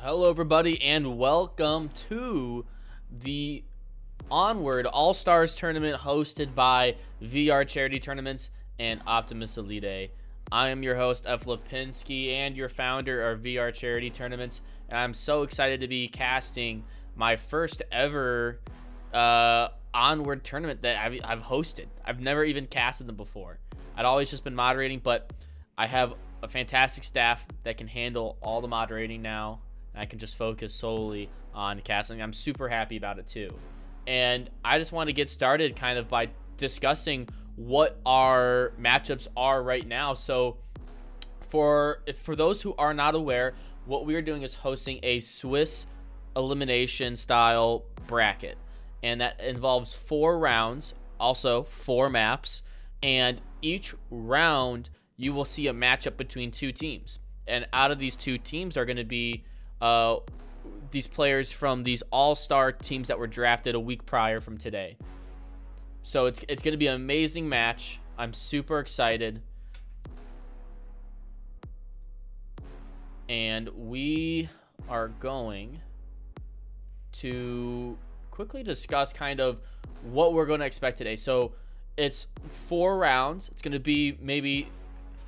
Hello, everybody, and welcome to the Onward All-Stars Tournament hosted by VR Charity Tournaments and Optimus Elite. I am your host, F. Lipinski, and your founder of VR Charity Tournaments, and I'm so excited to be casting my first ever Onward tournament that I've hosted. I've never even casted them before. I'd always just been moderating, but I have a fantastic staff that can handle all the moderating now. I can just focus solely on casting. I'm super happy about it too. And I just want to get started kind of by discussing what our matchups are right now. So for those who are not aware, what we are doing is hosting a Swiss elimination style bracket. And that involves 4 rounds, also 4 maps. And each round, you will see a matchup between 2 teams. And out of these 2 teams are going to be these players from these all-star teams that were drafted a week prior from today. So it's going to be an amazing match. I'm super excited. And we are going to quickly discuss kind of what we're going to expect today. So it's 4 rounds. It's going to be maybe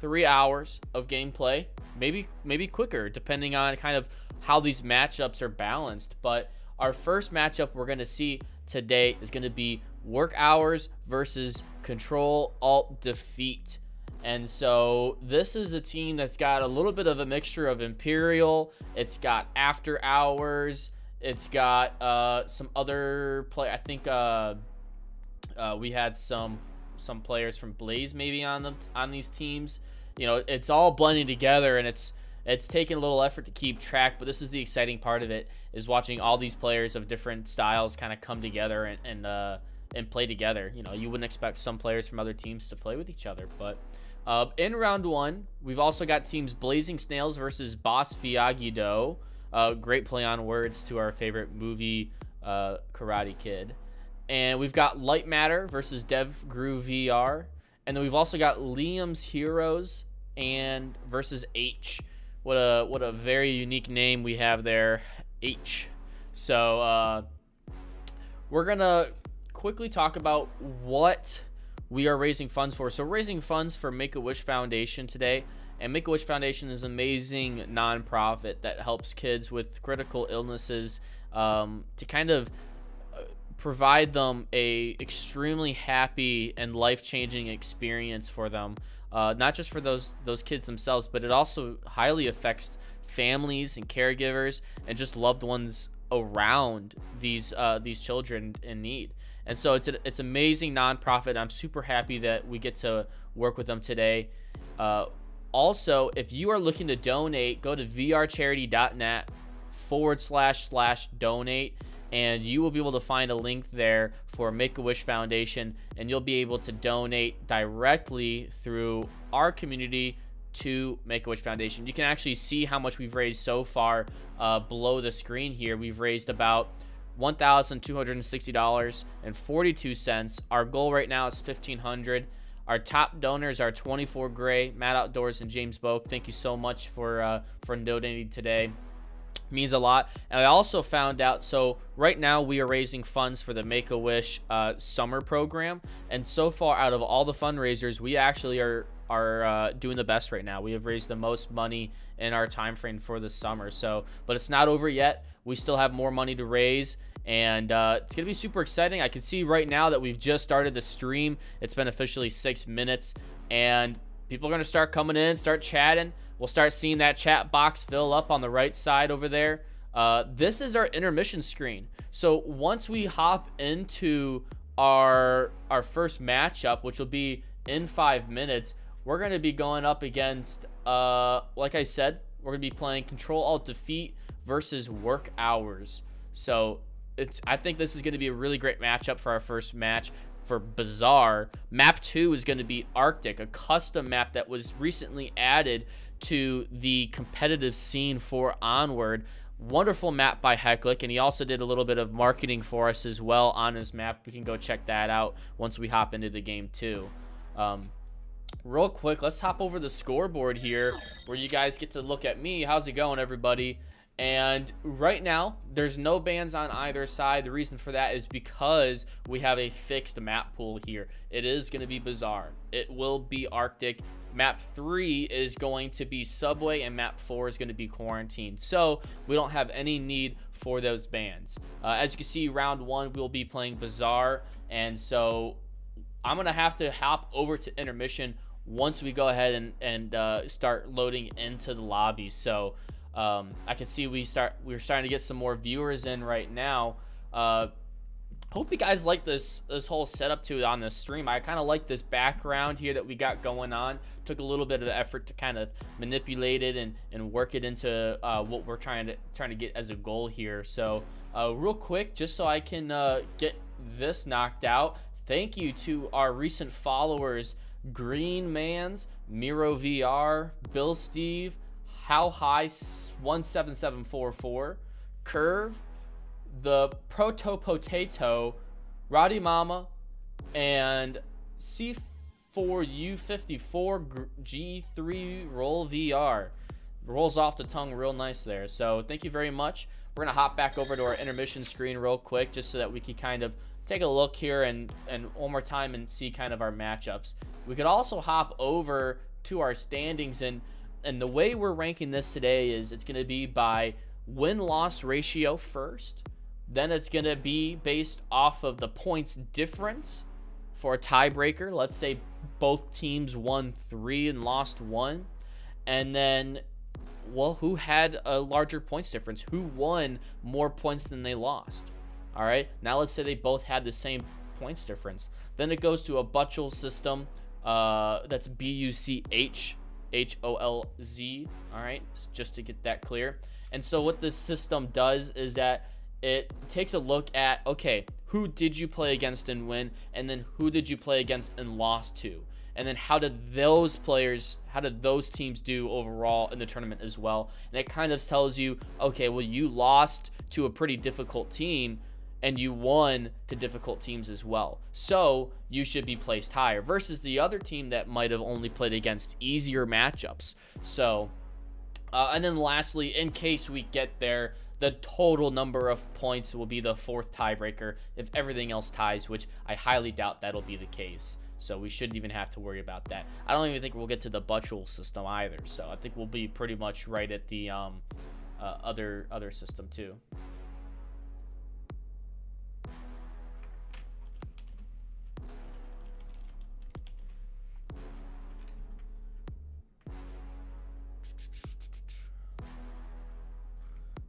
3 hours of gameplay, maybe quicker, depending on kind of how these matchups are balanced. But our first matchup we're going to see today is going to be Work Hours versus Control Alt Defeat. And so this is a team that's got a little bit of a mixture of Imperial, it's got After Hours, it's got some other play. I think we had some players from Blaze maybe on these teams. You know, it's all blending together, and it's taken a little effort to keep track, but this is the exciting part of it, is watching all these players of different styles kind of come together and play together. You know, you wouldn't expect some players from other teams to play with each other, but in round 1, we've also got teams Blazing Snails versus Boss Miyagi-Do. Great play on words to our favorite movie, Karate Kid. And we've got Light Matter versus DevGrew VR. And then we've also got Liam's Heroes and versus H. What a very unique name we have there, H. So we're gonna quickly talk about what we are raising funds for. So we're raising funds for Make-A-Wish Foundation today, and Make-A-Wish Foundation is an amazing nonprofit that helps kids with critical illnesses to kind of provide them a extremely happy and life-changing experience for them. Not just for those kids themselves, but it also highly affects families and caregivers and just loved ones around these children in need. And so it's amazing nonprofit. I'm super happy that we get to work with them today. Also, if you are looking to donate, go to vrcharity.net//donate. And you will be able to find a link there for Make-A-Wish Foundation, and you'll be able to donate directly through our community to Make-A-Wish Foundation. You can actually see how much we've raised so far below the screen here. We've raised about $1,260.42. Our goal right now is $1,500. Our top donors are 24 Gray, Matt Outdoors, and James Boak. Thank you so much for donating today. Means a lot. And I also found out, so right now we are raising funds for the Make-A-Wish summer program, and so far out of all the fundraisers, we actually are doing the best right now. We have raised the most money in our time frame for the summer. So, but it's not over yet. We still have more money to raise, and it's gonna be super exciting. I can see right now that we've just started the stream. It's been officially 6 minutes, and people are gonna start coming in, start chatting. We'll start seeing that chat box fill up on the right side over there. This is our intermission screen. So once we hop into our first matchup, which will be in 5 minutes, we're going to be going up against, like I said, we're going to be playing Control Alt Defeat versus Work Hours. So I think this is going to be a really great matchup for our first match. For Bazaar, map 2 is going to be Arctic, a custom map that was recently added to the competitive scene for Onward. Wonderful map by Hecklick, and he also did a little bit of marketing for us as well on his map. We can go check that out once we hop into the game too. Real quick, let's hop over the scoreboard here where you guys get to look at me. How's it going, everybody? And right now, there's no bans on either side. The reason for that is because we have a fixed map pool here. It is going to be Bazaar. It will be Arctic. Map 3 is going to be Subway, and Map 4 is going to be Quarantine. So we don't have any need for those bans. As you can see, round 1, we'll be playing Bazaar. And so I'm going to have to hop over to intermission once we go ahead and start loading into the lobby. So I can see we're starting to get some more viewers in right now. Hope you guys like this whole setup to it on the stream. I kind of like this background here that we got going on. Took a little bit of effort to kind of manipulate it and work it into what we're trying to get as a goal here. So real quick, just so I can get this knocked out, thank you to our recent followers: Green Mans, Miro VR, Bill Steve, How High 17744, Curve, the Proto Potato, Roddy Mama, and C4U54 G3 Roll VR. Rolls off the tongue real nice there. So thank you very much. We're gonna hop back over to our intermission screen real quick just so that we can kind of take a look here and one more time and see kind of our matchups. We could also hop over to our standings, and the way we're ranking this today is it's going to be by win-loss ratio first. Then it's going to be based off of the points difference for a tiebreaker. Let's say both teams won 3 and lost 1. And then, well, who had a larger points difference? Who won more points than they lost? All right, now let's say they both had the same points difference. Then it goes to a Butchel system. That's BUCH. HOLZ. All right, just to get that clear. And so what this system does is that it takes a look at, okay, who did you play against and win, and then who did you play against and lost to, and then how did those teams do overall in the tournament as well. And it kind of tells you, okay, well, you lost to a pretty difficult team and you won to difficult teams as well, so you should be placed higher versus the other team that might have only played against easier matchups. So and then lastly, in case we get there, the total number of points will be the 4th tiebreaker if everything else ties, which I highly doubt that'll be the case. So we shouldn't even have to worry about that. I don't even think we'll get to the Butchel system either. So I think we'll be pretty much right at the other system too.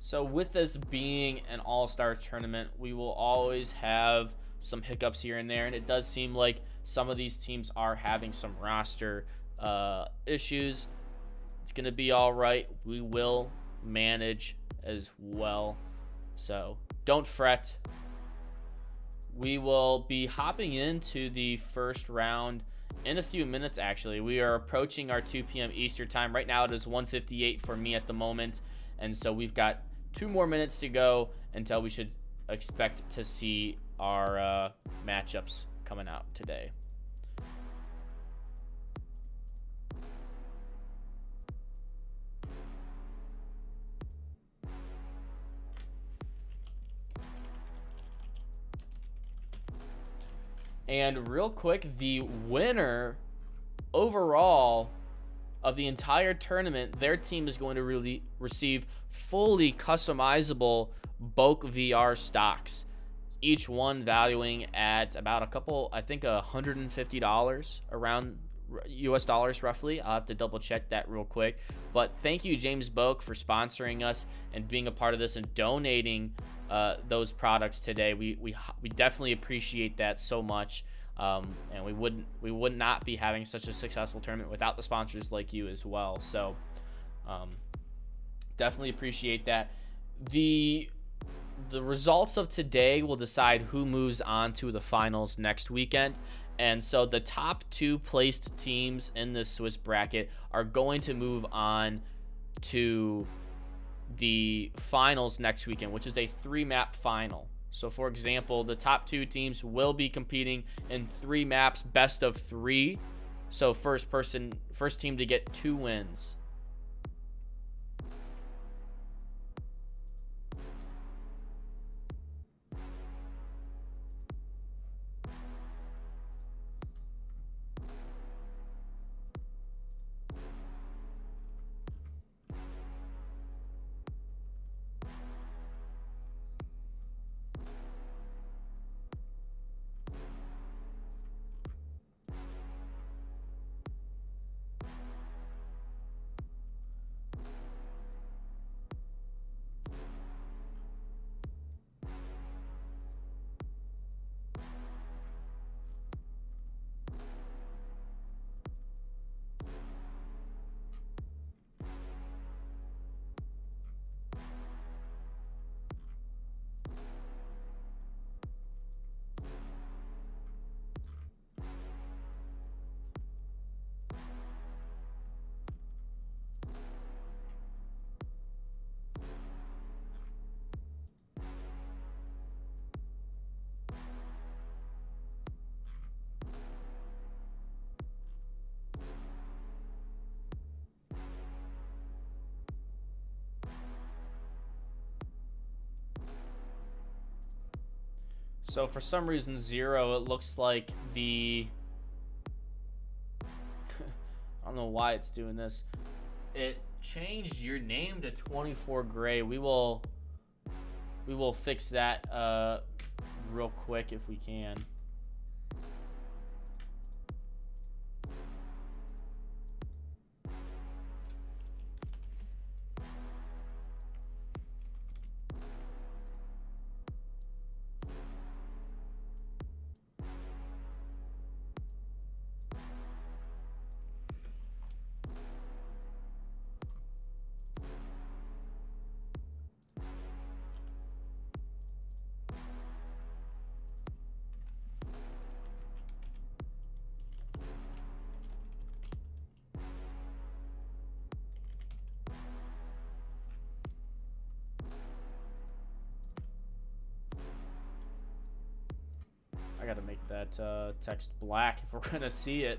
So with this being an all-stars tournament, we will always have some hiccups here and there, and it does seem like some of these teams are having some roster issues. It's going to be all right. We will manage as well, so don't fret. We will be hopping into the first round in a few minutes. Actually, we are approaching our 2 p.m. Eastern time. Right now it is 1:58 for me at the moment, and so we've got 2 more minutes to go until we should expect to see our matchups coming out today. And real quick, the winner overall of the entire tournament, their team is going to really receive fully customizable BOK VR stocks, each one valuing at about I think $150 around US dollars roughly. I'll have to double check that real quick. But thank you, James BOK, for sponsoring us and being a part of this and donating those products today. We definitely appreciate that so much. And we would not be having such a successful tournament without the sponsors like you as well. So definitely appreciate that. The results of today will decide who moves on to the finals next weekend. And so the top 2 placed teams in this Swiss bracket are going to move on to the finals next weekend, which is a 3-map final. So for example, the top 2 teams will be competing in 3 maps, best of 3. So first team to get 2 wins. So for some reason 0, it looks like the I don't know why it's doing this. It changed your name to 24 Gray. We will fix that real quick if we can. I gotta make that text black if we're gonna see it.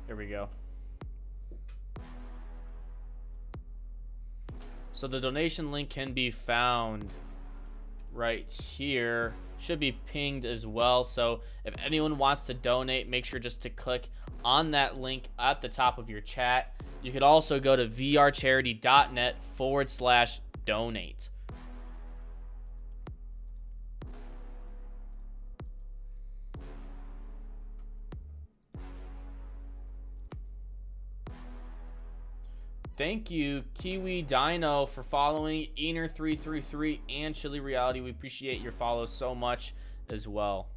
Here we go. So the donation link can be found right here. Should be pinged as well. So if anyone wants to donate, make sure just to click on that link at the top of your chat. You could also go to vrcharity.net/donate. Thank you, Kiwi Dino, for following, Ener333, and Chili Reality. We appreciate your follow so much as well.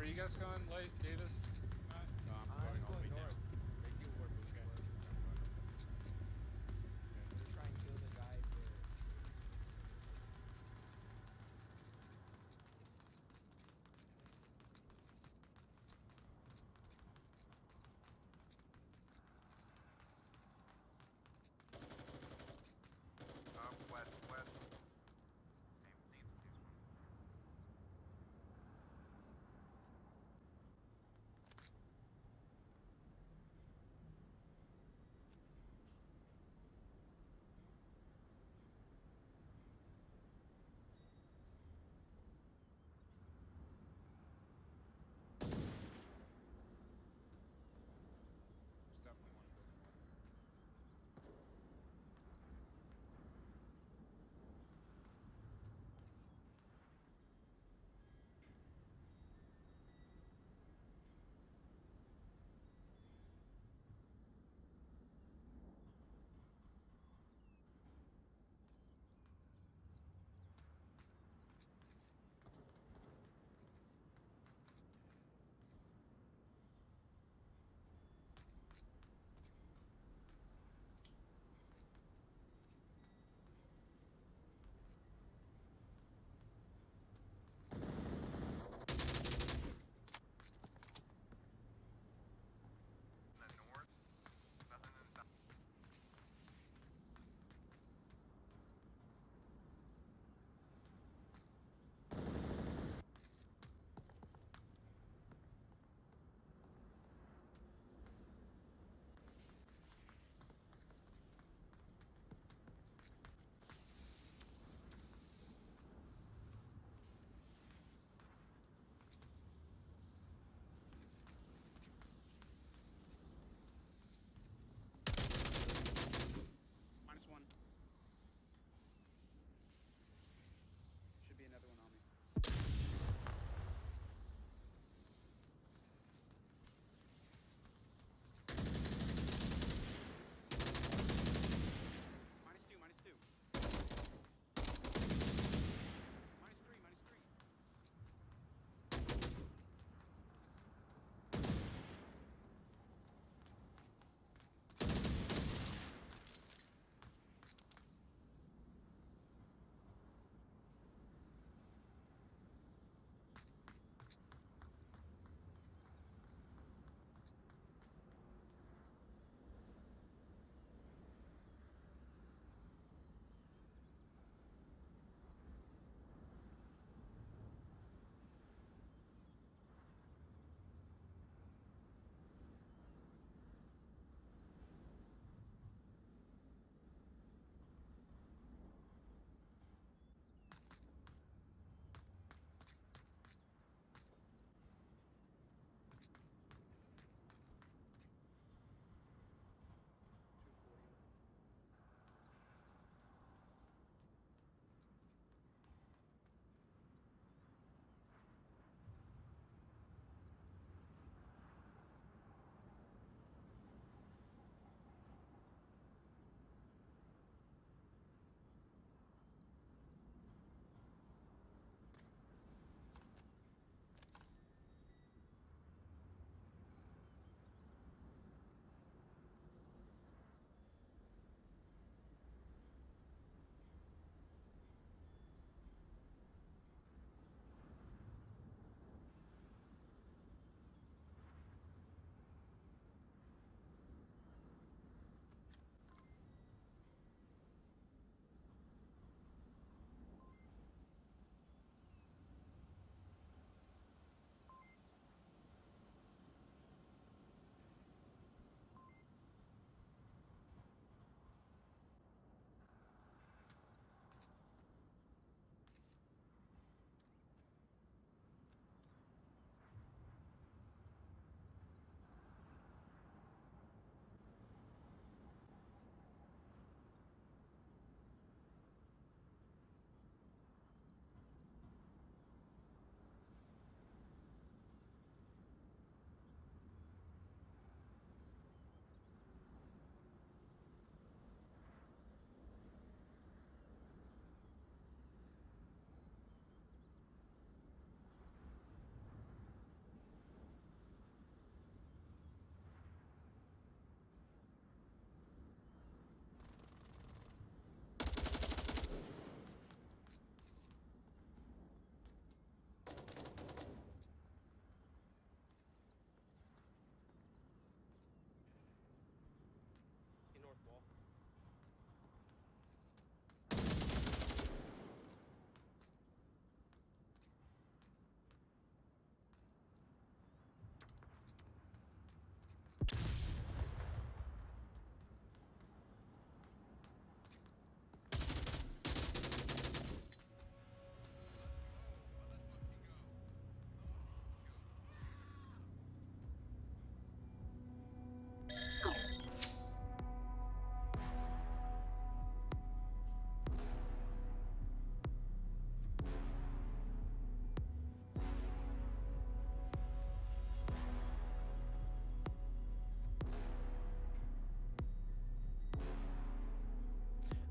you guys going, Light, Davis? No, I'm going all the way down. I see where Boost was. I'm gonna try and kill the guy for... West.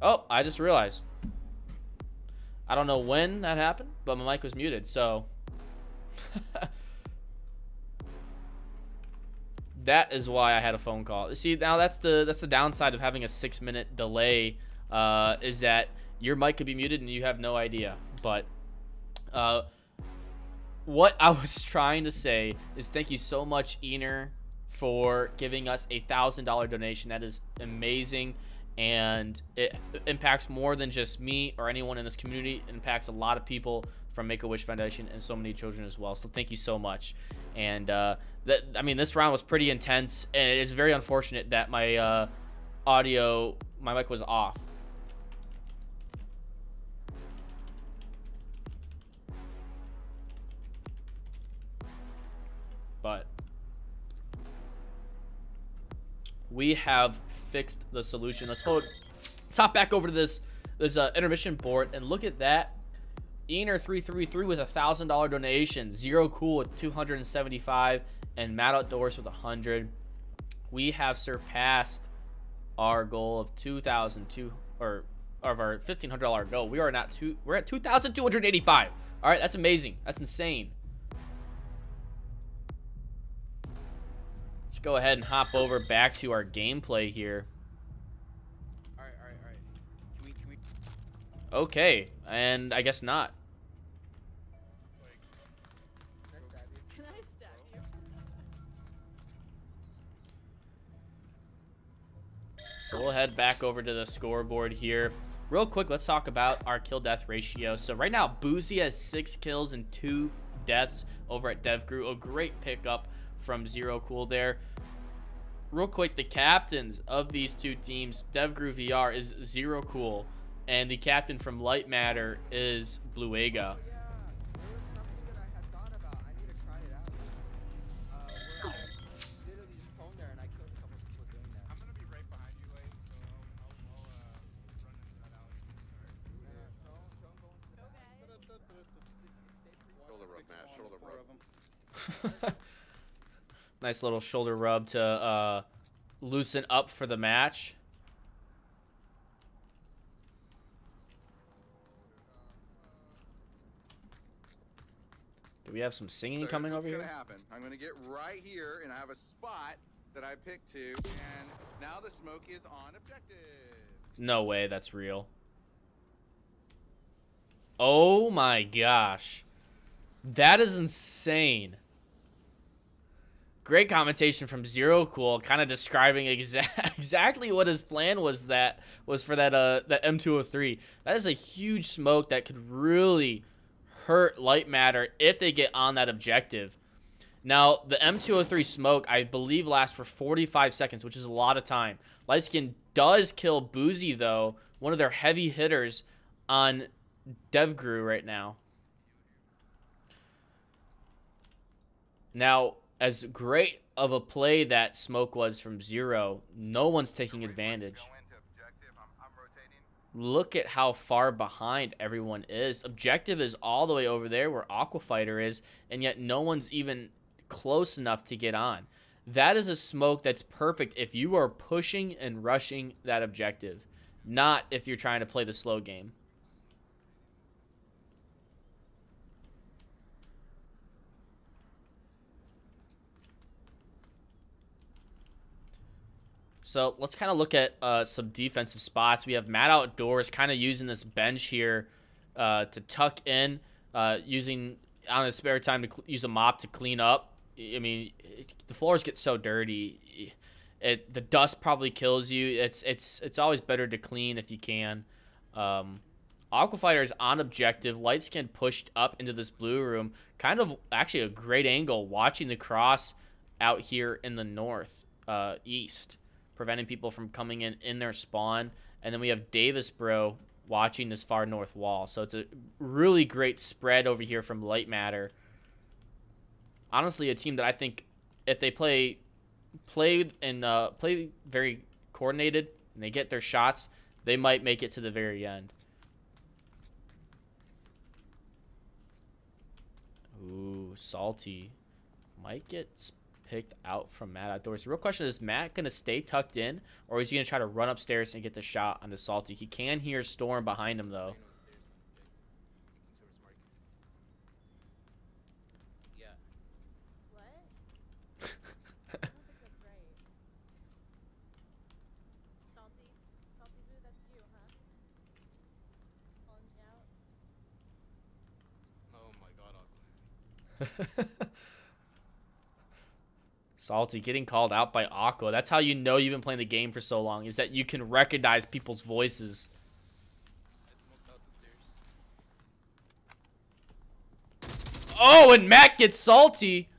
Oh, I just realized. I don't know when that happened, but my mic was muted, so that is why I had a phone call. See, now that's the downside of having a 6-minute delay, is that your mic could be muted and you have no idea. But what I was trying to say is thank you so much, Ener, for giving us a $1,000 donation. That is amazing, and it impacts more than just me or anyone in this community. It impacts a lot of people from Make-A-Wish Foundation and so many children as well. So thank you so much. And I mean, this round was pretty intense, and it is very unfortunate that my my mic was off. But we have fixed the solution. Let's hop back over to this intermission board and look at that. Ener333 with a $1,000 donation, Zero Cool with 275, and Matt Outdoors with 100. We have surpassed our goal of 2,002 or of our $1,500 goal. We're at 2,285. All right, that's amazing. That's insane. Let's go ahead and hop over back to our gameplay here. All right. Can we? Okay, and I guess not. Like, Can I stab you? So we'll head back over to the scoreboard here. Real quick, let's talk about our kill-death ratio. So right now, Boozy has 6 kills and 2 deaths over at DevGru. A great pickup from Zero Cool there. Real quick, the captains of these two teams, DevGru VR is Zero Cool, and the captain from Light Matter is Bluega. Yeah, there was something that I had thought about. I need to try it out. Where I literally just phone there and I killed a couple people doing that. I'm gonna be right behind you, Lane. So I'll run into that alley. Yeah, don't go into that. Shoulder rub, Matt. Shoulder rub. Nice little shoulder rub to loosen up for the match. Do we have some singing So coming here's over what's here? gonna happen. I'm gonna get right here, and I have a spot that I picked to, and now the smoke is on objective. No way, that's real. Oh my gosh. That is insane. Great commentation from Zero Cool, kind of describing exactly what his plan was for that M203. That is a huge smoke that could really hurt Light Matter if they get on that objective. Now, the M203 smoke, I believe, lasts for 45 seconds, which is a lot of time. Lightskin does kill Boozy, though, one of their heavy hitters on DevGru right now. Now, as great of a play that smoke was from Zero, no one's taking advantage. Go into objective. I'm rotating. Look at how far behind everyone is. Objective is all the way over there where Aquafighter is, and yet no one's even close enough to get on. That is a smoke that's perfect if you are pushing and rushing that objective, not if you're trying to play the slow game. So let's kind of look at some defensive spots. We have Matt Outdoors kind of using this bench here to tuck in, using on his spare time to use a mop to clean up. I mean, the floors get so dirty. The dust probably kills you. It's always better to clean if you can. Aquafighter is on objective. Lightskin pushed up into this blue room. Kind of actually a great angle watching the cross out here in the north east, preventing people from coming in their spawn. And then we have Davis Bro watching this far north wall. So it's a really great spread over here from Light Matter. Honestly, a team that I think if they play very coordinated and they get their shots, they might make it to the very end. Ooh, Salty might get picked out from Matt Outdoors. The real question is Matt going to stay tucked in, or is he going to try to run upstairs and get the shot on the Salty? He can hear Storm behind him, though. Yeah. What? I don't think that's right. Salty? Salty Boo, that's you, huh? Calling me out? Oh my god, Aqua. Salty getting called out by Aqua. That's how you know you've been playing the game for so long, is that you can recognize people's voices. I smoked out the stairs. Oh, and Matt gets salty.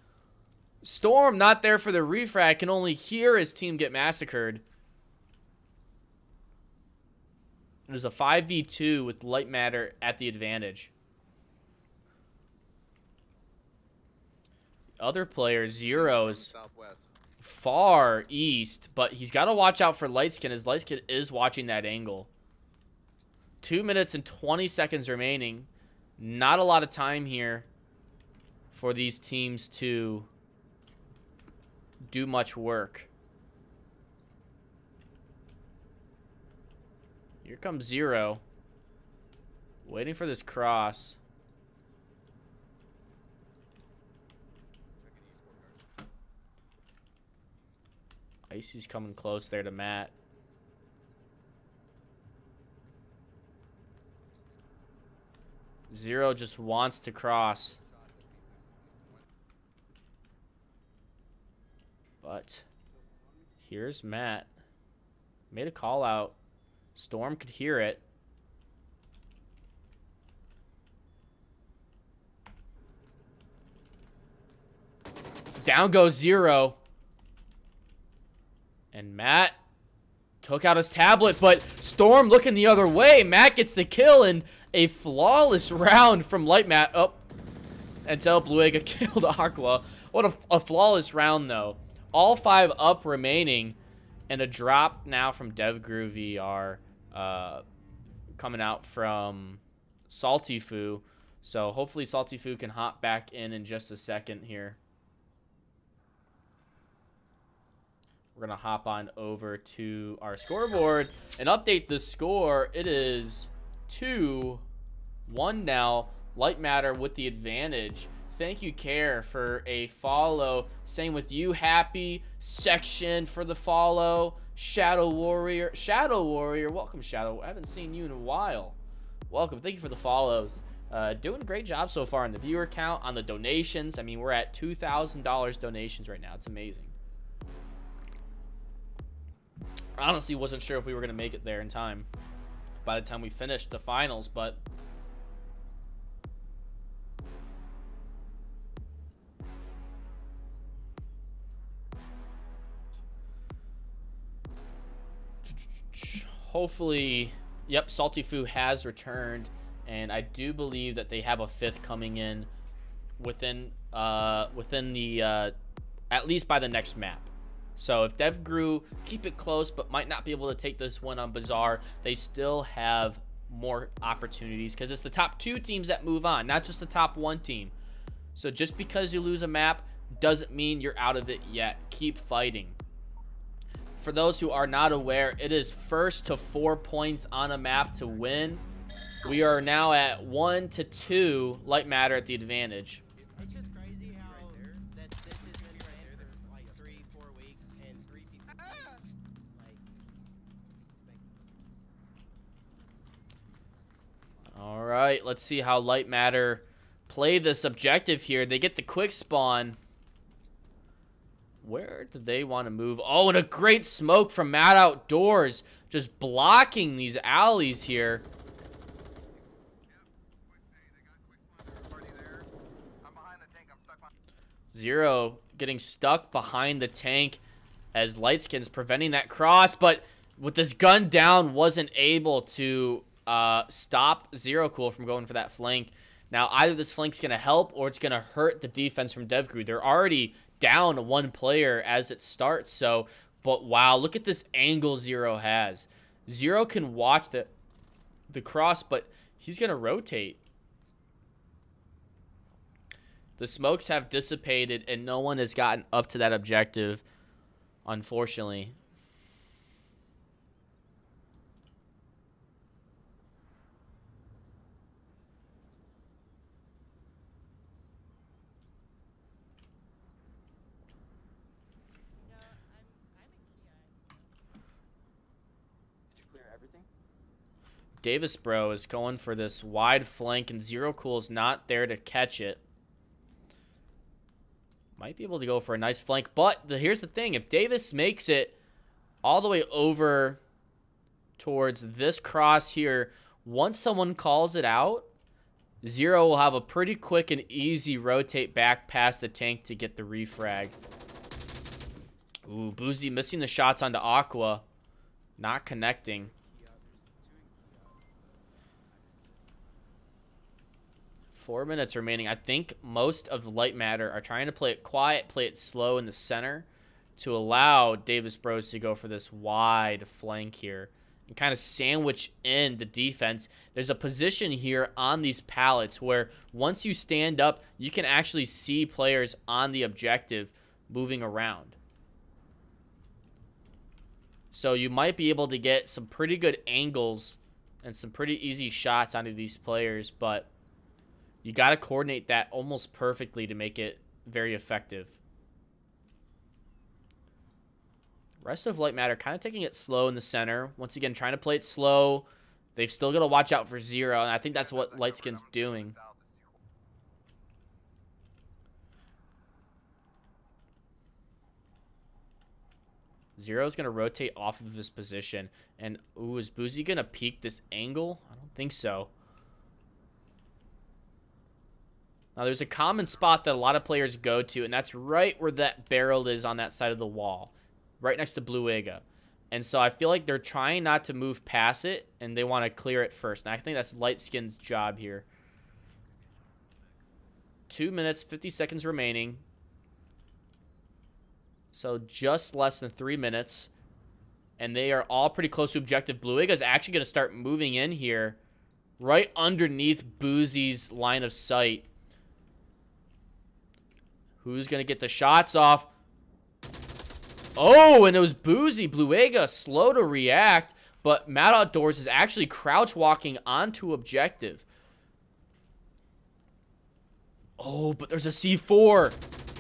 Storm not there for the refrag. Can only hear his team get massacred. There's a 5v2 with Light Matter at the advantage. Other player, Zero's Southwest. far east, but he's got to watch out for Lightskin, as Lightskin is watching that angle. 2 minutes and 20 seconds remaining. Not a lot of time here for these teams to do much work. Here comes Zero. Waiting for this cross. Icy's coming close there to Matt. Zero just wants to cross. But here's Matt. Made a call out. Storm could hear it. Down goes Zero. And Matt took out his tablet, but Storm looking the other way. Matt gets the kill and a flawless round from Light Matt. Oh, until Bluega killed Aqua. What a flawless round, though. All 5 up remaining, and a drop now from DevGrew VR coming out from Salty Foo. So hopefully Salty Foo can hop back in just a second here. We're going to hop on over to our scoreboard and update the score. It is 2-1 now. Light Matter with the advantage. Thank you, Care, for a follow. Same with you, Happy. Section for the follow. Shadow Warrior. Shadow Warrior. Welcome, Shadow. I haven't seen you in a while. Welcome. Thank you for the follows. Doing a great job so far on the viewer count, on the donations. I mean, we're at $2,000 donations right now. It's amazing. I honestly wasn't sure if we were going to make it there in time by the time we finished the finals, but hopefully, yep, Salty Foo has returned, and I do believe that they have a 5th coming in within the at least by the next map. So if DevGrew keep it close but might not be able to take this one on Bazaar, they still have more opportunities because it's the top 2 teams that move on, not just the top 1 team. So just because you lose a map doesn't mean you're out of it yet. Keep fighting. For those who are not aware, it is first to 4 points on a map to win. We are now at 1 to 2. Light Matter at the advantage. It's just crazy how that this has been planned for like 3-4 weeks and 3 people. Like, All right, let's see how Light Matter play this objective here. They get the quick spawn. Where do they want to move? Oh, and a great smoke from Matt Outdoors. Just blocking these alleys here. Zero getting stuck behind the tank as Lightskin's preventing that cross, but with this gun down, wasn't able to stop Zero Cool from going for that flank. Now, either this flank's going to help or it's going to hurt the defense from DevGrew. They're already down 1 player as it starts, so, but wow, look at this angle Zero has. Zero can watch the cross, but he's going to rotate. The smokes have dissipated, and no one has gotten up to that objective, unfortunately. No, I'm in Key. Did you clear everything? Davis Bro is going for this wide flank, and Zero Cool's not there to catch it. Might be able to go for a nice flank, but here's the thing. If Davis makes it all the way over towards this cross here, once someone calls it out, Zero will have a pretty quick and easy rotate back past the tank to get the refrag. Ooh, Boozy missing the shots onto Aqua. Not connecting. 4 minutes remaining. I think most of the Light Matter are trying to play it quiet, play it slow in the center to allow Davis Bros to go for this wide flank here and kind of sandwich in the defense. There's a position here on these pallets where once you stand up, you can actually see players on the objective moving around. So you might be able to get some pretty good angles and some pretty easy shots onto these players, but you got to coordinate that almost perfectly to make it very effective. Rest of Light Matter kind of taking it slow in the center. Once again, trying to play it slow. They've still got to watch out for Zero, and I think that's what Lightskin's doing. Zero's going to rotate off of this position. And, ooh, is Boozy going to peek this angle? I don't think so. Now, there's a common spot that a lot of players go to, and that's right where that barrel is on that side of the wall, right next to Bluega. And so I feel like they're trying not to move past it, and they want to clear it first. And I think that's Lightskin's job here. 2 minutes, 50 seconds remaining. So just less than 3 minutes. And they are all pretty close to objective. Bluega's actually going to start moving in here right underneath Boozy's line of sight. Who's going to get the shots off? Oh, and it was Boozy. Bluega slow to react, but Mad Outdoors is actually crouch walking onto objective. Oh, but there's a C4.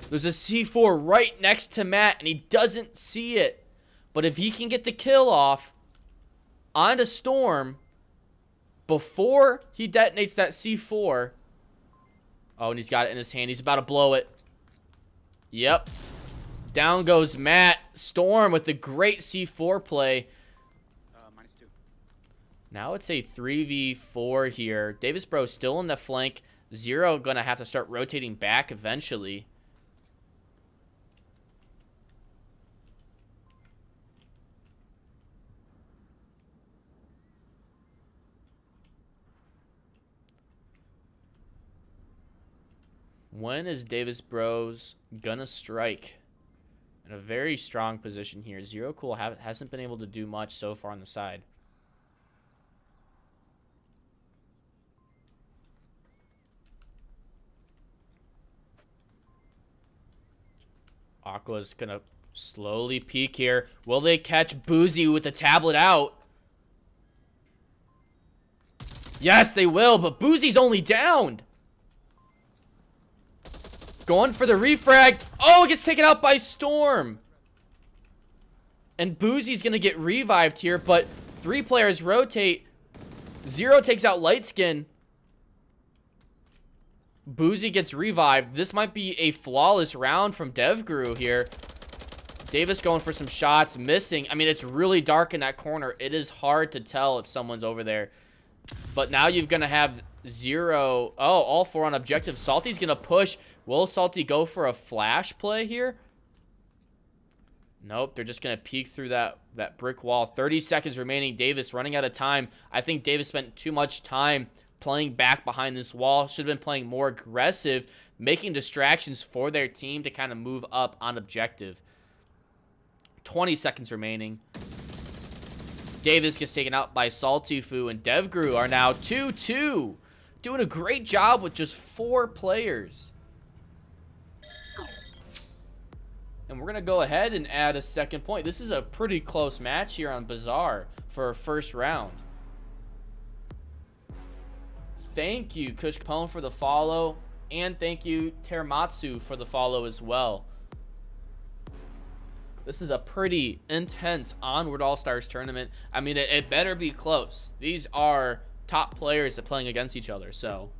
There's a C4 right next to Matt, and he doesn't see it. But if he can get the kill off onto Storm before he detonates that C4. Oh, and he's got it in his hand. He's about to blow it. Yep. Down goes Matt. Storm with the great C4 play. -2. Now it's a 3v4 here. Davis Bro still in the flank. Zero gonna have to start rotating back eventually. When is Davis Bros gonna strike? In a very strong position here. Zero Cool hasn't been able to do much so far on the side. Aqua's gonna slowly peek here. Will they catch Boozy with the tablet out? Yes, they will, but Boozy's only downed. Going for the refrag. Oh, it gets taken out by Storm. And Boozy's going to get revived here, but 3 players rotate. Zero takes out Lightskin. Boozy gets revived. This might be a flawless round from DevGuru here. Davis going for some shots, missing. I mean, it's really dark in that corner. It is hard to tell if someone's over there. But now you're going to have Zero. Oh, all 4 on objective. Salty's going to push. Will Salty go for a flash play here? Nope, they're just going to peek through that brick wall. 30 seconds remaining. Davis running out of time. I think Davis spent too much time playing back behind this wall. Should have been playing more aggressive, making distractions for their team to kind of move up on objective. 20 seconds remaining. Davis gets taken out by Saltifu, and DevGuru are now 2-2. Doing a great job with just 4 players. And we're going to go ahead and add a second point. This is a pretty close match here on Bazaar for our first round. Thank you, Kush Capone, for the follow. And thank you, Teramatsu, for the follow as well. This is a pretty intense Onward All-Stars tournament. I mean, it better be close. These are top players that are playing against each other, so...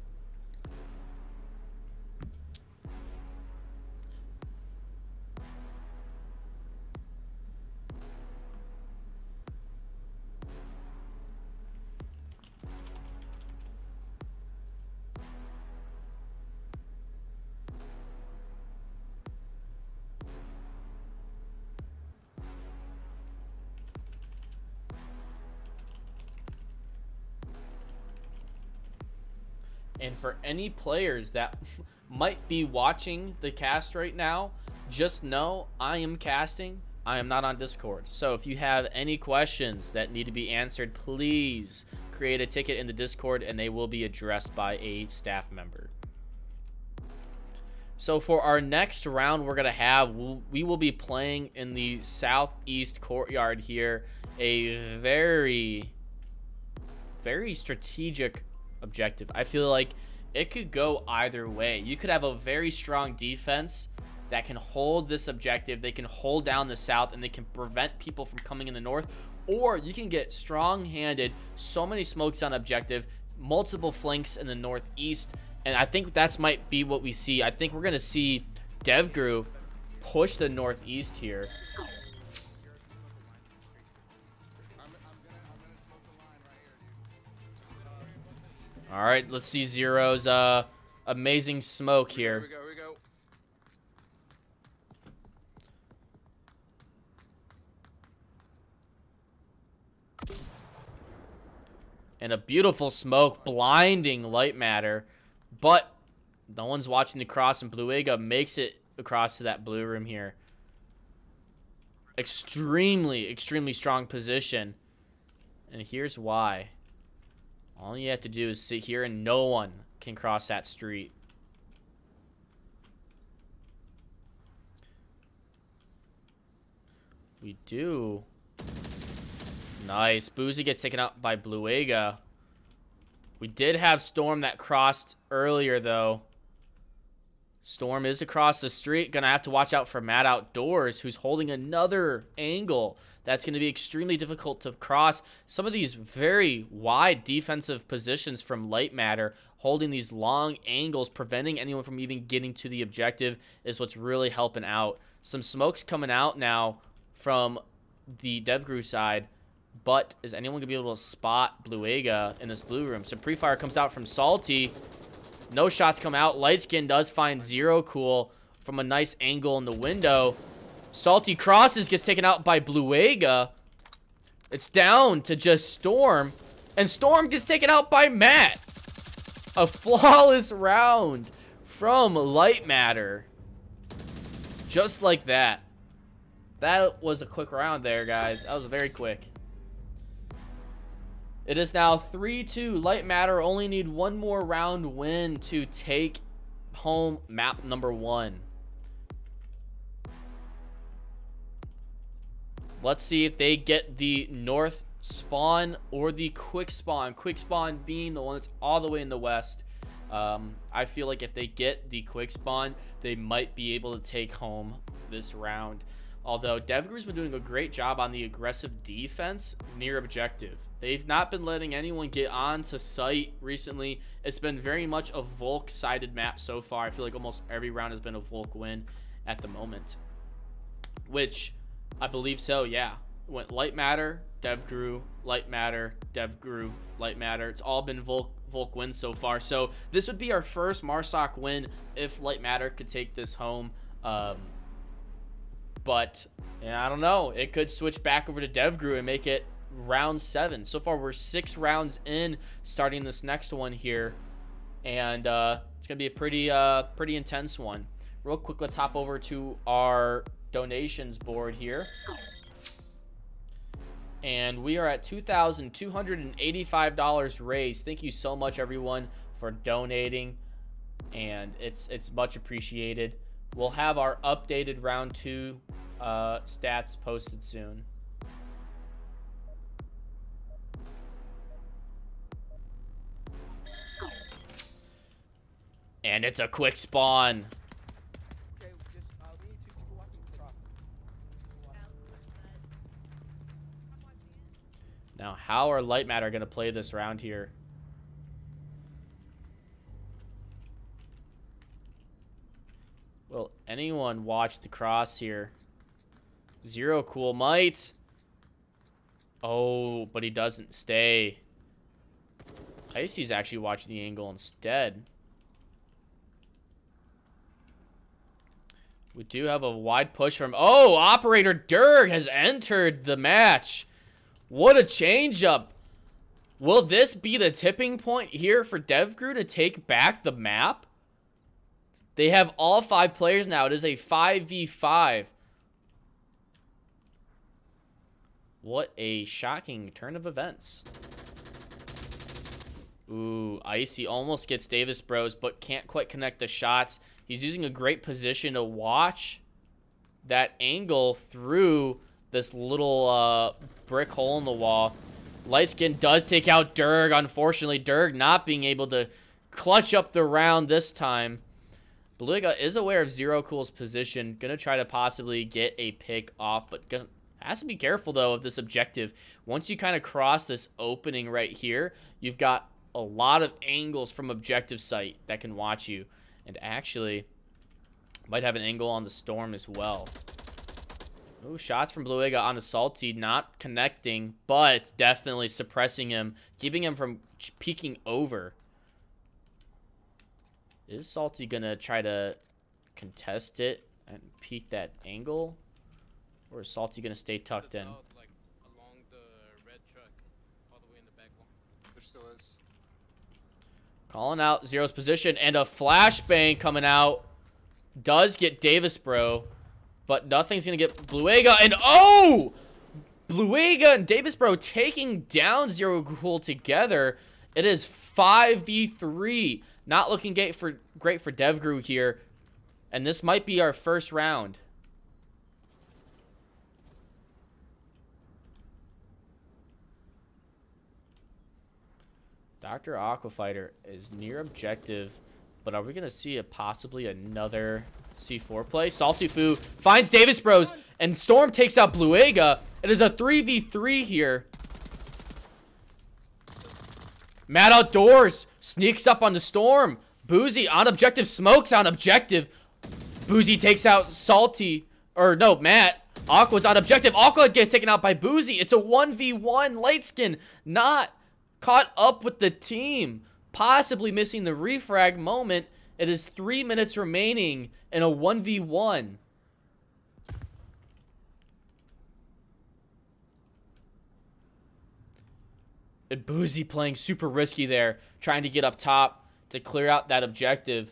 And for any players that might be watching the cast right now, just know I am casting. I am not on Discord. So if you have any questions that need to be answered, please create a ticket in the Discord and they will be addressed by a staff member. So for our next round we're going to have, we will be playing in the southeast courtyard here. A very, very strategic objective. I feel like it could go either way. You could have a very strong defense that can hold this objective. They can hold down the south and they can prevent people from coming in the north. Or you can get strong-handed, so many smokes on objective, multiple flanks in the northeast. And I think that's might be what we see. I think we're going to see DevGru push the northeast here. All right, let's see Zero's amazing smoke here. Here we go, here we go. And a beautiful smoke, blinding light matter. But no one's watching the cross, and Bluega makes it across to that blue room here. Extremely, extremely strong position. And here's why. All you have to do is sit here and no one can cross that street. We do. Nice. Boozy gets taken out by Bluega. We did have Storm that crossed earlier, though. Storm is across the street. Gonna have to watch out for Mad Outdoors, who's holding another angle. That's going to be extremely difficult to cross. Some of these very wide defensive positions from Light Matter, holding these long angles, preventing anyone from even getting to the objective, is what's really helping out. Some smokes coming out now from the DevGru side, but is anyone going to be able to spot Bluega in this blue room? So pre-fire comes out from Salty. No shots come out. Lightskin does find Zero Cool from a nice angle in the window. Salty crosses, gets taken out by Bluega. It's down to just Storm. And Storm gets taken out by Matt. A flawless round from Light Matter. Just like that. That was a quick round there, guys. That was very quick. It is now 3-2. Light Matter only need one more round win to take home map number 1. Let's see if they get the north spawn or the quick spawn. Quick spawn being the one that's all the way in the west. I feel like if they get the quick spawn, they might be able to take home this round. Although DevGru's been doing a great job on the aggressive defense near objective. They've not been letting anyone get onto site recently. It's been very much a Volk-sided map so far. I feel like almost every round has been a Volk win at the moment. Which... I believe so, yeah. Went Light Matter, DevGru, Light Matter, DevGru, Light Matter. It's all been Volk wins so far. So this would be our first Marsoc win if Light Matter could take this home. But yeah, I don't know. It could switch back over to DevGru and make it round 7. So far, we're 6 rounds in, starting this next one here. And it's going to be a pretty intense one. Real quick, let's hop over to our donations board here, and we are at $2,285 raised. Thank you so much, everyone, for donating, and it's much appreciated. We'll have our updated round 2 stats posted soon. And it's a quick spawn. Okay, just we need 2 people watching cross. Now, how are Light Matter going to play this round here? Will anyone watch the cross here? Zero Cool might. Oh, but he doesn't stay. Icy's actually watching the angle instead. We do have a wide push from... Oh, Operator Durg has entered the match. What a change-up. Will this be the tipping point here for DevGru to take back the map? They have all 5 players now. It is a 5v5. What a shocking turn of events. Ooh, Icy almost gets Davis Bros, but can't quite connect the shots. He's using a great position to watch that angle through this little brick hole in the wall. Lightskin does take out Durg. Unfortunately, Durg not being able to clutch up the round this time. Bluega is aware of Zero Cool's position. Gonna try to possibly get a pick off, but has to be careful, though, of this objective. Once you kind of cross this opening right here, you've got a lot of angles from objective site that can watch you. And actually, might have an angle on the Storm as well. Ooh, shots from Bluega on the Salty, not connecting, but definitely suppressing him, keeping him from peeking over. Is Salty gonna try to contest it and peek that angle? Or is Salty gonna stay tucked in? Out, like, along the red truck, all the way in the back wall. There still is. Calling out Zero's position, and a flashbang coming out. Does get Davis Bro, but nothing's gonna get Bluega, and oh! Bluega and Davis Bro taking down Zero Cool together. It is 5v3. Not looking great for DevGru here. And this might be our first round. Dr. Aquafighter is near objective. But are we going to see possibly another C4 play? Salty Fu finds Davis Bros. And Storm takes out Bluega. It is a 3v3 here. Mad Outdoors sneaks up on the Storm. Boozy on objective, smokes on objective. Boozy takes out Salty. Or no, Matt. Aqua's on objective. Aqua gets taken out by Boozy. It's a 1v1. Lightskin not caught up with the team. Possibly missing the refrag moment. It is 3 minutes remaining in a 1v1. And Boozy playing super risky there, trying to get up top to clear out that objective.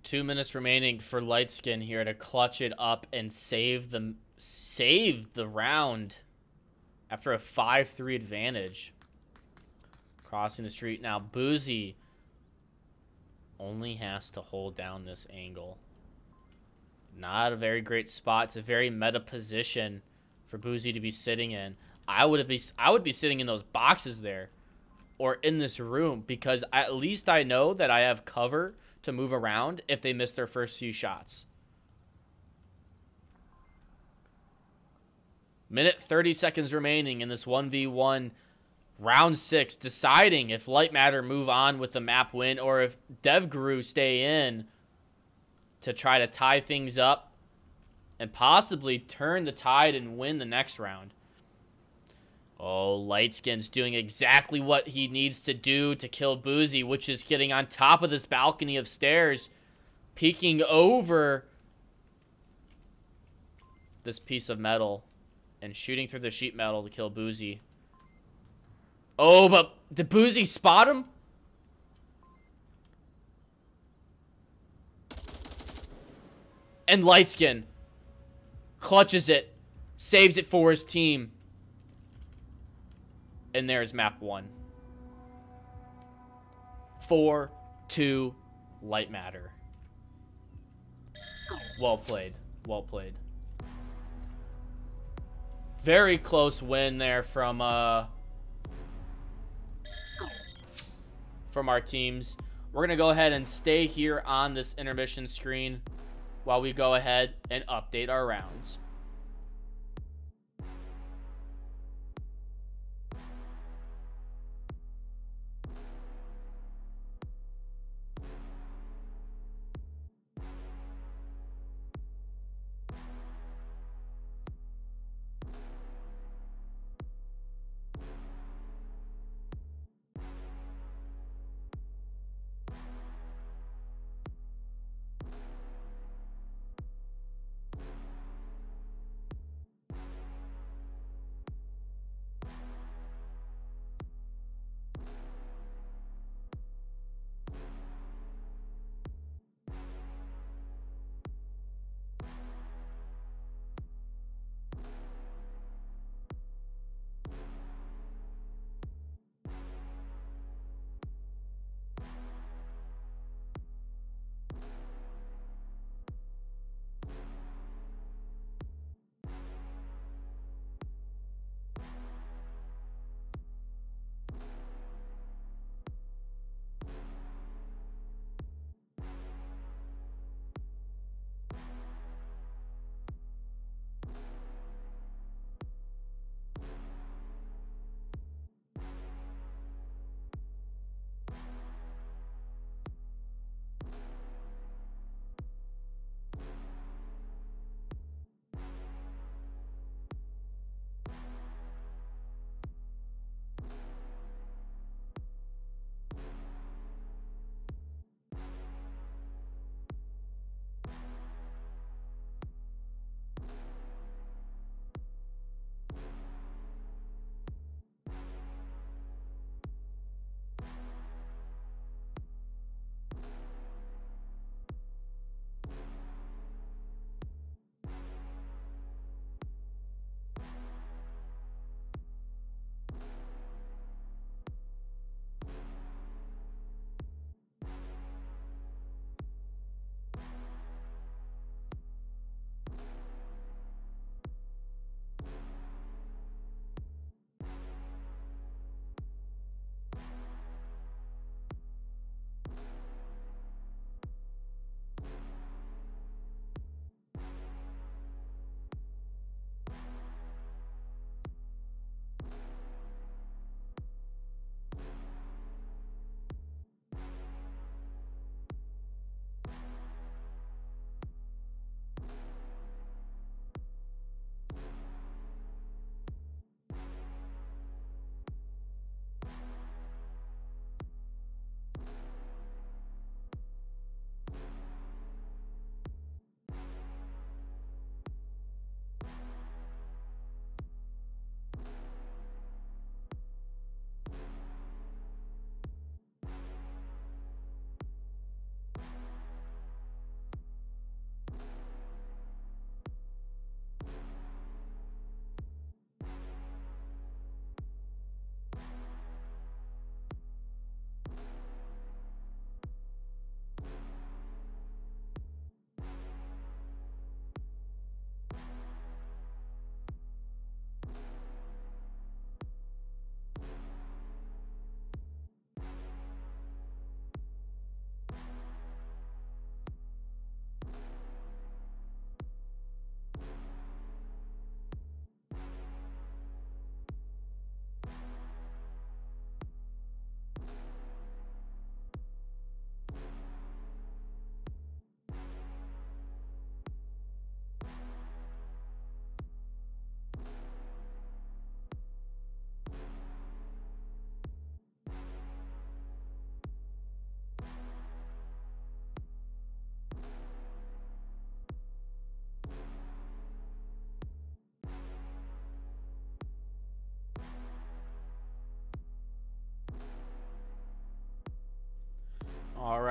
Two minutes remaining for Lightskin here to clutch it up and save the round after a 5-3 advantage. Crossing the street now. Boozy only has to hold down this angle. Not a very great spot. It's a very meta position for Boozy to be sitting in. I would be sitting in those boxes there or in this room because at least I know that I have cover to move around if they miss their first few shots. Minute 30 seconds remaining in this 1v1 round 6, deciding if Light Matter move on with the map win or if DevGuru stay in to try to tie things up and possibly turn the tide and win the next round. Oh, Lightskin's doing exactly what he needs to do to kill Boozy, which is getting on top of this balcony of stairs, peeking over this piece of metal and shooting through the sheet metal to kill Boozy. Oh, but did Boozy spot him? And Lightskin clutches it, saves it for his team. And there's map 1. 4-2 Light Matter. Well played. Well played. Very close win there from our teams. We're going to go ahead and stay here on this intermission screen while we go ahead and update our rounds.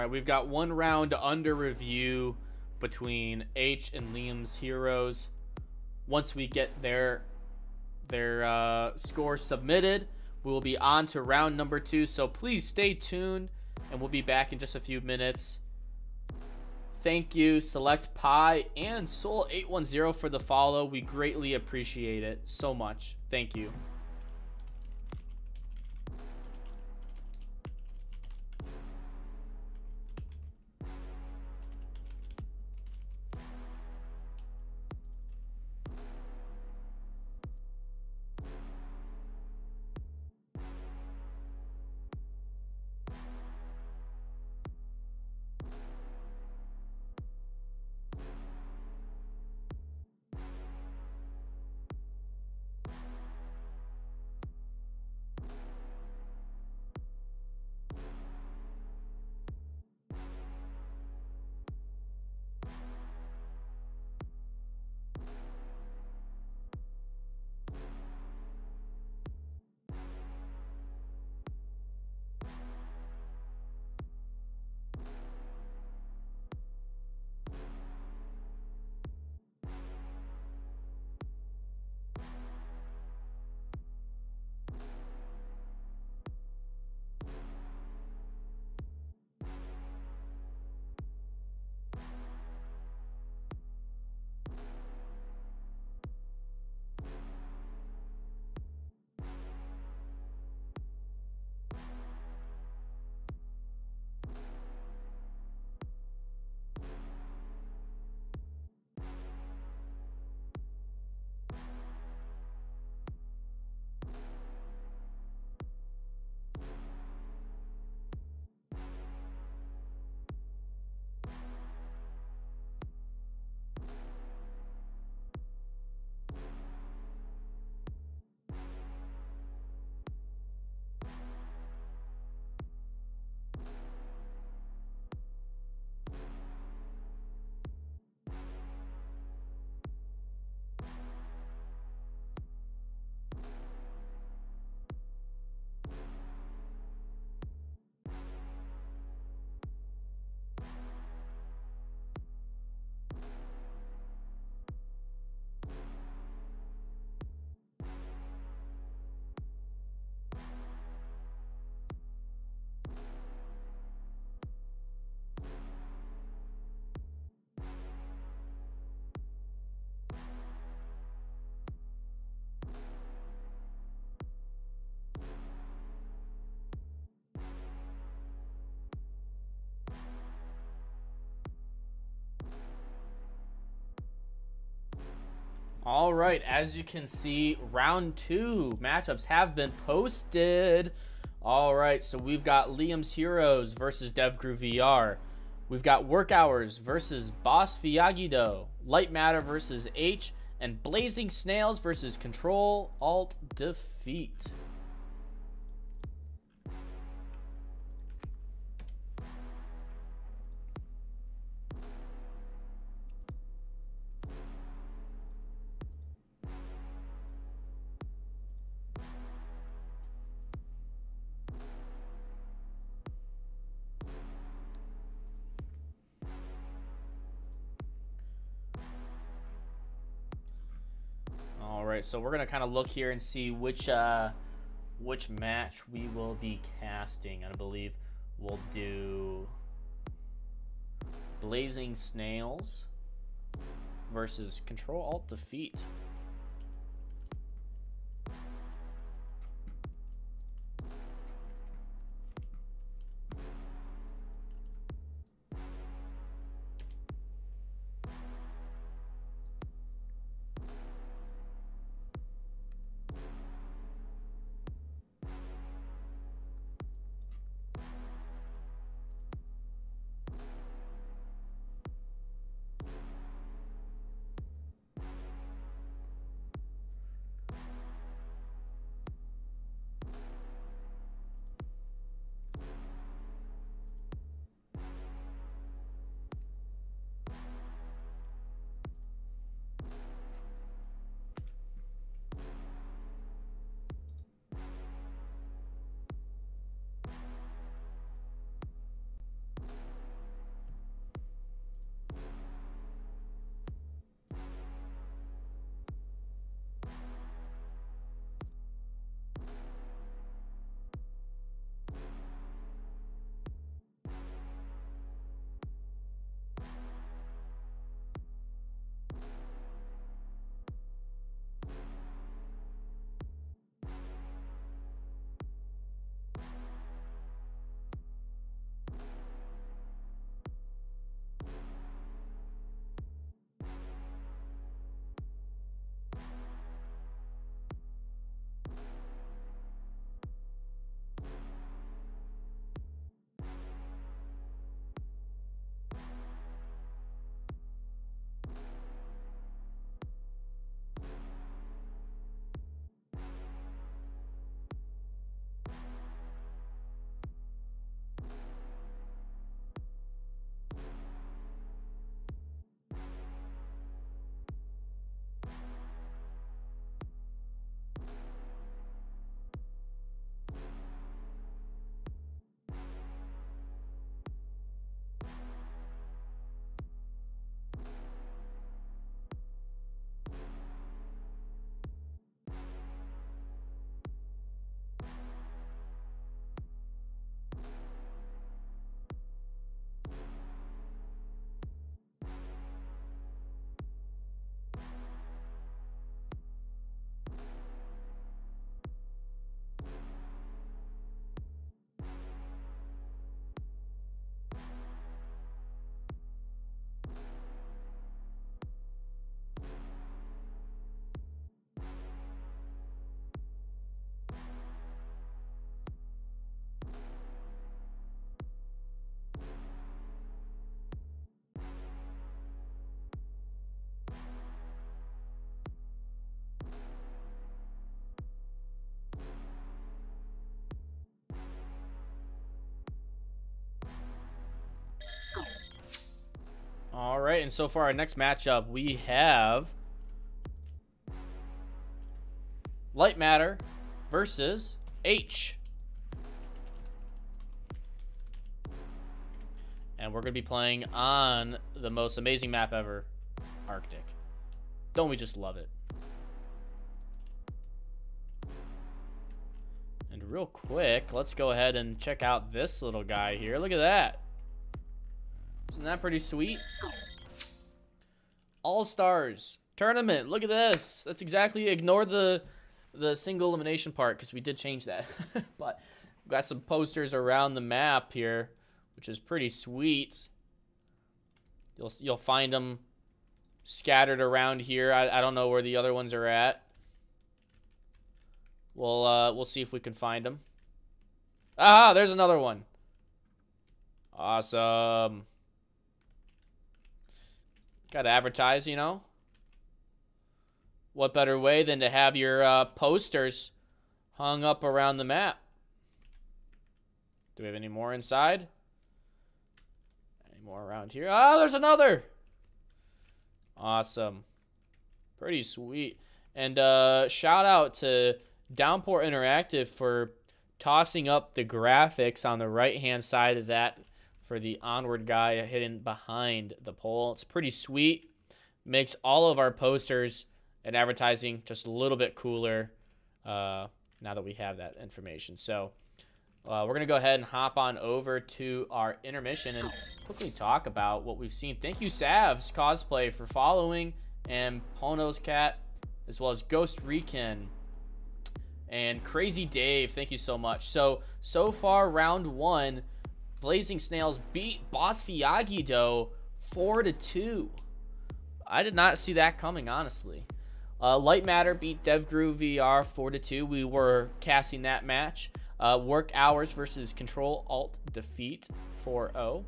right, we've got one round under review between H and Liam's Heroes. Once we get their score submitted, we will be on to round number 2. So please stay tuned, and we'll be back in just a few minutes. Thank you, Select Pi and Soul810 for the follow. We greatly appreciate it so much. Thank you. All right, as you can see, round 2 matchups have been posted. All right, so we've got Liam's Heroes versus DevGrew VR. We've got Work Hours versus Boss Fiagido, Light Matter versus H, and Blazing Snails versus Control Alt Defeat. So we're gonna kind of look here and see which match we will be casting. I believe we'll do Blazing Snails versus Control Alt Defeat. right, and so far our next matchup, we have Light Matter versus H. And we're going to be playing on the most amazing map ever, Arctic. Don't we just love it? And real quick, let's go ahead and check out this little guy here. Look at that. Isn't that pretty sweet? All-Stars Tournament. Look at this. That's exactly, ignore the single elimination part because we did change that. But we've got some posters around the map here, which is pretty sweet. You'll find them scattered around here. I don't know where the other ones are at. We'll see if we can find them. Ah, there's another one. Awesome. Gotta advertise, you know. What better way than to have your posters hung up around the map? Do we have any more inside? Any more around here? Ah, there's another. Awesome. Pretty sweet. And shout out to Downpour Interactive for tossing up the graphics on the right-hand side of that for the Onward guy hidden behind the pole. It's pretty sweet. Makes all of our posters and advertising just a little bit cooler now that we have that information. So we're going to go ahead and hop on over to our intermission and quickly talk about what we've seen. Thank you, Savs Cosplay, for following, and Pono's Cat, as well as Ghost Recon and Crazy Dave. Thank you so much. So far, round one, Blazing Snails beat Boss Fiagido 4-2. I did not see that coming, honestly. Light Matter beat DevGrew VR 4-2. We were casting that match. Work Hours versus Control Alt Defeat 4-0.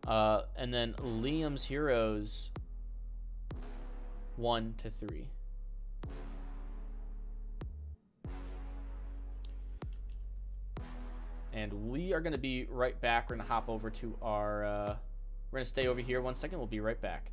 And then Liam's Heroes 1-3. And we are going to be right back. We're going to hop over to our... we're going to stay over here 1 second. We'll be right back.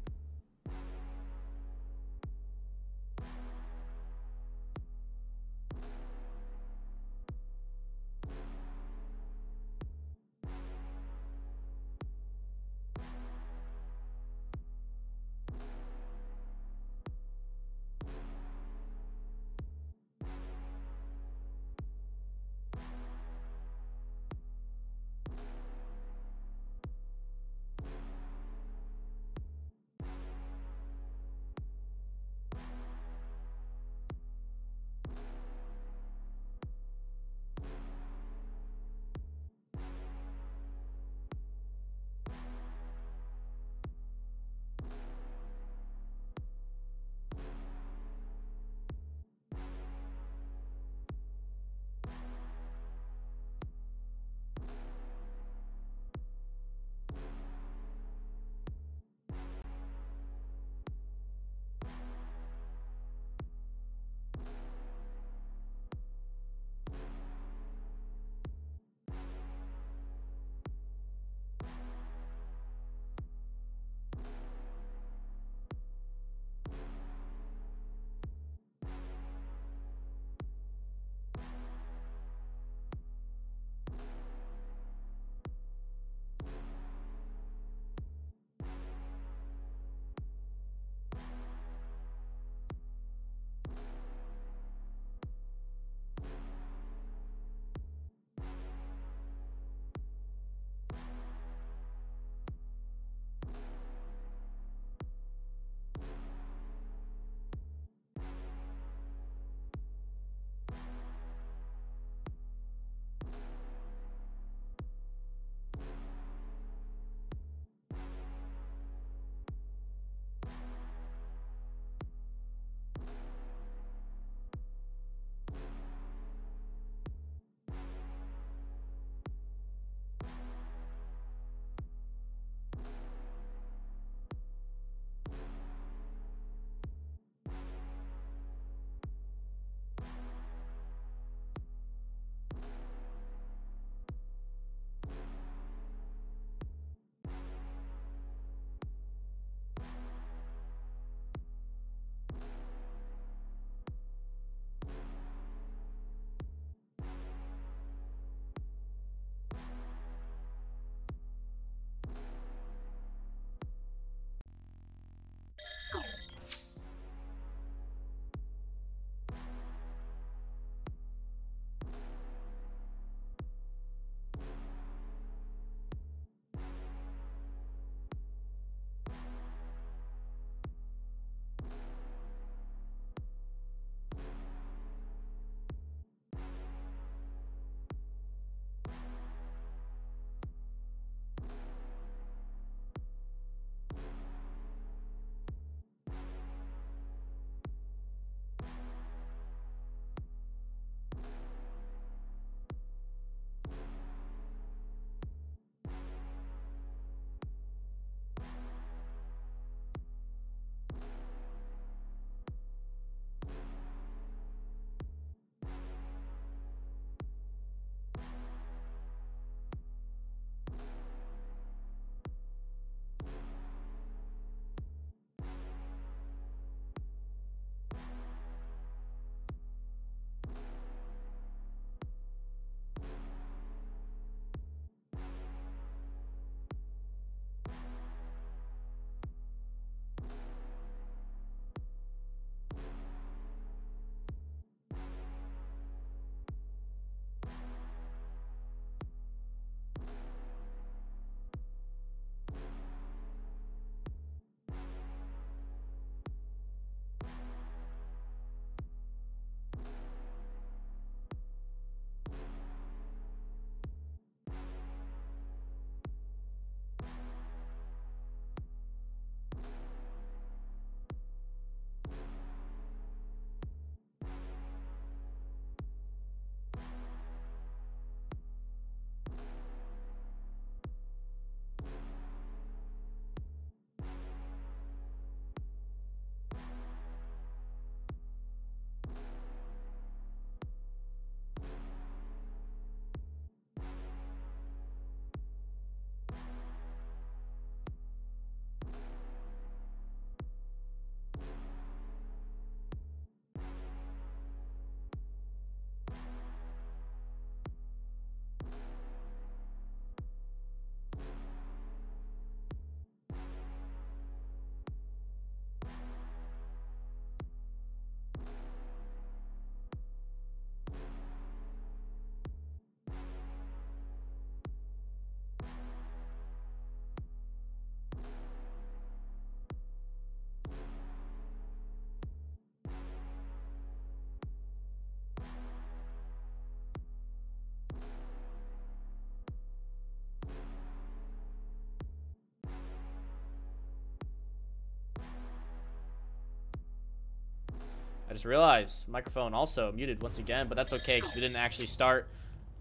I just realized microphone also muted once again, but that's okay because we didn't actually start.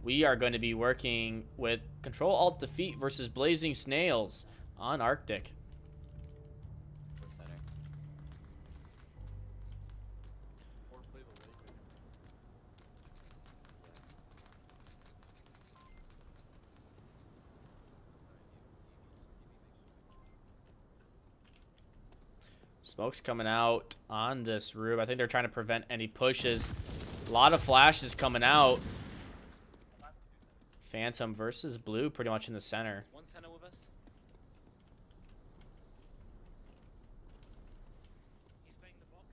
We are going to be working with Control Alt Defeat versus Blazing Snails on Arctic. Smoke's coming out on this roof. I think they're trying to prevent any pushes. A lot of flashes coming out. Phantom versus Blue pretty much in the center. One center with us. He's playing the box.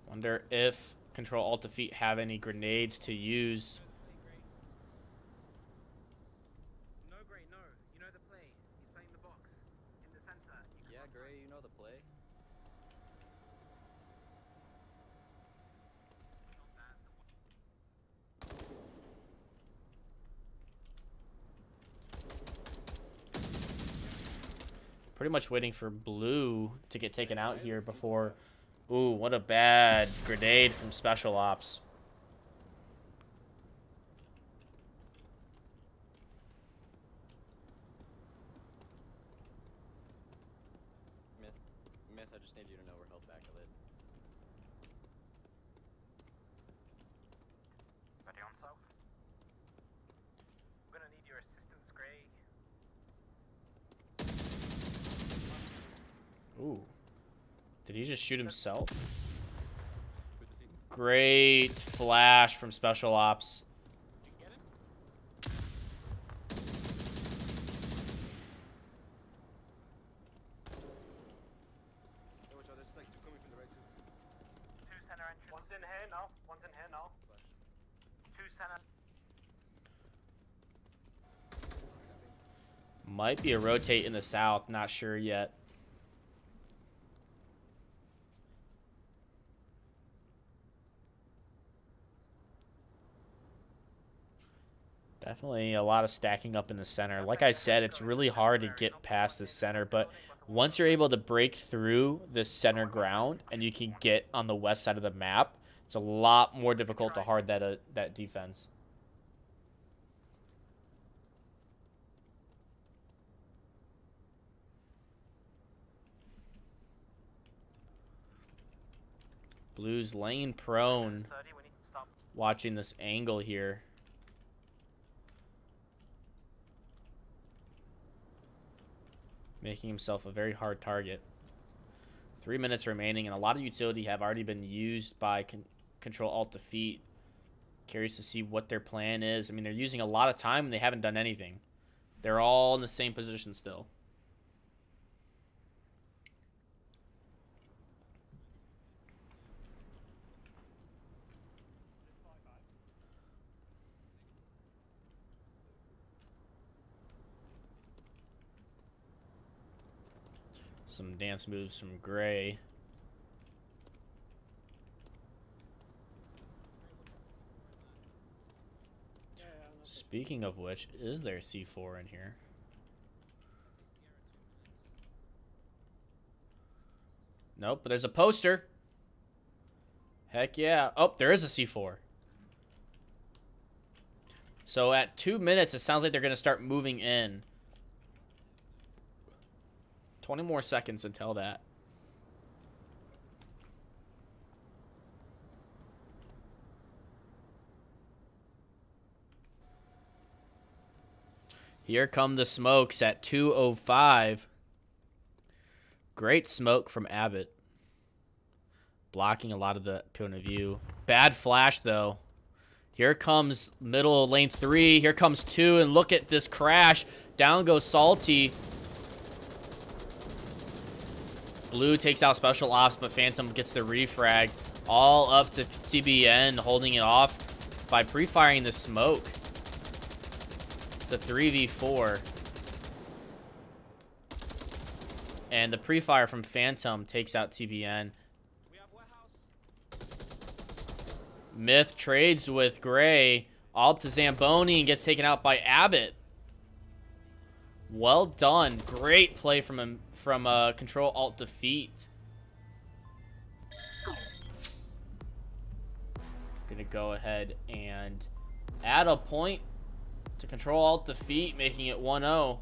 Wonder if Control Alt Defeat have any grenades to use. No, Gray, no. You know the play. He's playing the box. In the center. Yeah, Gray, you know the play. Pretty much waiting for Blue to get taken out here before... Ooh, what a bad grenade from Special Ops. Myth, I just need you to know we're held back a bit. Ready on south. I'm gonna need your assistance, Gray. Ooh. Did he just shoot himself? Good to see you. Great flash from Special Ops. Did you get him? Hey, watch out, there's like two coming from the right too. Two center entrance. One's in here now. One's in here now. Two center. Might be a rotate in the south, not sure yet. Definitely a lot of stacking up in the center. Like I said, it's really hard to get past the center, but once you're able to break through this center ground and you can get on the west side of the map, it's a lot more difficult to hard that defense. Blue's lane prone, 30, we need to stop. watching this angle here. Making himself a very hard target. 3 minutes remaining, and a lot of utility have already been used by Control Alt Defeat. Curious to see what their plan is. I mean, they're using a lot of time and they haven't done anything. They're all in the same position still. Some dance moves from Gray. Speaking of which, is there C4 in here? Nope, but there's a poster. Heck yeah. Oh, there is a C4. So at 2 minutes, it sounds like they're going to start moving in. 20 more seconds until that. Here come the smokes at 2:05. Great smoke from Abbott. Blocking a lot of the point of view. Bad flash, though. Here comes middle of lane 3. Here comes 2, and look at this crash. Down goes Salty. Blue takes out Special Ops, but Phantom gets the refrag. All up to TBN, holding it off by pre-firing the smoke. It's a 3v4. And the pre-fire from Phantom takes out TBN. We have warehouse. Myth trades with Gray. All up to Zamboni and gets taken out by Abbott. Well done. Great play from him, from Control Alt Defeat. gonna go ahead and add a point to Control Alt Defeat, making it 1-0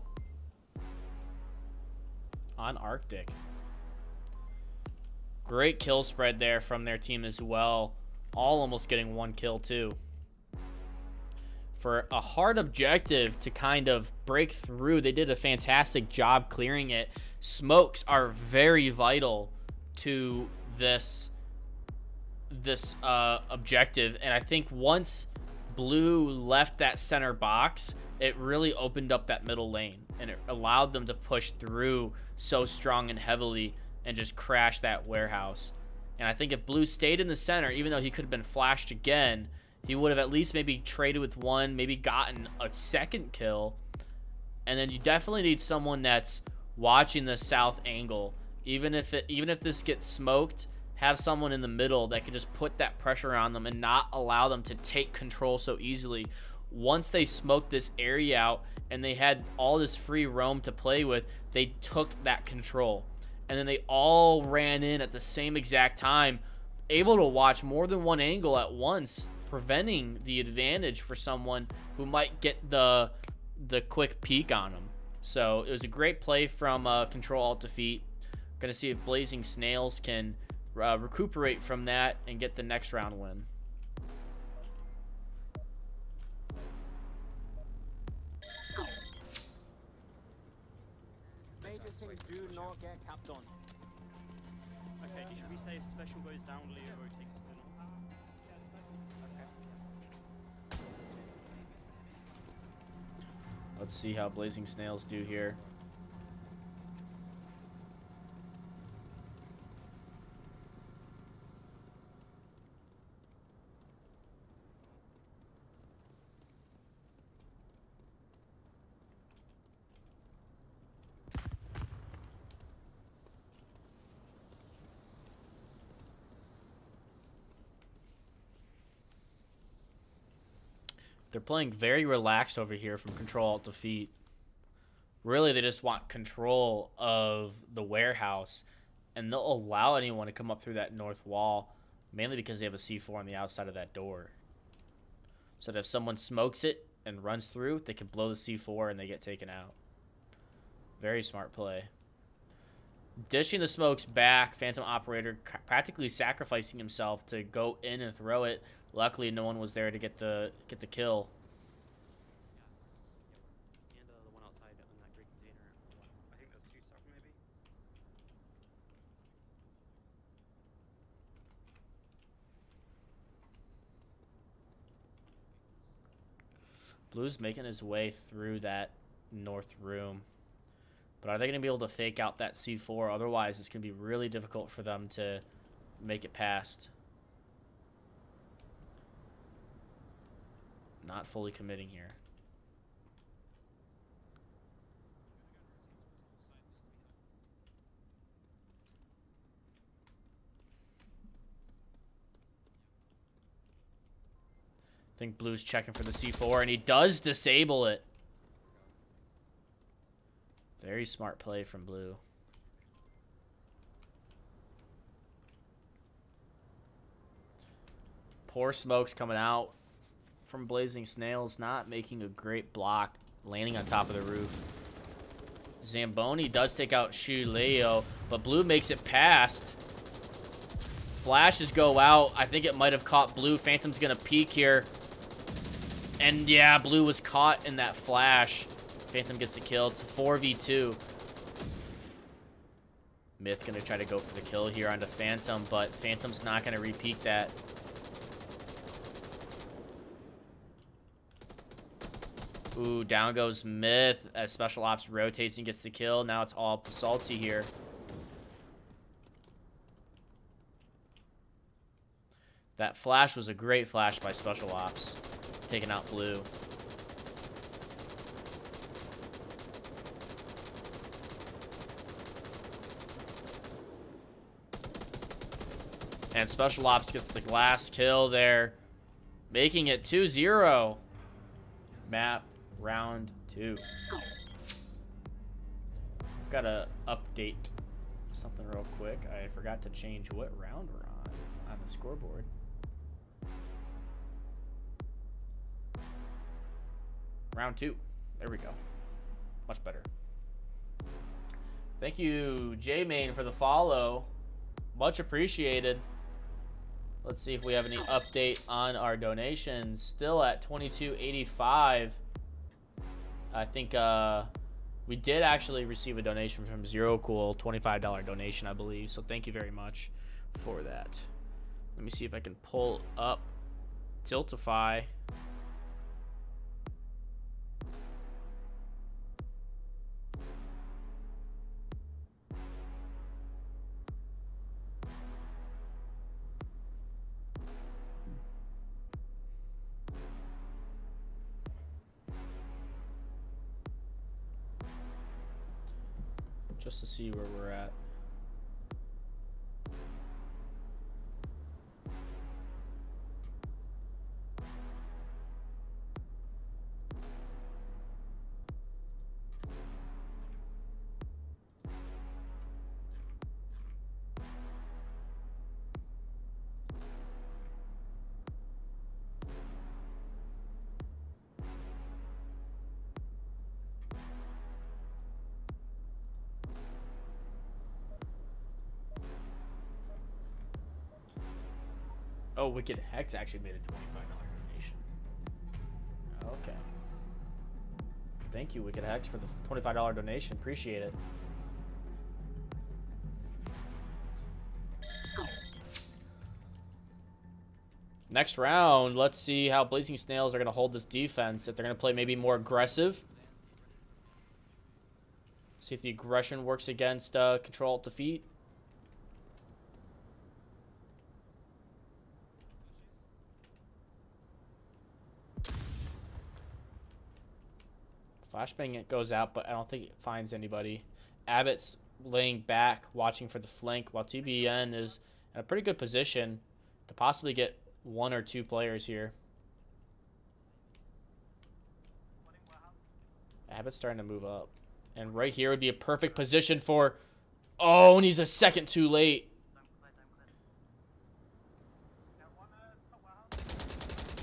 on Arctic. Great kill spread there from their team as well. All almost getting 1 kill too. For a hard objective to kind of break through, they did a fantastic job clearing it. Smokes are very vital to this objective, and I think once Blue left that center box, it really opened up that middle lane, and it allowed them to push through so strong and heavily and just crash that warehouse. And I think if Blue stayed in the center, even though he could have been flashed again, he would have at least maybe traded with one, maybe gotten a second kill. And then you definitely need someone that's watching the south angle. Even if this gets smoked, have someone in the middle that can just put that pressure on them and not allow them to take control so easily. Once they smoked this area out and they had all this free roam to play with, they took that control. And then they all ran in at the same exact time, able to watch more than one angle at once, preventing the advantage for someone who might get the quick peek on them. So it was a great play from Control Alt Defeat. Gonna see if Blazing Snails can recuperate from that and get the next round win. Major things do not get capped on. Okay, should we say if special goes down, Leo rotates to the north? Let's see how Blazing Snails do here. They're playing very relaxed over here from Control Alt Defeat. Really, they just want control of the warehouse, and they'll allow anyone to come up through that north wall, mainly because they have a C4 on the outside of that door. So that if someone smokes it and runs through, they can blow the C4 and they get taken out. Very smart play. Dishing the smokes back, Phantom Operator practically sacrificing himself to go in and throw it. Luckily, no one was there to get the kill. And the one outside on that green container. I think that's 2 stuff maybe. Blue's making his way through that north room. But are they going to be able to fake out that C4? Otherwise, it's going to be really difficult for them to make it past. Not fully committing here. I think Blue's checking for the C4, and he does disable it. Very smart play from Blue. Poor smokes coming out from Blazing Snails, not making a great block, landing on top of the roof. Zamboni does take out Shu Leo, but Blue makes it past. Flashes go out. I think it might have caught Blue. Phantom's gonna peek here. And yeah, Blue was caught in that flash. Phantom gets the kill. It's a 4v2. Myth gonna try to go for the kill here onto Phantom, but Phantom's not gonna re-peek that. Ooh, down goes Myth as Special Ops rotates and gets the kill. Now it's all up to Salty here. That flash was a great flash by Special Ops, taking out Blue. And Special Ops gets the last kill there, making it 2-0. Map round 2. Got to update something real quick. I forgot to change what round we're on the scoreboard. Round 2. There we go. Much better. Thank you, J-Main, for the follow. Much appreciated. Let's see if we have any update on our donations. Still at $22.85. I think we did actually receive a donation from Zero Cool, $25 donation, I believe. So thank you very much for that. Let me see if I can pull up Tiltify. Just to see where we're at. Oh, Wicked Hex actually made a $25 donation. Okay. Thank you, Wicked Hex, for the $25 donation. Appreciate it. Next round, let's see how Blazing Snails are going to hold this defense. If they're going to play maybe more aggressive. See if the aggression works against Control Alt Defeat. Flashbang, it goes out, but I don't think it finds anybody. Abbott's laying back, watching for the flank, while TBN is in a pretty good position to possibly get 1 or 2 players here. Abbott's starting to move up. And right here would be a perfect position for... Oh, and he's a second too late.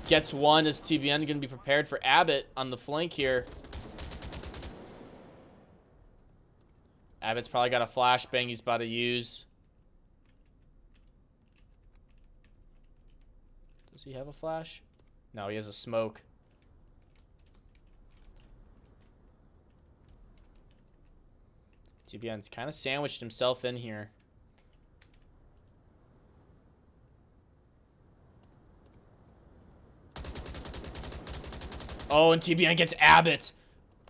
Gets 1 as TBN going to be prepared for Abbott on the flank here. Abbott's probably got a flashbang he's about to use. Does he have a flash? No, he has a smoke. TBN's kind of sandwiched himself in here. Oh, and TBN gets Abbott.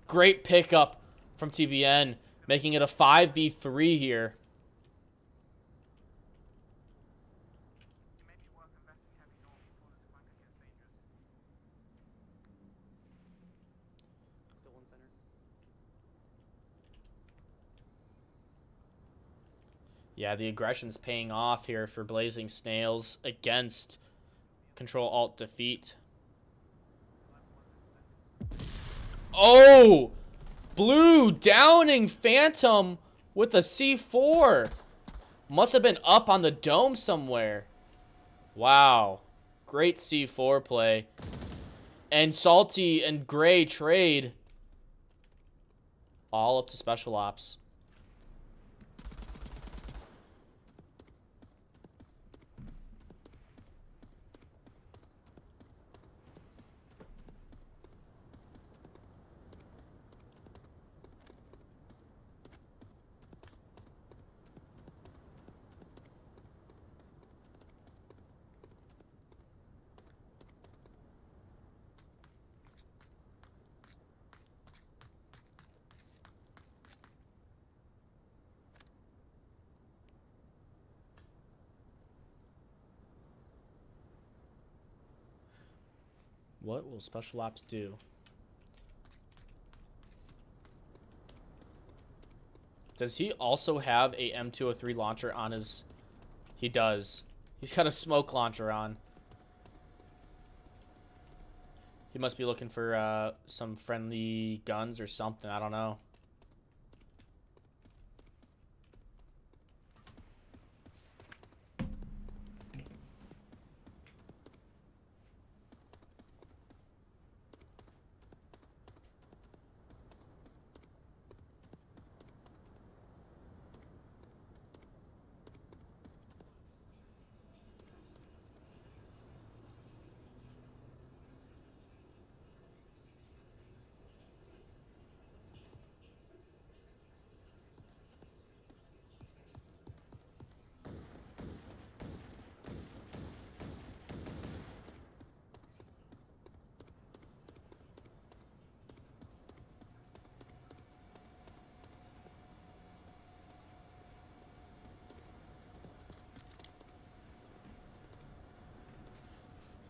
Great pickup from TBN, making it a 5v3 here. Still one center. Yeah, the aggression's paying off here for Blazing Snails against Control Alt Defeat. Oh! Blue downing Phantom with a C4. Must have been up on the dome somewhere. Wow. Great C4 play. And Salty and Gray trade. All up to Special Ops. What will Special Ops do? Does he also have a M203 launcher on his... He does. He's got a smoke launcher on. He must be looking for some friendly guns or something. I don't know.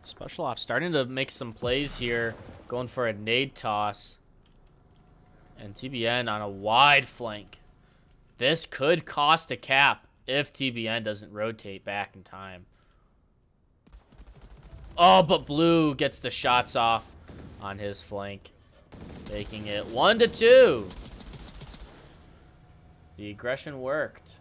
Special Ops starting to make some plays here, going for a nade toss. And TBN on a wide flank. This could cost a cap if TBN doesn't rotate back in time. Oh, but Blue gets the shots off on his flank, making it 1-2. The aggression worked.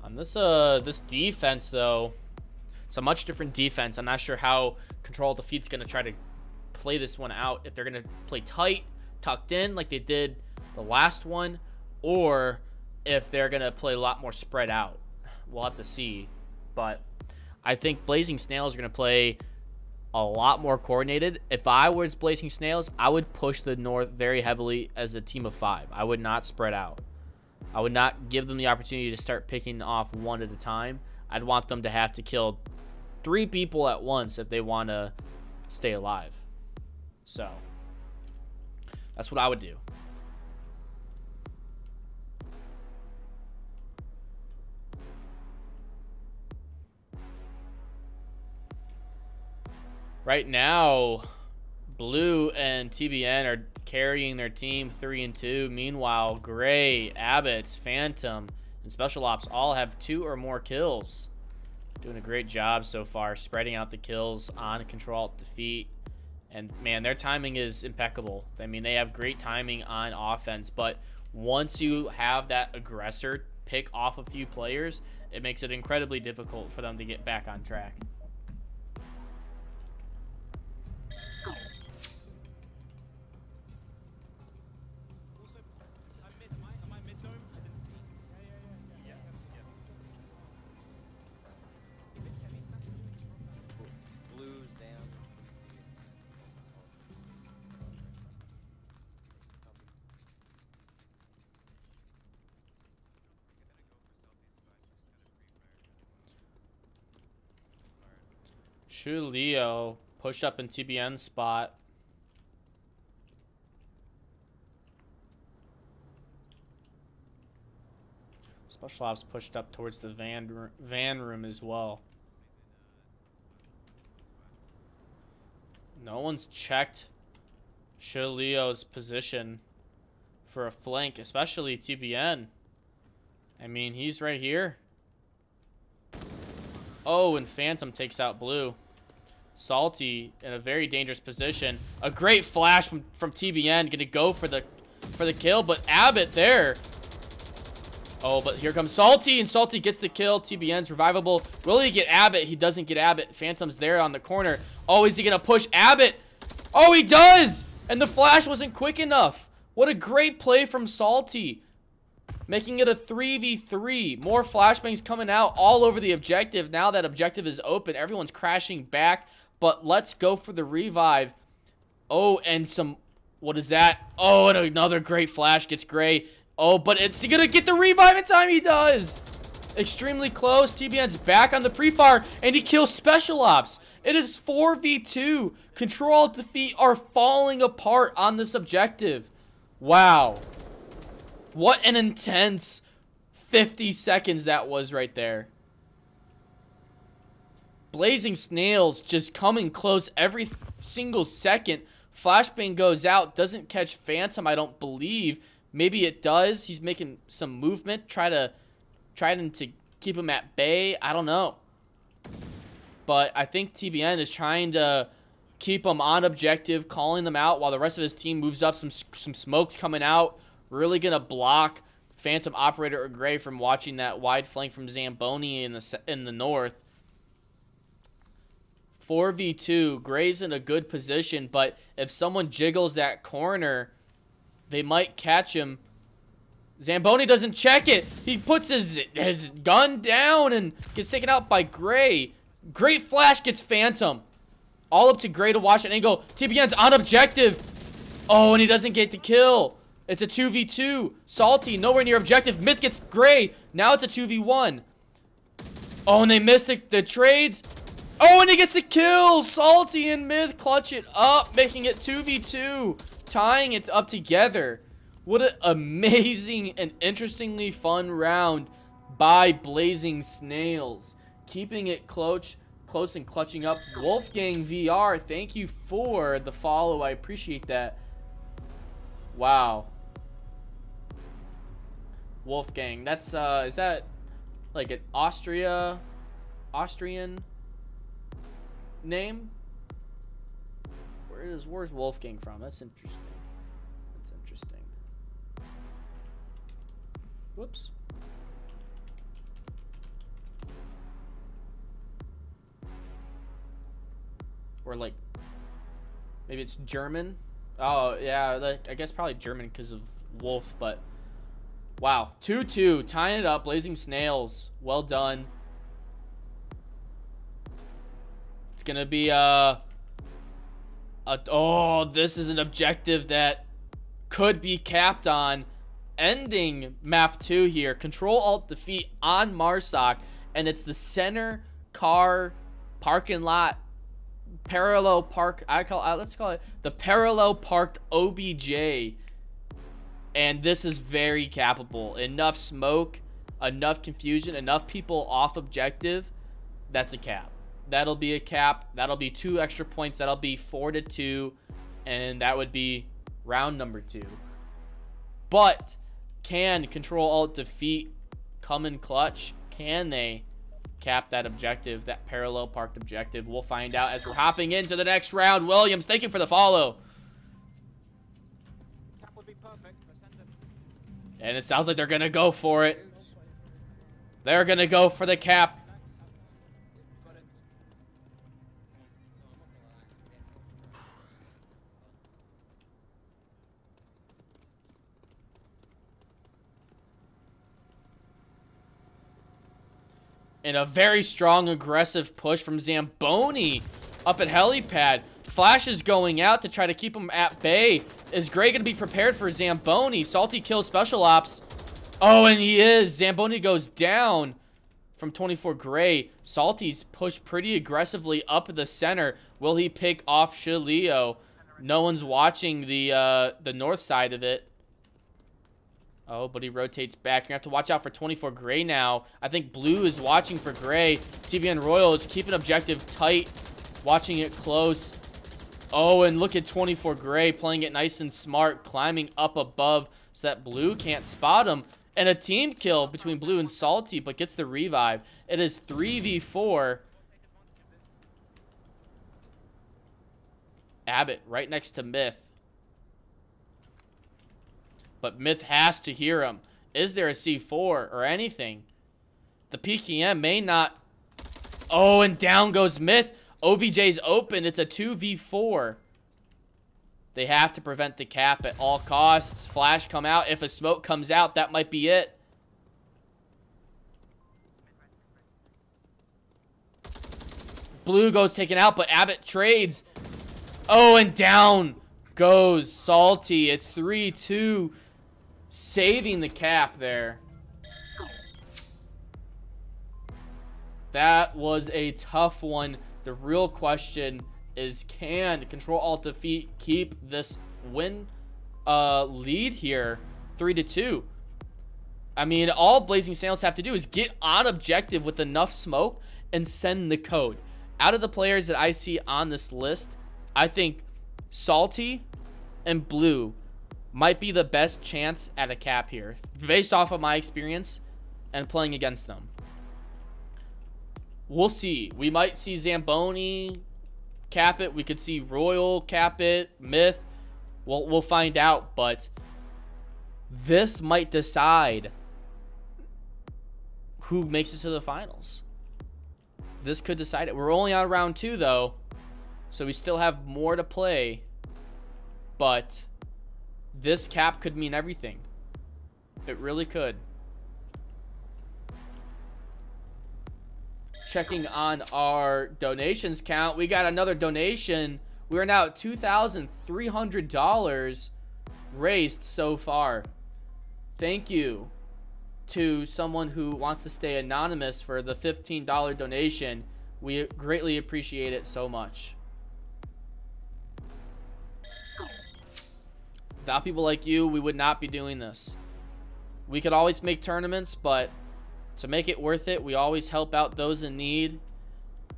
On this defense, though, it's a much different defense. I'm not sure how Control Defeat's going to try to play this one out. If they're going to play tight, tucked in like they did the last one, or if they're going to play a lot more spread out. We'll have to see. But I think Blazing Snails are going to play a lot more coordinated. If I was Blazing Snails, I would push the North very heavily as a team of 5. I would not spread out. I would not give them the opportunity to start picking off one at a time. I'd want them to have to kill 3 people at once if they want to stay alive. So, that's what I would do. Right now, Blue and TBN are carrying their team 3-2. Meanwhile, Gray, Abbott, Phantom, and Special Ops all have 2 or more kills. Doing a great job so far, spreading out the kills on Control Defeat. And man, their timing is impeccable. I mean, they have great timing on offense, but once you have that aggressor pick off a few players, it makes it incredibly difficult for them to get back on track. Shu Leo pushed up in TBN spot. Special Ops pushed up towards the van room as well. No one's checked Shu Leo's position for a flank, especially TBN. I mean, he's right here. Oh, and Phantom takes out Blue. Salty in a very dangerous position. A great flash from TBN, gonna go for the kill, but Abbott there. Oh, but here comes Salty, and Salty gets the kill. TBN's revivable. Will he get Abbott? He doesn't get Abbott. Phantom's there on the corner. Oh, is he gonna push Abbott? Oh, he does! And the flash wasn't quick enough. What a great play from Salty. Making it a 3v3. More flashbangs coming out all over the objective. Now that objective is open, everyone's crashing back. But let's go for the revive. Oh, and some... What is that? Oh, and another great flash gets Gray. Oh, but it's gonna get the revive in time. He does. Extremely close. TBN's back on the pre-fire, and he kills Special Ops. It is 4v2. Control Defeat are falling apart on this objective. Wow. What an intense 50 seconds that was right there. Blazing Snails just coming close every single second. Flashbang goes out. Doesn't catch Phantom, I don't believe. Maybe it does. He's making some movement. Trying to keep him at bay. I don't know. But I think TBN is trying to keep him on objective, calling them out while the rest of his team moves up. Some smokes coming out. Really going to block Phantom Operator or Gray from watching that wide flank from Zamboni in the north. 4v2. Gray's in a good position, but if someone jiggles that corner, they might catch him. Zamboni doesn't check it. He puts his gun down and gets taken out by Gray. Great flash gets Phantom. All up to Gray to watch it and go. TBN's on objective. Oh, and he doesn't get the kill. It's a 2v2. Salty, nowhere near objective. Myth gets Gray. Now it's a 2v1. Oh, and they missed the trades. Oh, and he gets the kill. Salty and Myth clutch it up, making it 2v2. tying it up together. What an amazing and interestingly fun round by Blazing Snails. Keeping it close and clutching up. Wolfgang VR, thank you for the follow. I appreciate that. Wow. Wolfgang, that's is that like an Austrian name? Where's Wolfgang from? That's interesting. That's interesting. Whoops. Or like maybe it's German. Oh yeah, like, I guess probably German because of wolf. But wow, 2-2, tying it up. Blazing Snails, well done. It's gonna be oh, this is an objective that could be capped on ending map 2 here. Control Alt Defeat on Marsoc, and it's the center car parking lot parallel park. Let's call it the parallel parked OBJ, and this is very capable. Enough smoke, enough confusion, enough people off objective. That's a cap. That'll be a cap. That'll be 2 extra points. That'll be 4-2, and that would be round number 2. But can Control Alt Defeat come in clutch? Can they cap that objective, that parallel parked objective? We'll find out as we're hopping into the next round. Williams, thank you for the follow. Cap would be perfect. Send him. And it sounds like they're gonna go for it. They're gonna go for the cap. And a very strong, aggressive push from Zamboni up at helipad. Flash is going out to try to keep him at bay. Is Gray going to be prepared for Zamboni? Salty kills Special Ops. Oh, and he is. Zamboni goes down from 24 Gray. Salty's pushed pretty aggressively up the center. Will he pick off Shaleo? No one's watching the north side of it. Oh, but he rotates back. You're going to have to watch out for 24 Gray now. I think Blue is watching for Gray. TBN Royal is keeping objective tight, watching it close. Oh, and look at 24 Gray playing it nice and smart, climbing up above so that Blue can't spot him. And a team kill between Blue and Salty, but gets the revive. It is 3v4. Abbott right next to Myth. But Myth has to hear him. Is there a C4 or anything? The PKM may not. Oh, and down goes Myth. OBJ's open. It's a 2v4. They have to prevent the cap at all costs. Flash come out. If a smoke comes out, that might be it. Blue goes taken out, but Abbott trades. Oh, and down goes Salty. It's 3-2. Saving the cap there. That was a tough one. The real question is, can Control Alt Defeat keep this win lead here? 3-2. I mean, all Blazing Snails have to do is get on objective with enough smoke and send the code. Out of the players that I see on this list, I think Salty and Blue might be the best chance at a cap here, based off of my experience and playing against them. We'll see. We might see Zamboni cap it. We could see Royal cap it. Myth. We'll find out. But this might decide who makes it to the finals. This could decide it. We're only on round 2, though, so we still have more to play. But this cap could mean everything. It really could. Checking on our donations count. We got another donation. We are now at $2,300 raised so far. Thank you to someone who wants to stay anonymous for the $15 donation. We greatly appreciate it so much. Without people like you, we would not be doing this. We could always make tournaments, but to make it worth it, we always help out those in need.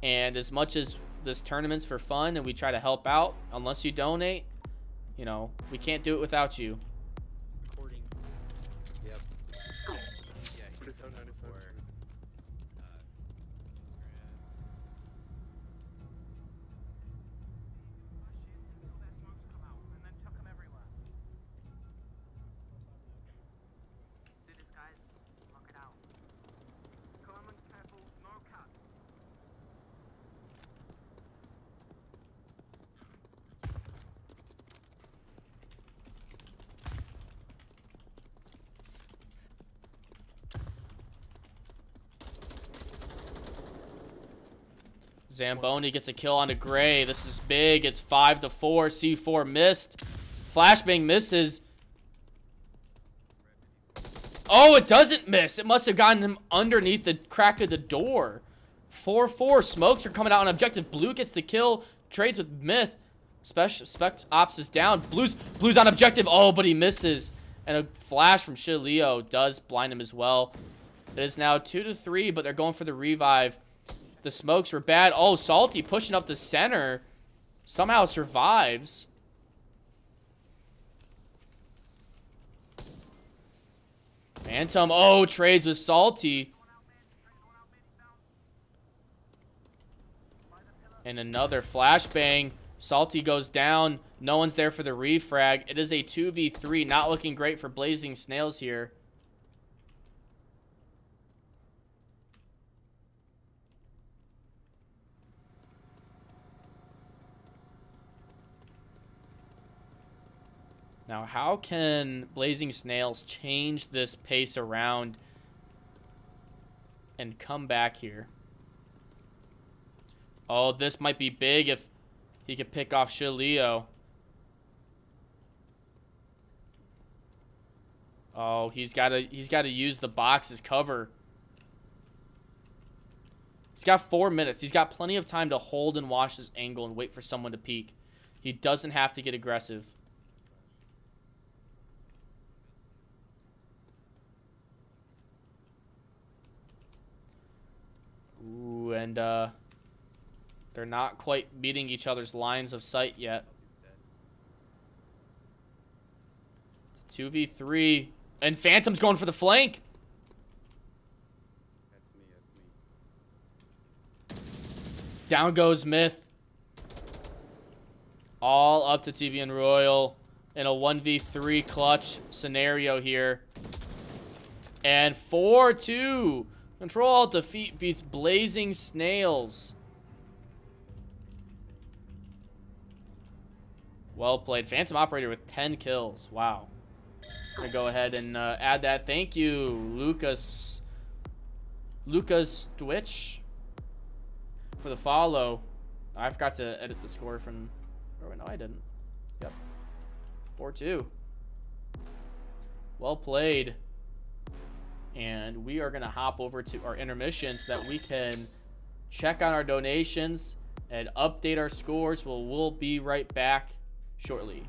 And as much as this tournament's for fun and we try to help out, unless you donate, you know, we can't do it without you. Recording. Yep. Yeah, he Put it down, was 95. for, Zamboni gets a kill onto Gray. This is big. It's 5-4. C4 missed. Flashbang misses. Oh, it doesn't miss. It must have gotten him underneath the crack of the door. 4-4. Smokes are coming out on objective. Blue gets the kill. Trades with Myth. Spec Ops is down. Blue's on objective. Oh, but he misses. And a flash from Shileo does blind him as well. It is now 2-3, but they're going for the revive. The smokes were bad. Oh, Salty pushing up the center. Somehow survives. Phantom, oh, trades with Salty. And another flashbang. Salty goes down. No one's there for the refrag. It is a 2v3. Not looking great for Blazing Snails here. Now, how can Blazing Snails change this pace around and come back here? Oh, this might be big if he could pick off Shileo. Oh, he's gotta use the box as cover. He's got 4 minutes. He's got plenty of time to hold and watch his angle and wait for someone to peek. He doesn't have to get aggressive. Ooh, and they're not quite meeting each other's lines of sight yet. It's a 2v3. And Phantom's going for the flank. That's me. Down goes Myth. All up to TV and Royal in a 1v3 clutch scenario here. And 4-2. Control defeat beats Blazing Snails. Well played. Phantom Operator with 10 kills. Wow. I'm going to go ahead and add that. Thank you, Lucas Twitch, for the follow. I forgot to edit the score from... Oh, no, I didn't. Yep. 4-2. Well played. And we are going to hop over to our intermission so that we can check on our donations and update our scores. We'll be right back shortly.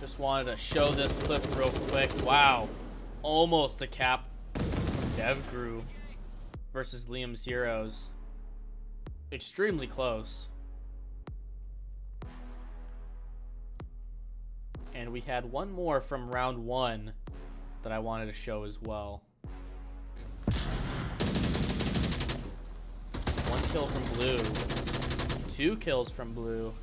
Just wanted to show this clip real quick. Wow. Almost a cap. DevGru versus Liam's Heroes. Extremely close. And we had one more from round 1 that I wanted to show as well. 1 kill from Blue. 2 kills from Blue.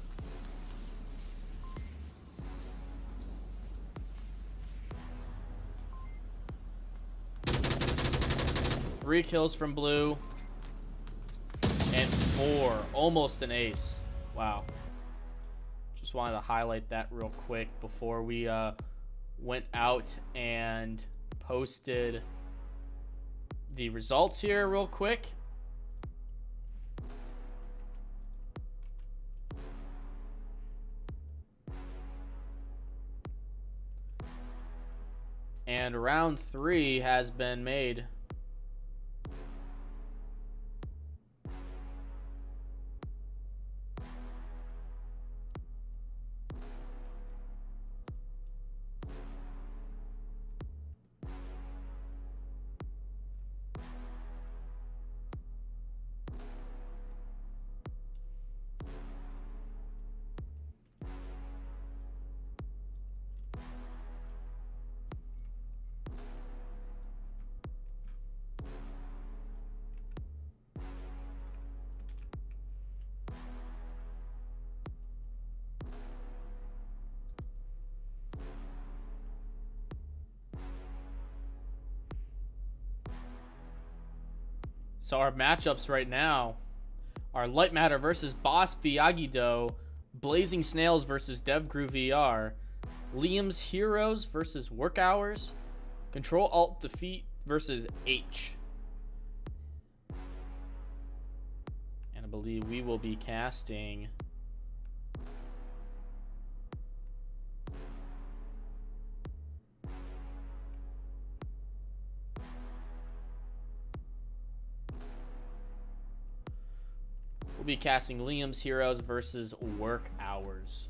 Three kills from Blue. And 4. Almost an ace. Wow. Just wanted to highlight that real quick before we went out and posted the results here real quick. And round 3 has been made. So our matchups right now are Light Matter versus Boss Viagido, Blazing Snails versus DevGru VR, Liam's Heroes versus Work Hours, Control Alt Defeat versus H. And I believe we will be casting Liam's Heroes versus Work Hours.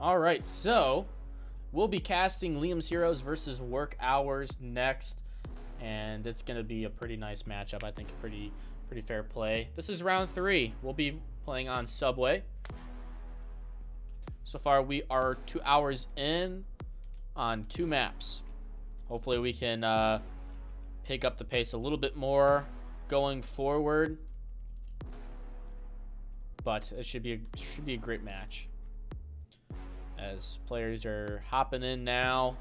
All right, so we'll be casting Liam's Heroes versus Work Hours next, and it's gonna be a pretty nice matchup. I think pretty fair play. This is round 3. We'll be playing on Subway. So far, we are 2 hours in on 2 maps. Hopefully, we can pick up the pace a little bit more going forward. But it should be a great match. As players are hopping in now.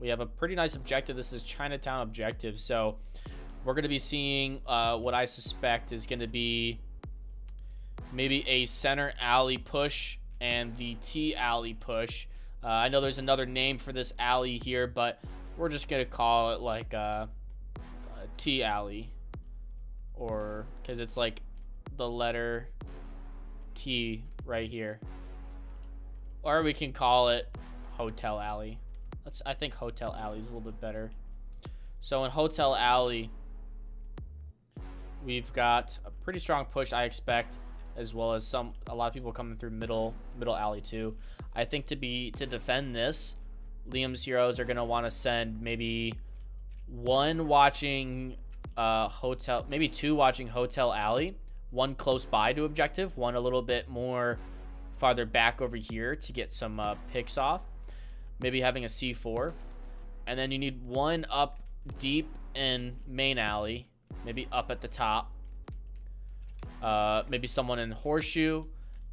We have a pretty nice objective. This is Chinatown objective. So we're going to be seeing what I suspect is going to be maybe a center alley push and the T alley push. I know there's another name for this alley here, but we're just going to call it like a T alley. Or because it's like the letter T right here. Or we can call it Hotel Alley. I think Hotel Alley is a little bit better. So in Hotel Alley, we've got a pretty strong push, I expect, as well as a lot of people coming through middle alley too. I think to defend this, Liam's Heroes are gonna want to send maybe 1 watching maybe 2 watching Hotel Alley, 1 close by to objective, 1 a little bit more farther back over here to get some picks off. Maybe having a C4. And then you need 1 up deep in main alley. Maybe up at the top. Maybe someone in horseshoe.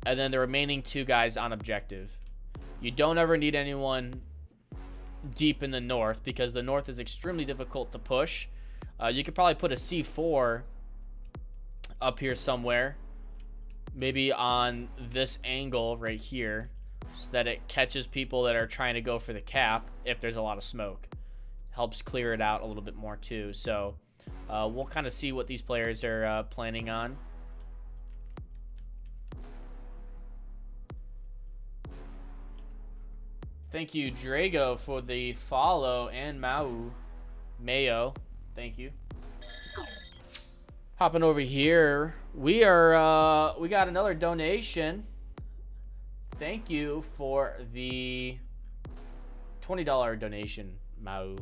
And then the remaining 2 guys on objective. You don't ever need anyone deep in the north, because the north is extremely difficult to push. You could probably put a C4 up here somewhere. Maybe on this angle right here, so that it catches people that are trying to go for the cap if there's a lot of smoke. Helps clear it out a little bit more too. So we'll kind of see what these players are planning on. Thank you, Drago, for the follow, and Mayo. Thank you. Hopping over here, we got another donation. Thank you for the $20 donation, Mau.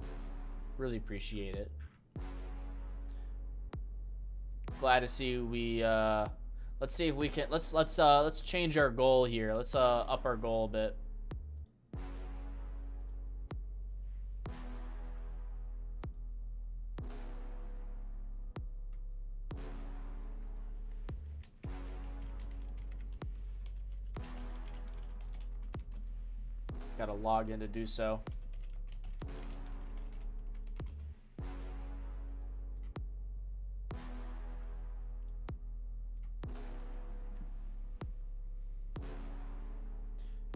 Really appreciate it. Glad to see let's see if we can let's change our goal here. Let's up our goal a bit. Got to log in to do so.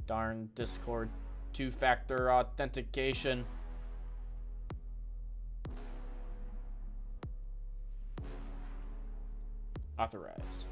Darn Discord 2-factor authentication. Authorize.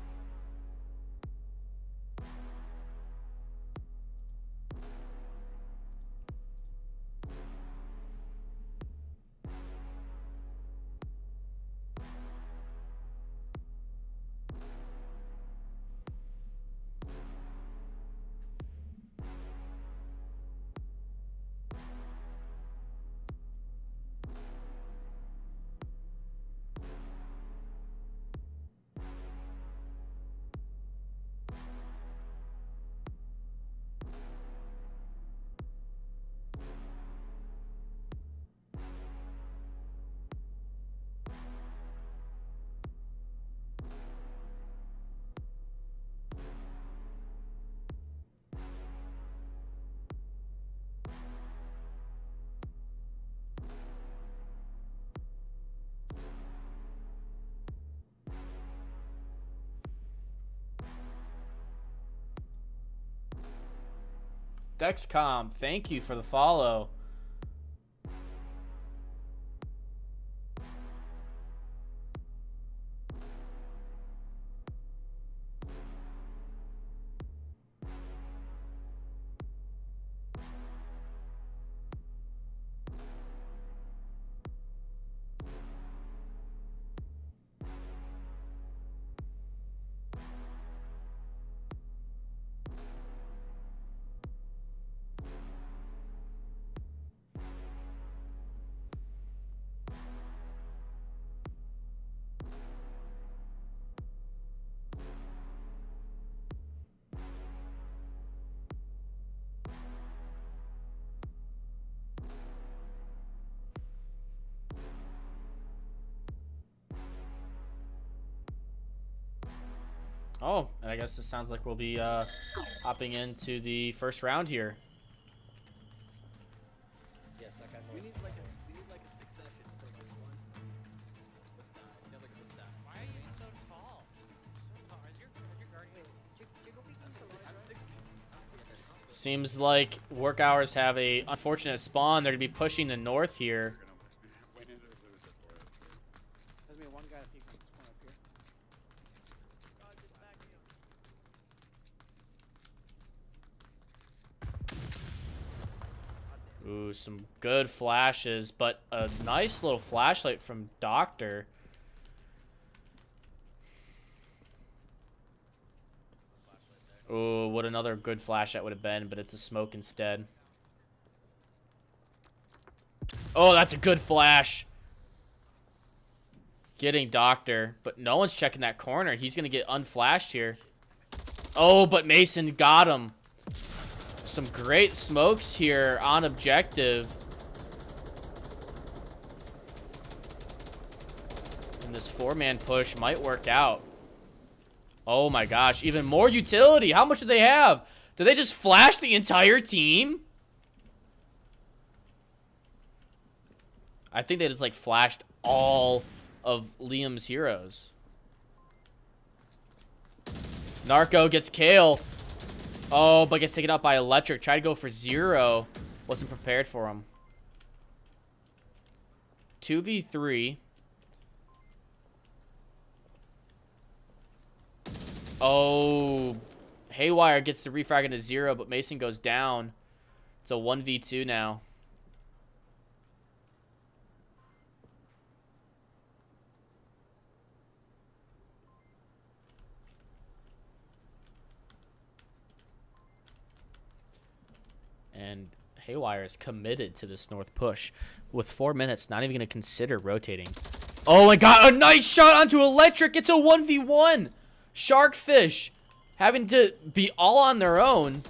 Dexcom, thank you for the follow. Oh, and I guess it sounds like we'll be hopping into the first round here. Yes, I got We need like a succession so this one. What's that? Yeah, like a what's that? Why are you so tall? So tall. Is your guardian? I'm 60. Seems like work hours have a unfortunate spawn. They're gonna be pushing the north here. There's me one guy that peeks on this corner up here. Ooh, some good flashes, but a nice little flashlight from Doctor. Ooh, what another good flash that would have been, but it's a smoke instead. Oh, that's a good flash. Getting Doctor, but no one's checking that corner. He's going to get unflashed here. Oh, but Mason got him. Some great smokes here on objective. And this four-man push might work out. Oh my gosh, even more utility. How much do they have? Did they just flash the entire team? I think they just like flashed all of Liam's heroes. Narco gets Kale. Oh, but gets taken out by Electric. Tried to go for 0. Wasn't prepared for him. 2v3. Oh, Haywire gets the refrag into 0, but Mason goes down. It's a 1v2 now. And Haywire is committed to this north push. With 4 minutes, not even going to consider rotating. Oh my god, a nice shot onto Electric. It's a 1v1. Sharkfish having to be all on their own.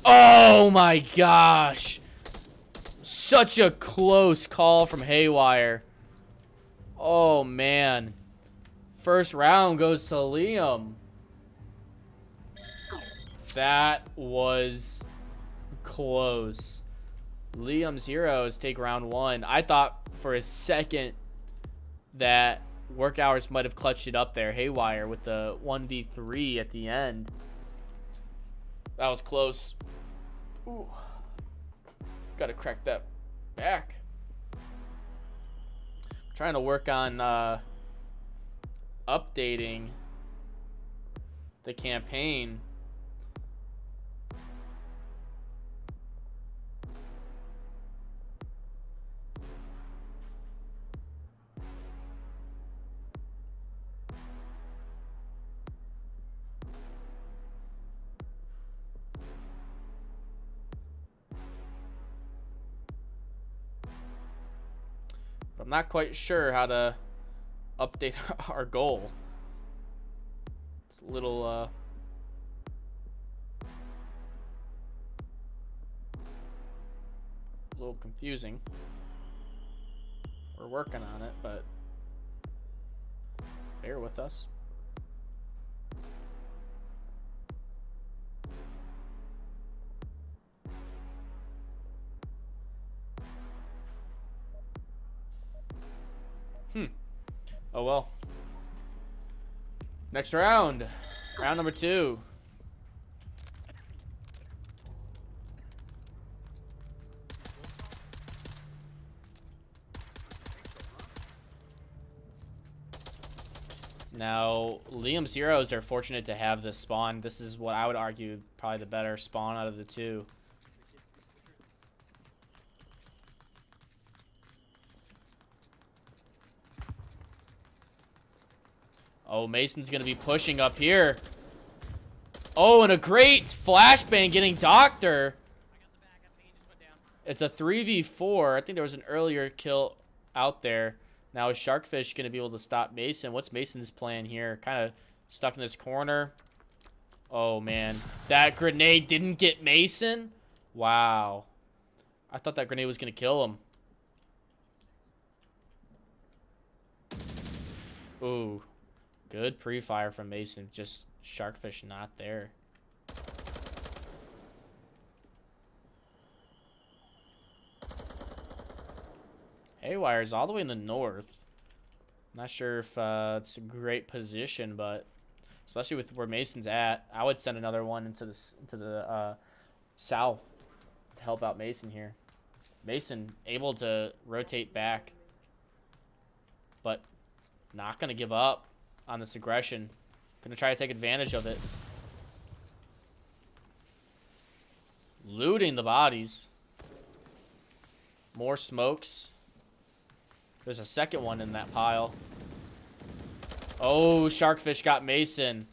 Oh my gosh. Such a close call from Haywire. Oh man. First round goes to Liam. That was close. Liam's heroes take round 1. I thought for a second that work hours might have clutched it up there. Haywire with the 1v3 at the end. That was close. Ooh. Gotta crack that back. Trying to work on updating the campaign. I'm not quite sure how to update our goal. It's a little confusing. We're working on it, but bear with us. Oh well. Next round. Round number 2. Now, Liam's heroes are fortunate to have this spawn. This is what I would argue probably the better spawn out of the 2. Oh, Mason's going to be pushing up here. Oh, and a great flashbang getting Doctor. It's a 3v4. I think there was an earlier kill out there. Now is Sharkfish going to be able to stop Mason? What's Mason's plan here? Kind of stuck in this corner. Oh, man. That grenade didn't get Mason? Wow. I thought that grenade was going to kill him. Ooh. Good pre-fire from Mason. Just Sharkfish not there. Haywire's all the way in the north. Not sure if it's a great position, but especially with where Mason's at, I would send another one into the south to help out Mason here. Mason able to rotate back, but not going to give up on this aggression. Going to try to take advantage of it. Looting the bodies. More smokes. There's a second one in that pile. Oh, Sharkfish got Mason.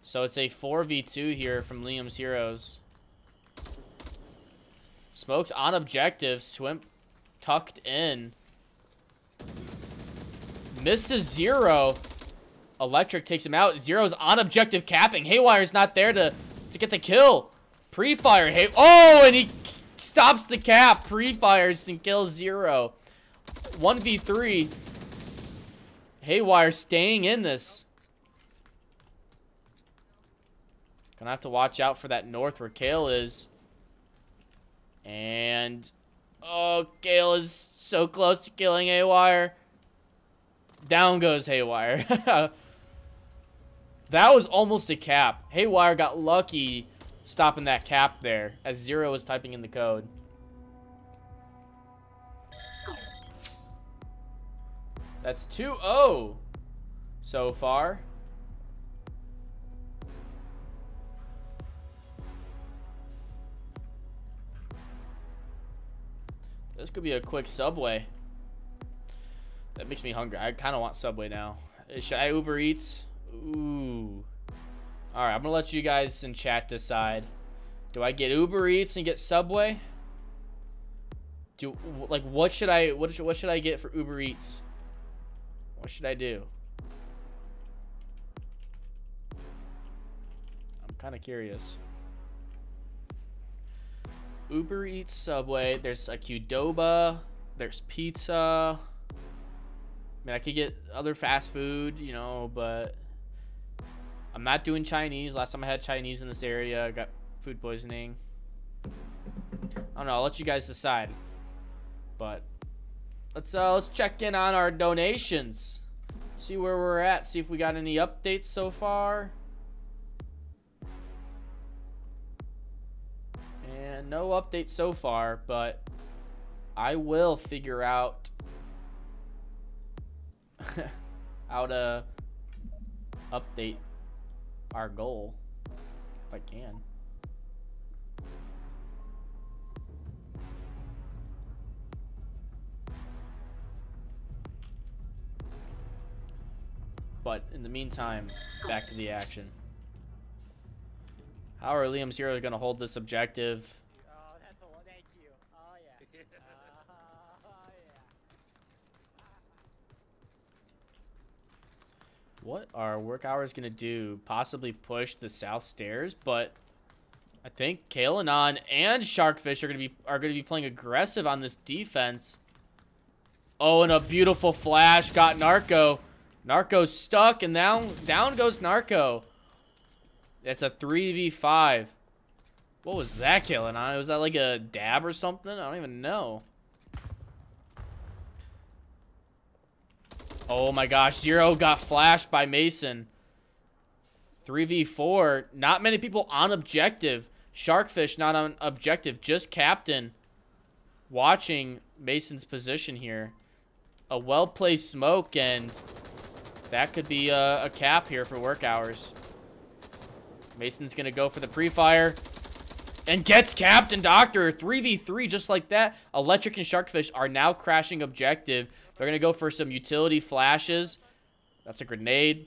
So it's a 4v2 here from Liam's Heroes. Smokes on objective. Swimp tucked in. Misses Zero. Electric takes him out. Zero's on objective capping. Haywire's not there to get the kill. Pre-fire. Oh, and he stops the cap. Pre-fires and kills Zero. 1v3. Haywire staying in this. Gonna have to watch out for that north where Kale is. And oh, Kale is so close to killing Haywire. Down goes Haywire. That was almost a cap. Haywire got lucky stopping that cap there as Zero was typing in the code. That's 2-0 so far. This could be a quick Subway. That makes me hungry. I kind of want Subway now. Should I Uber Eats? Ooh. All right, I'm gonna let you guys in chat decide. Do I get Uber Eats and get Subway? What should I get for Uber Eats? What should I do? I'm kind of curious. Uber Eats, Subway. There's a Qdoba. There's pizza. I mean, I could get other fast food, you know, but I'm not doing Chinese. Last time I had Chinese in this area, I got food poisoning. I don't know. I'll let you guys decide. But let's check in on our donations. See where we're at. See if we got any updates so far. And no updates so far, but I will figure out how to update our goal if I can. But in the meantime, back to the action. How are Liam's Heroes going to hold this objective? Oh, that's a one. Thank you. Oh, yeah. Oh, yeah. What are Work Hours going to do? Possibly push the south stairs, but I think Kalanon and Sharkfish are going to be playing aggressive on this defense. Oh, and a beautiful flash got Narco. Narco's stuck, and down goes Narco. It's a 3v5. What was that killing on? Was that like a dab or something? I don't even know. Oh my gosh, Zero got flashed by Mason. 3v4. Not many people on objective. Sharkfish not on objective, just Captain. Watching Mason's position here. A well-placed smoke, and that could be a cap here for Work Hours. Mason's going to go for the pre-fire. And gets Captain Doctor. 3v3 just like that. Electric and Sharkfish are now crashing objective. They're going to go for some utility flashes. That's a grenade.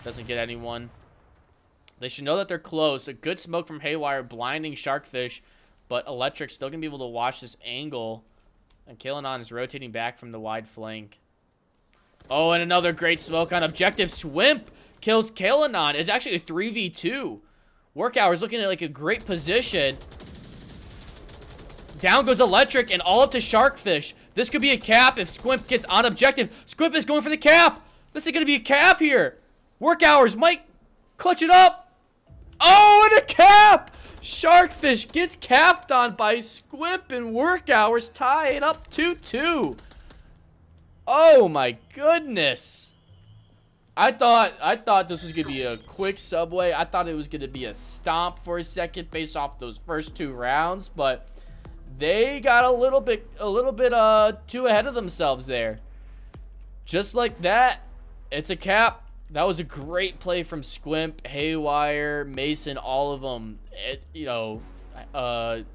Doesn't get anyone. They should know that they're close. A good smoke from Haywire blinding Sharkfish. But Electric still going to be able to watch this angle. And Kalanon is rotating back from the wide flank. Oh, and another great smoke on objective. Swimp kills Kalanon. It's actually a 3v2. Work Hours looking at like a great position. Down goes Electric and all up to Sharkfish. This could be a cap if Squimp gets on objective. Squimp is going for the cap. This is going to be a cap here. Work hours might clutch it up. Oh, and a cap. Sharkfish gets capped on by Squimp, and work hours tie it up 2-2. Oh my goodness. I thought this was gonna be a quick subway. I thought it was gonna be a stomp for a second based off those first 2 rounds, but they got a little bit too ahead of themselves there. Just like that, it's a cap. That was a great play from Squimp, Haywire, Mason, all of them.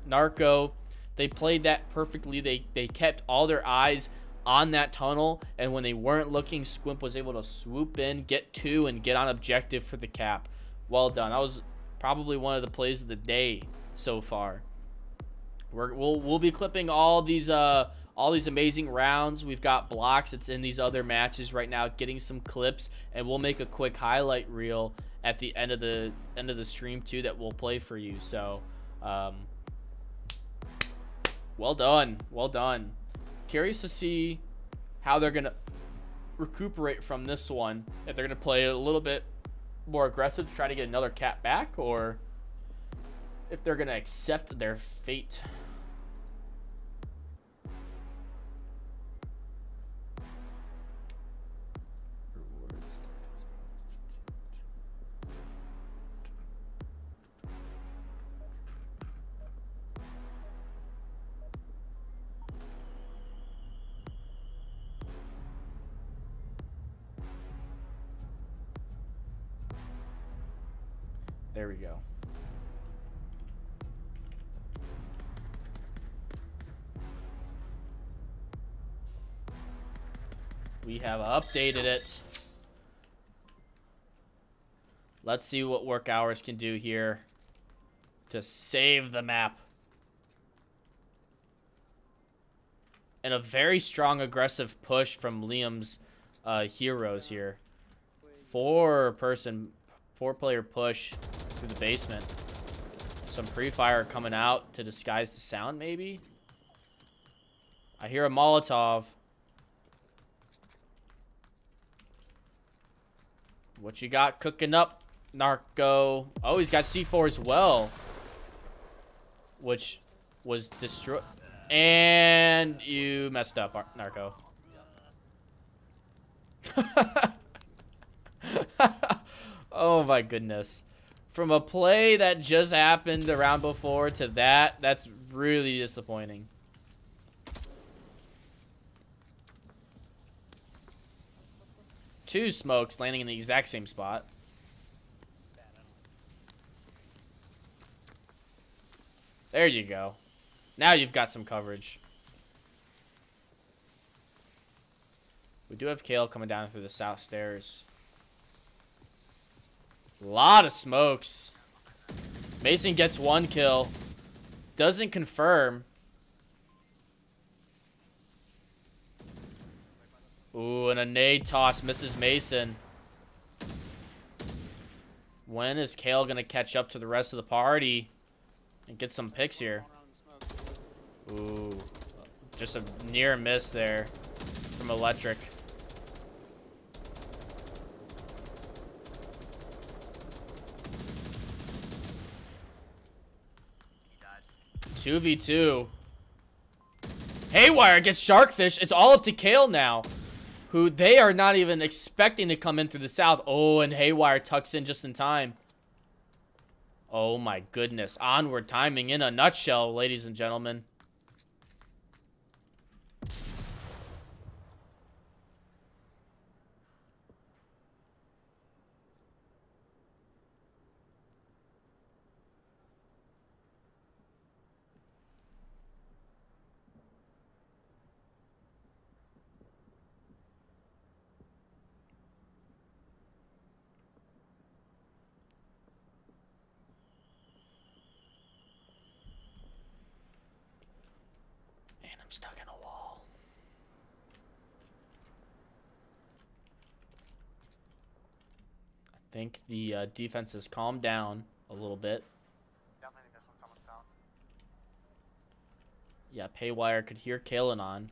Narco, they played that perfectly. They kept all their eyes on that tunnel, and when they weren't looking, Squimp was able to swoop in, get 2, and get on objective for the cap. Well done. That was probably one of the plays of the day so far. We'll be clipping all these amazing rounds. We've got blocks that's in these other matches right now, getting some clips, and we'll make a quick highlight reel at the end of the stream too that we'll play for you. So well done. Curious to see how they're gonna recuperate from this one, if they're gonna play a little bit more aggressive to try to get another cap back, or if they're gonna accept their fate. There we go. We have updated it. Let's see what work hours can do here to save the map. And a very strong aggressive push from Liam's heroes here. 4-player push through the basement. Some pre-fire coming out to disguise the sound, maybe? I hear a Molotov. What you got cooking up, Narco? Oh, he's got C4 as well. Which was destroyed. And you messed up, Narco. Oh my goodness. From a play that just happened the round before to that's really disappointing. Two smokes landing in the exact same spot. There you go. Now you've got some coverage. We do have Kale coming down through the south stairs. A lot of smokes. Mason gets 1 kill. Doesn't confirm. Ooh, and a nade toss misses Mason. When is Kale going to catch up to the rest of the party and get some picks here? Ooh, just a near miss there from Electric. 2v2. Haywire gets Sharkfish. It's all up to Kale now, who they are not even expecting to come in through the south. Oh, and Haywire tucks in just in time. Oh my goodness. Onward timing in a nutshell, ladies and gentlemen. I'm stuck in a wall. I think the defense has calmed down a little bit. Definitely this one's almost down. Yeah, Paywire could hear Kalen on.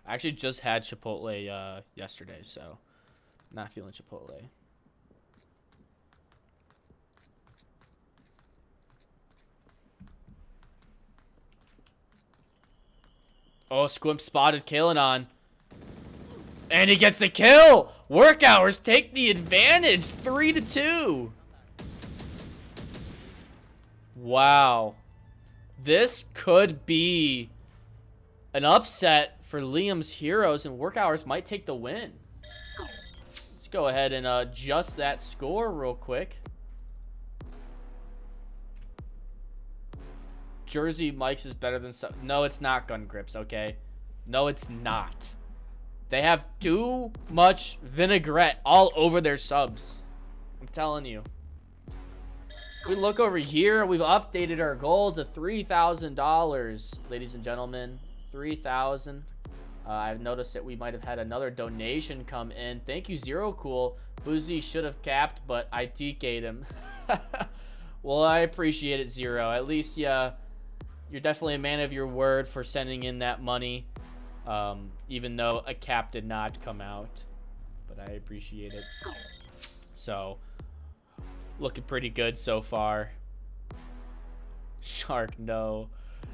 I actually just had Chipotle yesterday, so not feeling Chipotle. Oh, Squimp spotted Kalanon. And he gets the kill! Work Hours take the advantage, 3-2. Wow. This could be an upset for Liam's Heroes, and Work Hours might take the win. Let's go ahead and adjust that score real quick. Jersey Mike's is better than... No, it's not Gun Grips, okay? No, it's not. They have too much vinaigrette all over their subs. I'm telling you. If we look over here, we've updated our goal to $3,000, ladies and gentlemen. 3,000. I've noticed that we might have had another donation come in. Thank you, Zero Cool. Boozy should have capped, but I TK'd him. Well, I appreciate it, Zero. At least, yeah, you're definitely a man of your word for sending in that money. Even though a cap did not come out. But I appreciate it. So, looking pretty good so far. Shark, no.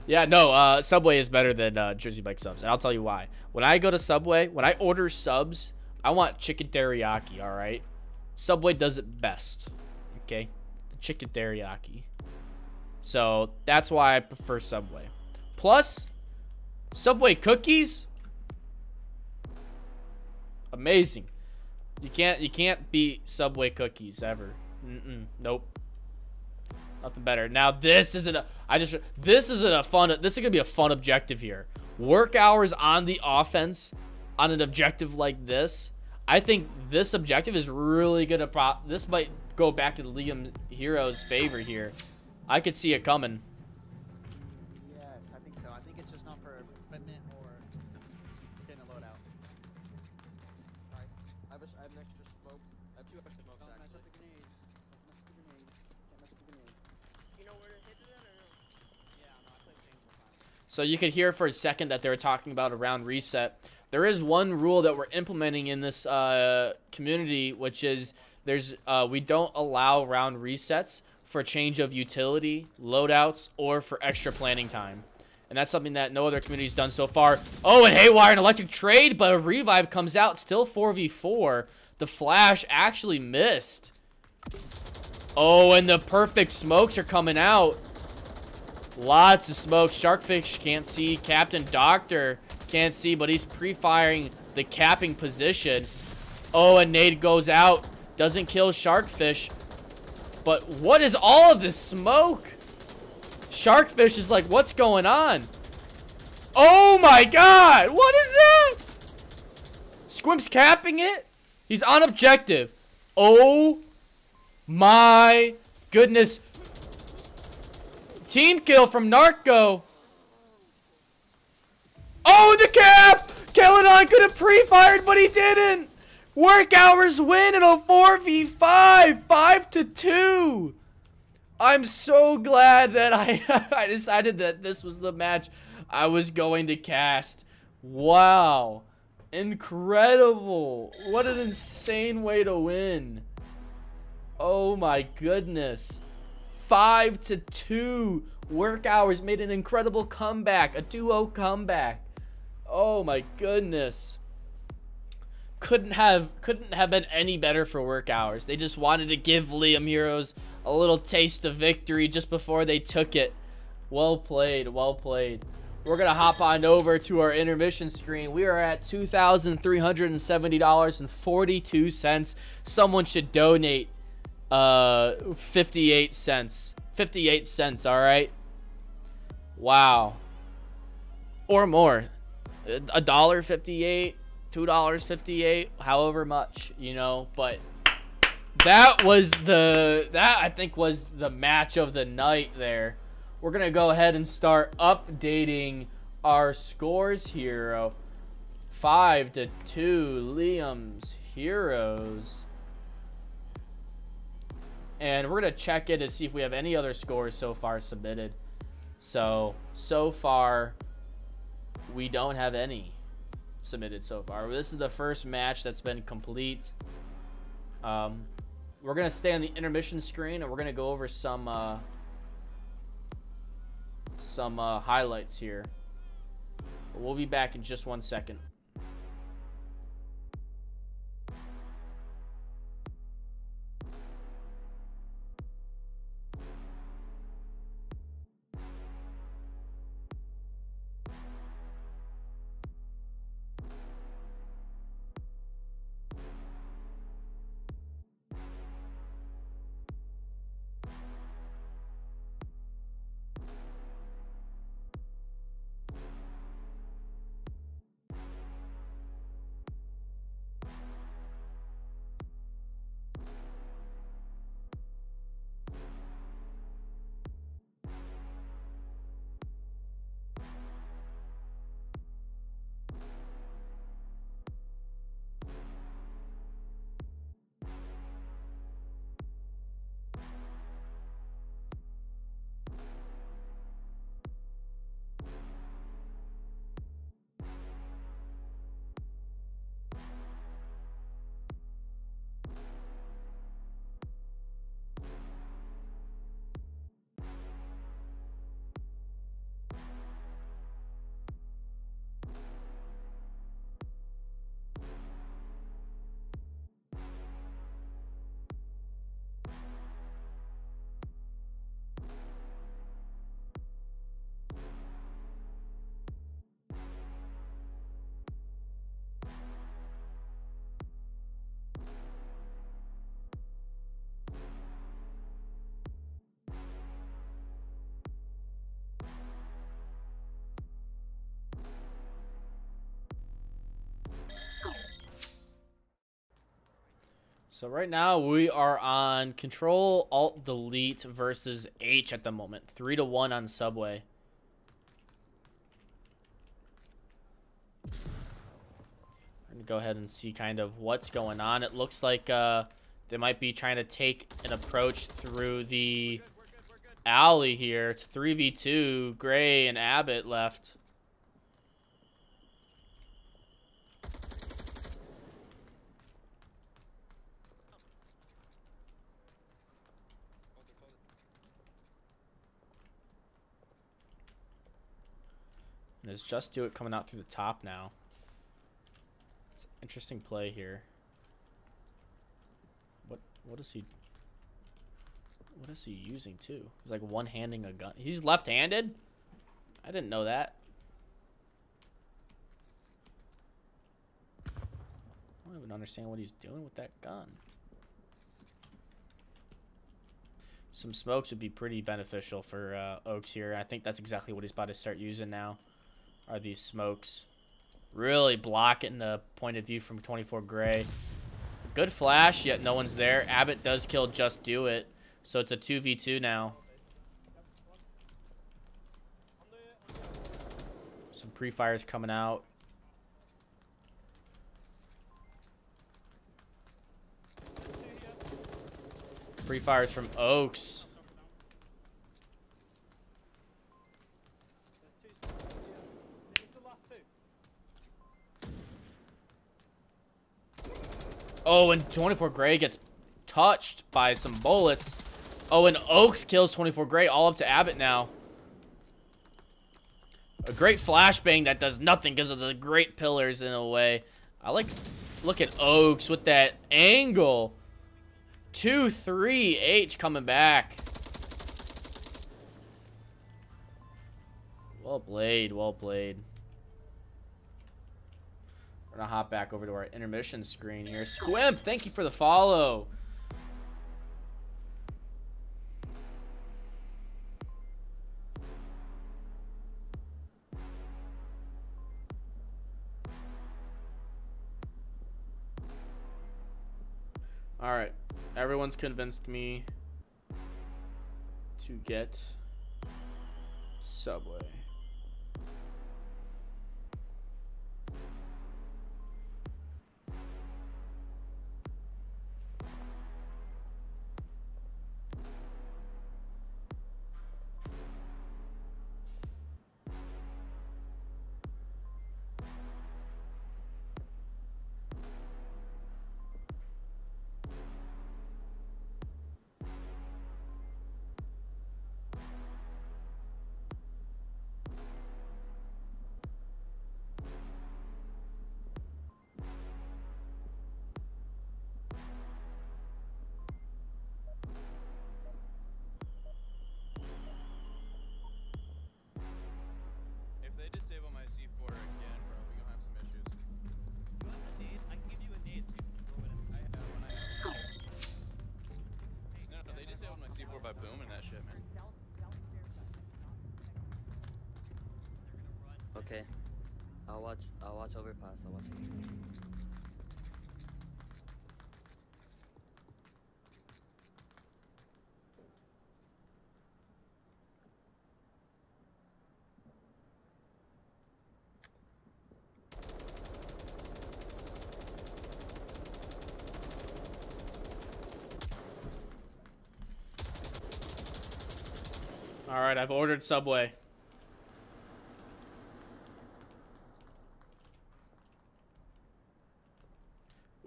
Yeah, no, Subway is better than Jersey Mike subs. And I'll tell you why. When I go to Subway, when I order subs, I want chicken teriyaki, alright? Subway does it best. Okay? The chicken teriyaki. So, that's why I prefer Subway. Plus, Subway cookies, amazing. You can't beat Subway cookies ever. Nope. Nothing better. Now this isn't a this is gonna be a fun objective here. Work Hours on the offense on an objective like this. I think this objective is really gonna this might go back to Liam Hero's favor here. I could see it coming. Yes, I think so. I think it's just not for equipment or getting a loadout. I have an extra smoke. I have 2 extra smokes Don't mess up actually. the grenade. Don't mess up the grenade. Can't mess up the grenade. You know where to hit it at or no? Yeah, no, I played games with that. So you could hear for a second that they were talking about a round reset. There is one rule that we're implementing in this community, which is we don't allow round resets for change of utility, loadouts, or for extra planning time. And that's something that no other community's done so far. Oh, and Haywire and Electric Trade, but a revive comes out, still 4v4. The flash actually missed. Oh, and the perfect smokes are coming out. Lots of smoke. Sharkfish can't see. Captain Doctor can't see, but he's pre-firing the capping position. Oh, and nade goes out. Doesn't kill Sharkfish. But what is all of this smoke? Sharkfish is like, what's going on? Oh my god! What is that? Squimp's capping it? He's on objective. Oh my goodness. Team kill from Narco. Oh, the cap! Kalanon could have pre-fired, but he didn't. Work Hours win in a 4v5, 5-2. I'm so glad that I decided that this was the match I was going to cast. Wow. Incredible. What an insane way to win. Oh my goodness. 5-2. Work Hours made an incredible comeback. A 2-0 comeback. Oh my goodness. Couldn't have been any better for Work Hours. They just wanted to give Liam Heroes a little taste of victory just before they took it. Well played, well played. We're gonna hop on over to our intermission screen. We are at $2,370.42. Someone should donate 58 cents. 58 cents, all right? Wow. Or more. $1.58. $2.58, however much, you know, but that I think was the match of the night there. We're gonna go ahead and start updating our scores here. 5-2 Liam's Heroes, and we're gonna check in to see if we have any other scores so far submitted. So far we don't have any. submitted so far. This is the first match that's been complete. We're gonna stay on the intermission screen and we're gonna go over some highlights here. But we'll be back in just 1 second. So right now we are on Control Alt Delete versus H at the moment. 3-1 on Subway. I'm gonna go ahead and see kind of what's going on. It looks like they might be trying to take an approach through the alley here. It's 3v2. Gray and Abbott left. There's Just Do It coming out through the top now. It's an interesting play here. What is he using too? He's like one-handing a gun. He's left-handed? I didn't know that. I don't even understand what he's doing with that gun. Some smokes would be pretty beneficial for Oaks here. I think that's exactly what he's about to start using now. Are these smokes really blocking the point of view from 24 Gray. Good flash, yet no one's there. Abbott does kill Just Do It, so it's a 2v2 now. Some pre-fires coming out. Pre-fires from Oaks. Oh, and 24 Gray gets touched by some bullets. Oh, and Oaks kills 24 Gray, all up to Abbott now. A great flashbang that does nothing because of the great pillars in a way. I like, look at Oaks with that angle. 2-3, H coming back. Well played, well played. We're gonna hop back over to our intermission screen here. Squimp, thank you for the follow. All right, everyone's convinced me to get Subway. Okay. I'll watch overpass. I'll watch overpass. All right, I've ordered Subway.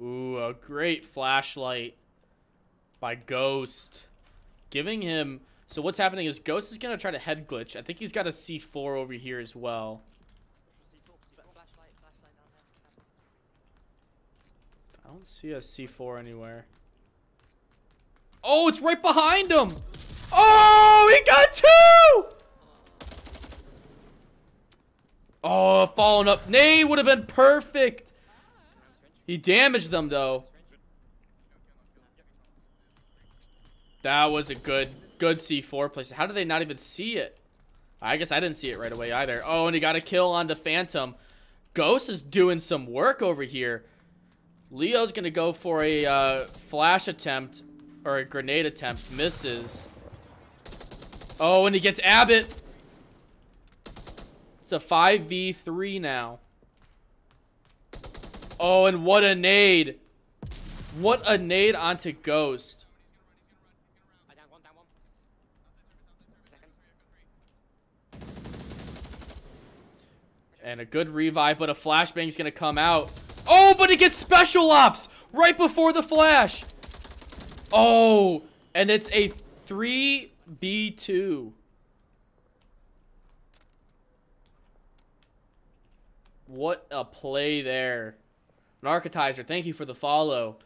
Ooh, a great flashlight by Ghost. Giving him... So what's happening is Ghost is going to try to head glitch. I think he's got a C4 over here as well. I don't see a C4 anywhere. Oh, it's right behind him! Oh, he got two! Oh, falling up. Nade would have been perfect. He damaged them, though. That was a good C4 place. How did they not even see it? I guess I didn't see it right away either. Oh, and he got a kill on the Phantom. Ghost is doing some work over here. Leo's going to go for a flash attempt or a grenade attempt. Misses. Oh, and he gets Abbott. It's a 5v3 now. Oh, and what a nade. What a nade onto Ghost. And a good revive, but a flashbang's gonna come out. Oh, but he gets special ops right before the flash. Oh, and it's a 3v2. What a play there. Narcotizer, thank you for the follow.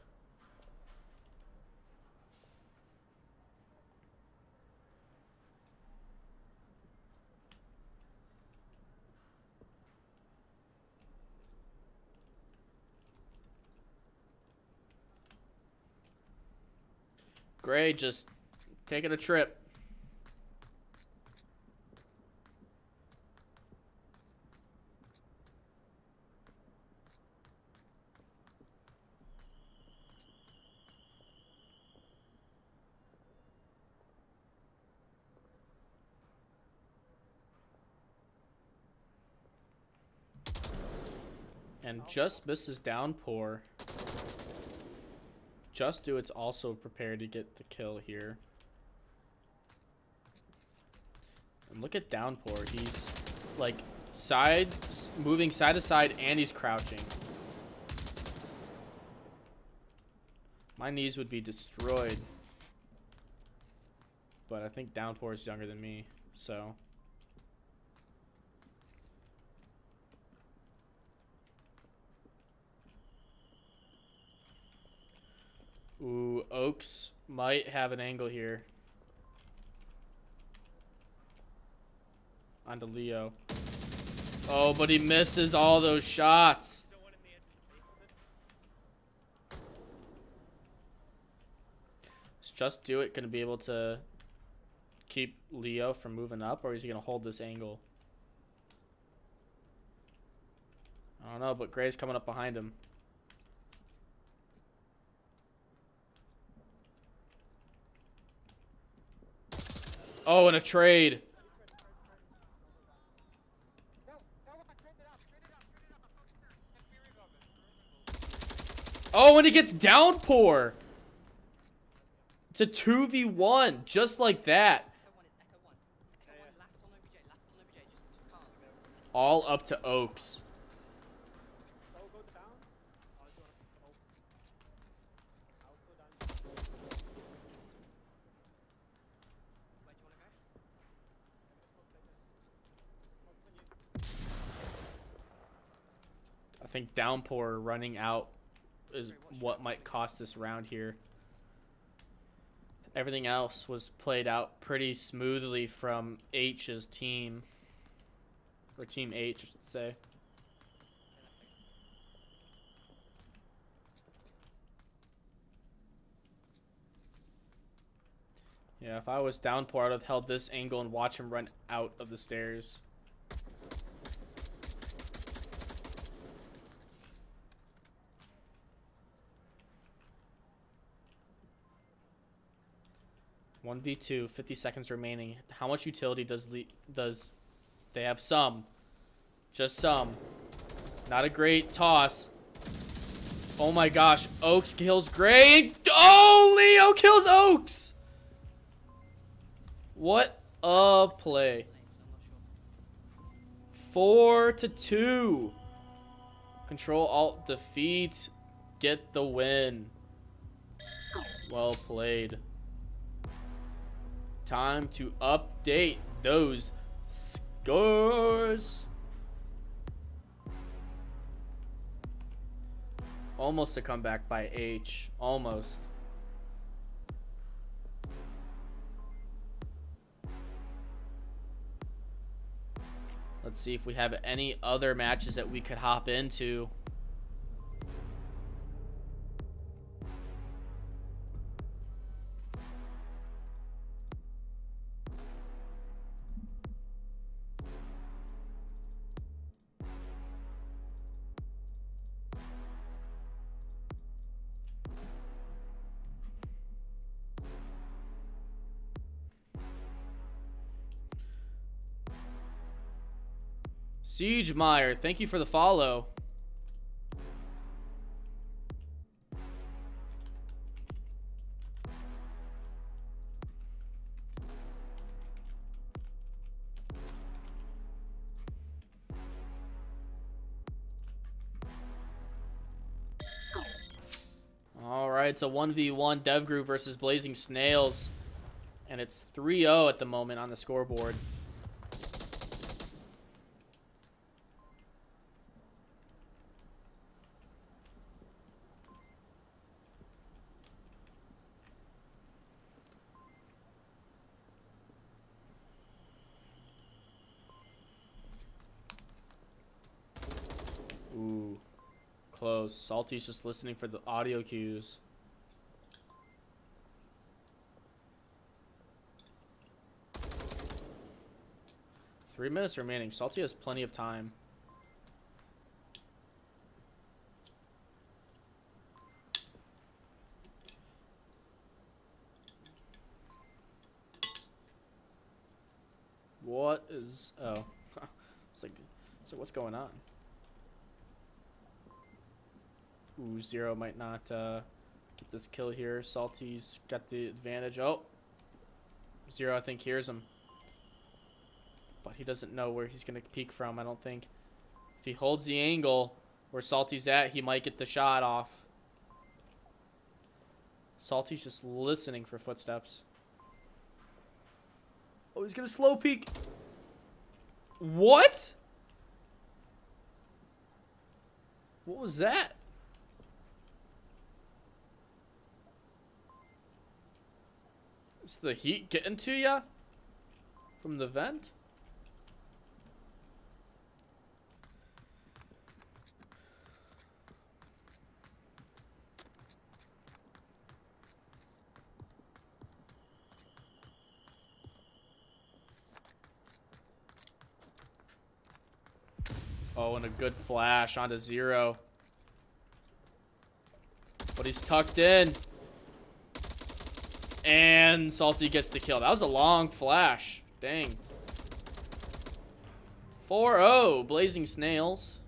Gray just taking a trip. And just misses downpour. Just Do It's also prepared to get the kill here. And look at downpour. He's like moving side to side, and he's crouching. My knees would be destroyed. But I think downpour is younger than me, so. Ooh, Oaks might have an angle here. Onto Leo. Oh, but he misses all those shots. Is Just Do It gonna be able to keep Leo from moving up, or is he gonna hold this angle? I don't know, but Gray's coming up behind him. Oh, and a trade. Oh, and he gets downpour. It's a 2v1, just like that. All up to Oaks. I think downpour running out is what might cost this round here. Everything else was played out pretty smoothly from H's team. Or Team H, I should say. Yeah, if I was downpour, I'd have held this angle and watch him run out of the stairs. 1v2, 50 seconds remaining. How much utility does they have? Some. Just some. Not a great toss. Oh my gosh. Oaks kills Gray. Oh, Leo kills Oaks. What a play. 4-2. Control Alt defeat. Get the win. Well played. Time to update those scores. Almost a comeback by H. Almost. Let's see if we have any other matches that we could hop into. Siege Meyer, thank you for the follow. All right, it's a 1v1 DevGru versus Blazing Snails, and it's 3-0 at the moment on the scoreboard. Ooh, close. Salty's just listening for the audio cues. Three minutes remaining. Salty has plenty of time. What is... Oh. It's like, what's going on? Ooh, Zero might not get this kill here. Salty's got the advantage. Oh. Zero, I think, hears him. But he doesn't know where he's going to peek from, I don't think. If he holds the angle where Salty's at, he might get the shot off. Salty's just listening for footsteps. Oh, he's going to slow peek. What? What was that? Is the heat getting to ya? From the vent? Oh, and a good flash onto Zero. But he's tucked in. And Salty gets the kill. That was a long flash. Dang. 4-0, Blazing Snails.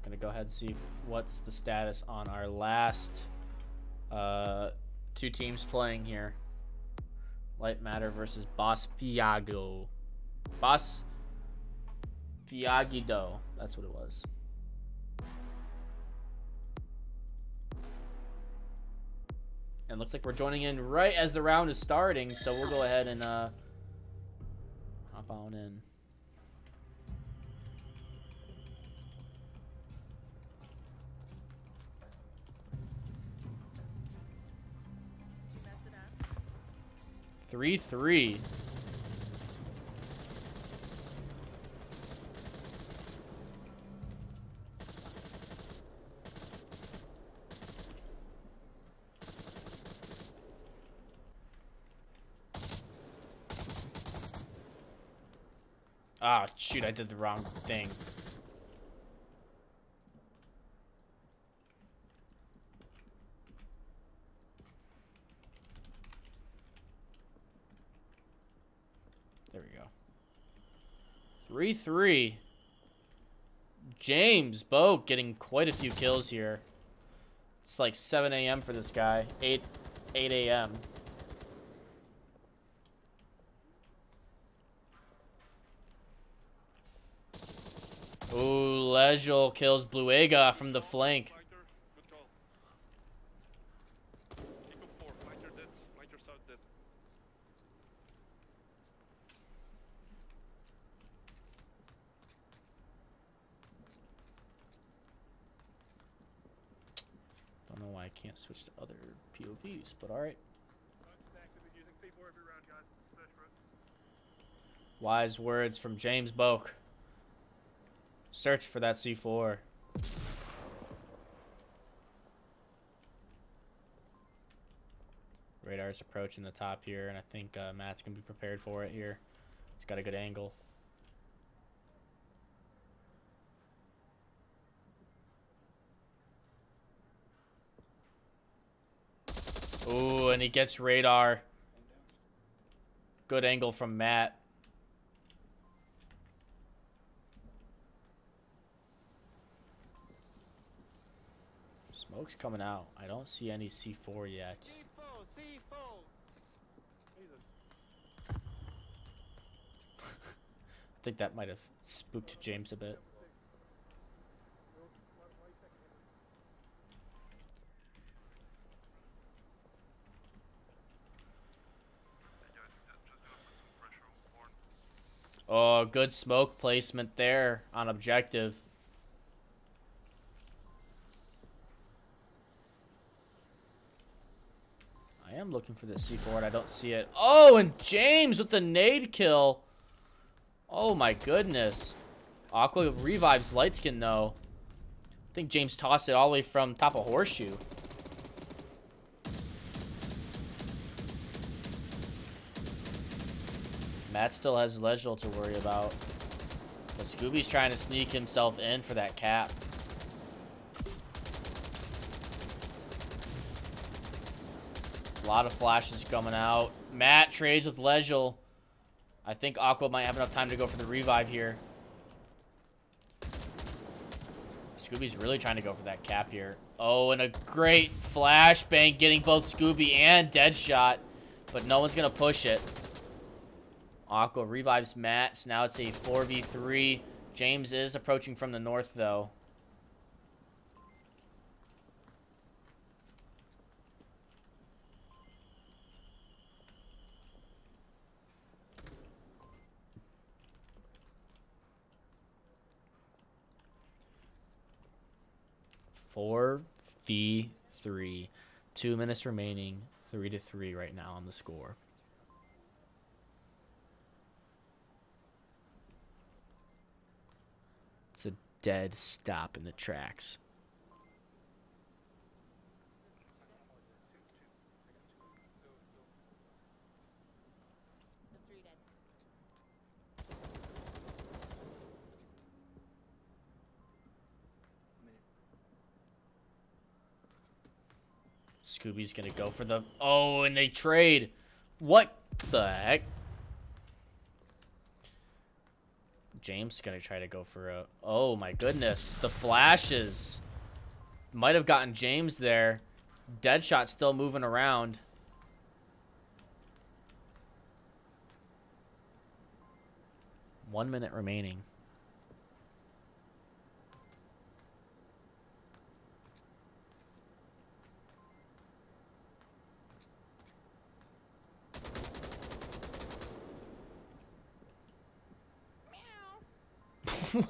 Gonna go ahead and see what's the status on our last two teams playing here. Light Matter versus Boss Fiago. Boss Fiagido. That's what it was. And looks like we're joining in right as the round is starting, so we'll go ahead and hop on in. You mess it up. 3-3. Ah, shoot, I did the wrong thing. There we go. 3-3. James Boak getting quite a few kills here. It's like 7 a.m. for this guy. 8 a.m. Ooh, Lejol kills Bluega from the flank. Fighter, good call. Pick up 4, fighter dead, fighter south dead. Don't know why I can't switch to other POVs, but alright. Using C4 every round, guys. Search for it. Wise words from James Boak. Search for that C4. Radar's approaching the top here, and I think Matt's going to be prepared for it here. He's got a good angle. Ooh, and he gets radar. Good angle from Matt. Smoke's coming out. I don't see any C4 yet. C4, C4. Jesus. I think that might have spooked James a bit. Oh, good smoke placement there on objective. I am looking for the C4 and I don't see it. Oh, and James with the nade kill. Oh my goodness. Aqua revives Lightskin though. I think James tossed it all the way from top of Horseshoe. Matt still has Lejol to worry about. But Scooby's trying to sneak himself in for that cap. A lot of flashes coming out. Matt trades with Lejol. I think Aqua might have enough time to go for the revive here. Scooby's really trying to go for that cap here. Oh, and a great flashbang getting both Scooby and Deadshot. But no one's going to push it. Aqua revives Matt, so now it's a 4v3. James is approaching from the north, though. Four v3. 2 minutes remaining. 3-3 right now on the score. It's a dead stop in the tracks. So 3 dead. Scooby's gonna go for the... Oh, and they trade. What the heck? James gonna try to go for a... Oh my goodness. The flashes. Might have gotten James there. Deadshot still moving around. One minute remaining.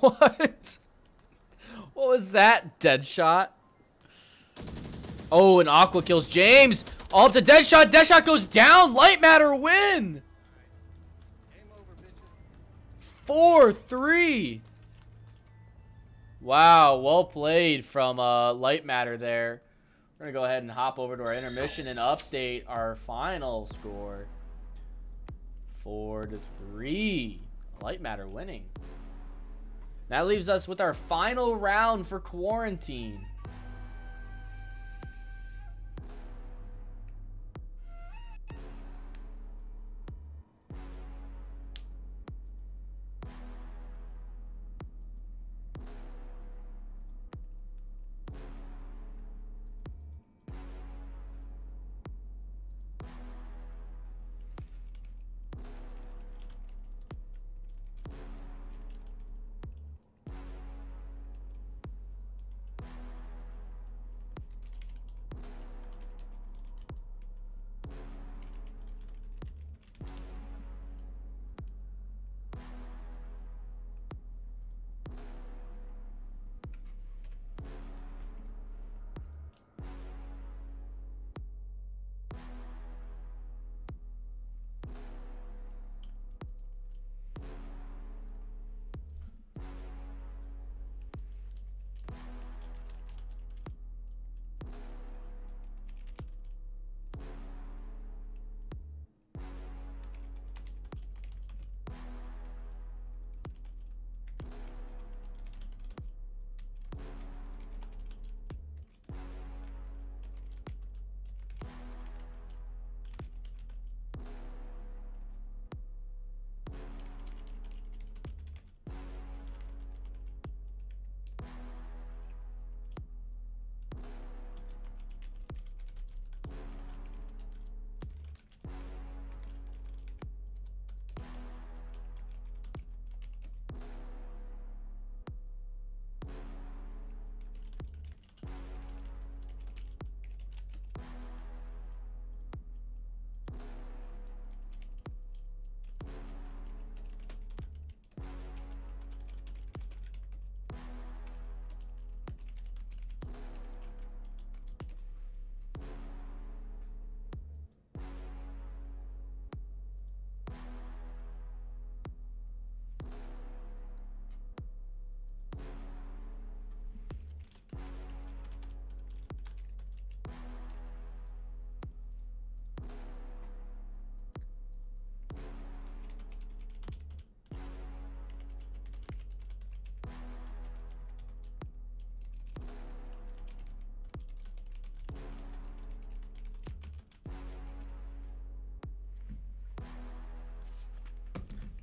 What? What was that? Deadshot? Oh, and Aqua kills James. All to Deadshot. Deadshot goes down. Light Matter win. Game over, bitches. 4-3. Wow, well played from Light Matter there. We're going to go ahead and hop over to our intermission and update our final score. 4-3. Light Matter winning. That leaves us with our final round for Quarantine.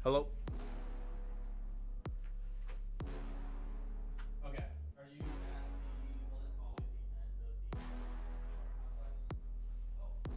Hello? Okay. Are you at the one that's always the end of the complex? Oh. Thank you.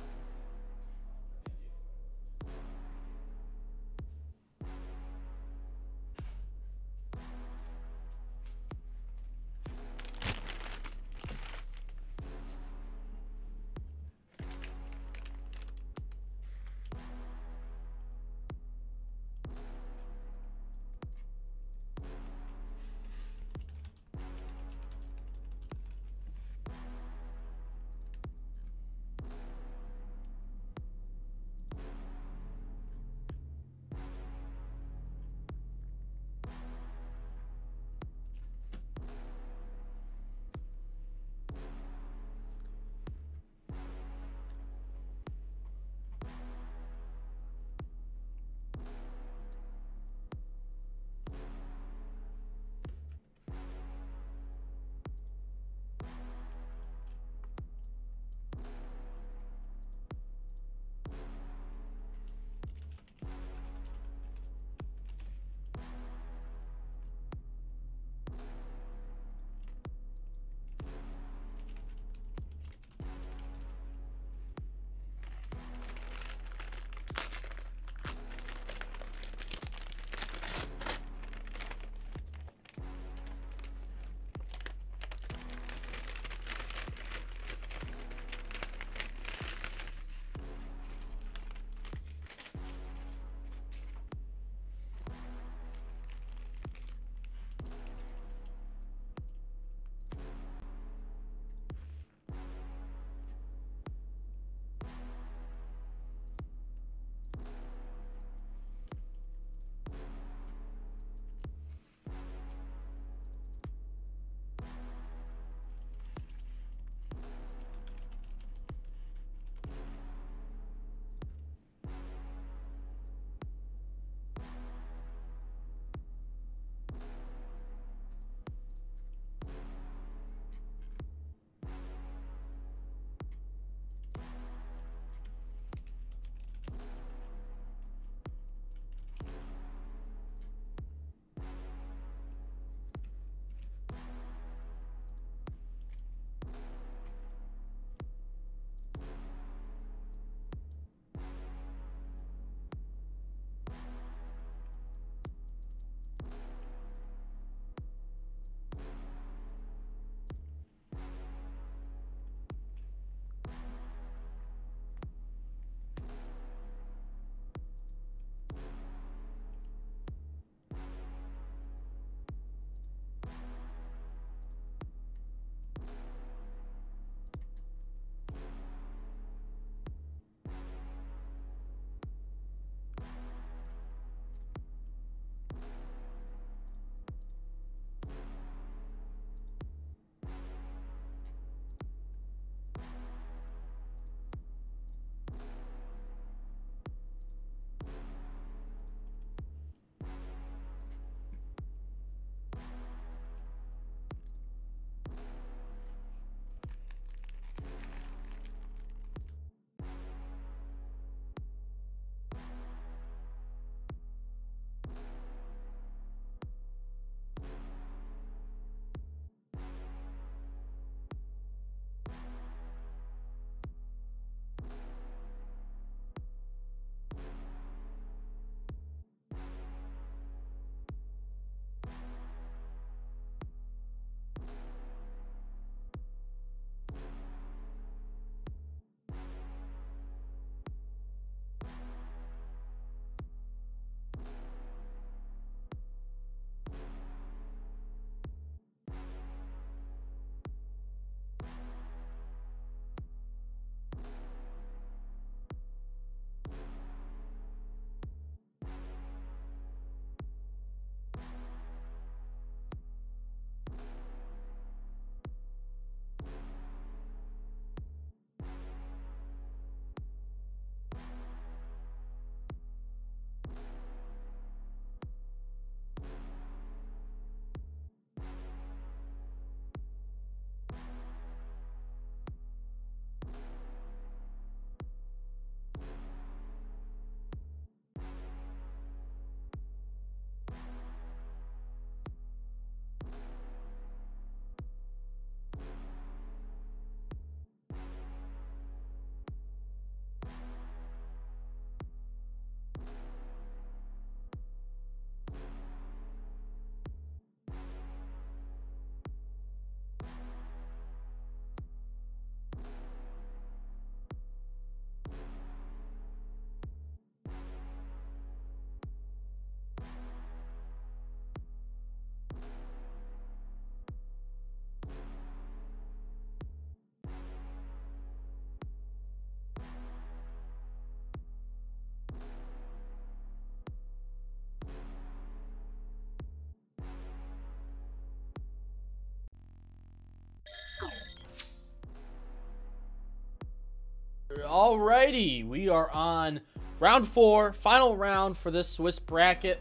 Alrighty, we are on round 4, final round for this Swiss bracket.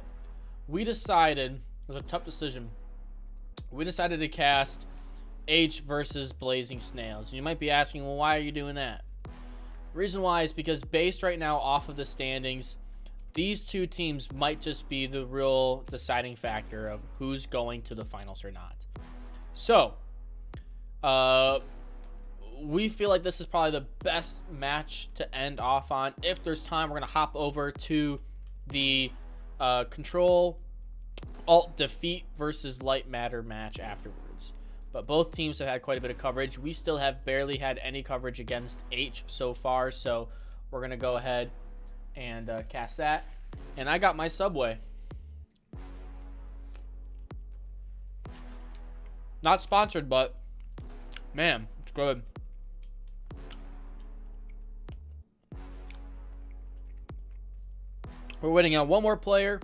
We decided, it was a tough decision. We decided to cast H versus Blazing Snails. You might be asking, well, why are you doing that? The reason why is because based right now off of the standings, these two teams might just be the real deciding factor of who's going to the finals or not. So, we feel like this is probably the best match to end off on. If there's time, we're going to hop over to the Control Alt Defeat versus Light Matter match afterwards. But both teams have had quite a bit of coverage. We still have barely had any coverage against H so far, so we're going to go ahead and cast that. And I got my Subway. Not sponsored, but man, it's good. We're waiting on one more player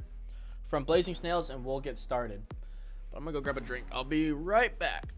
from Blazing Snails, and we'll get started. But I'm going to go grab a drink. I'll be right back.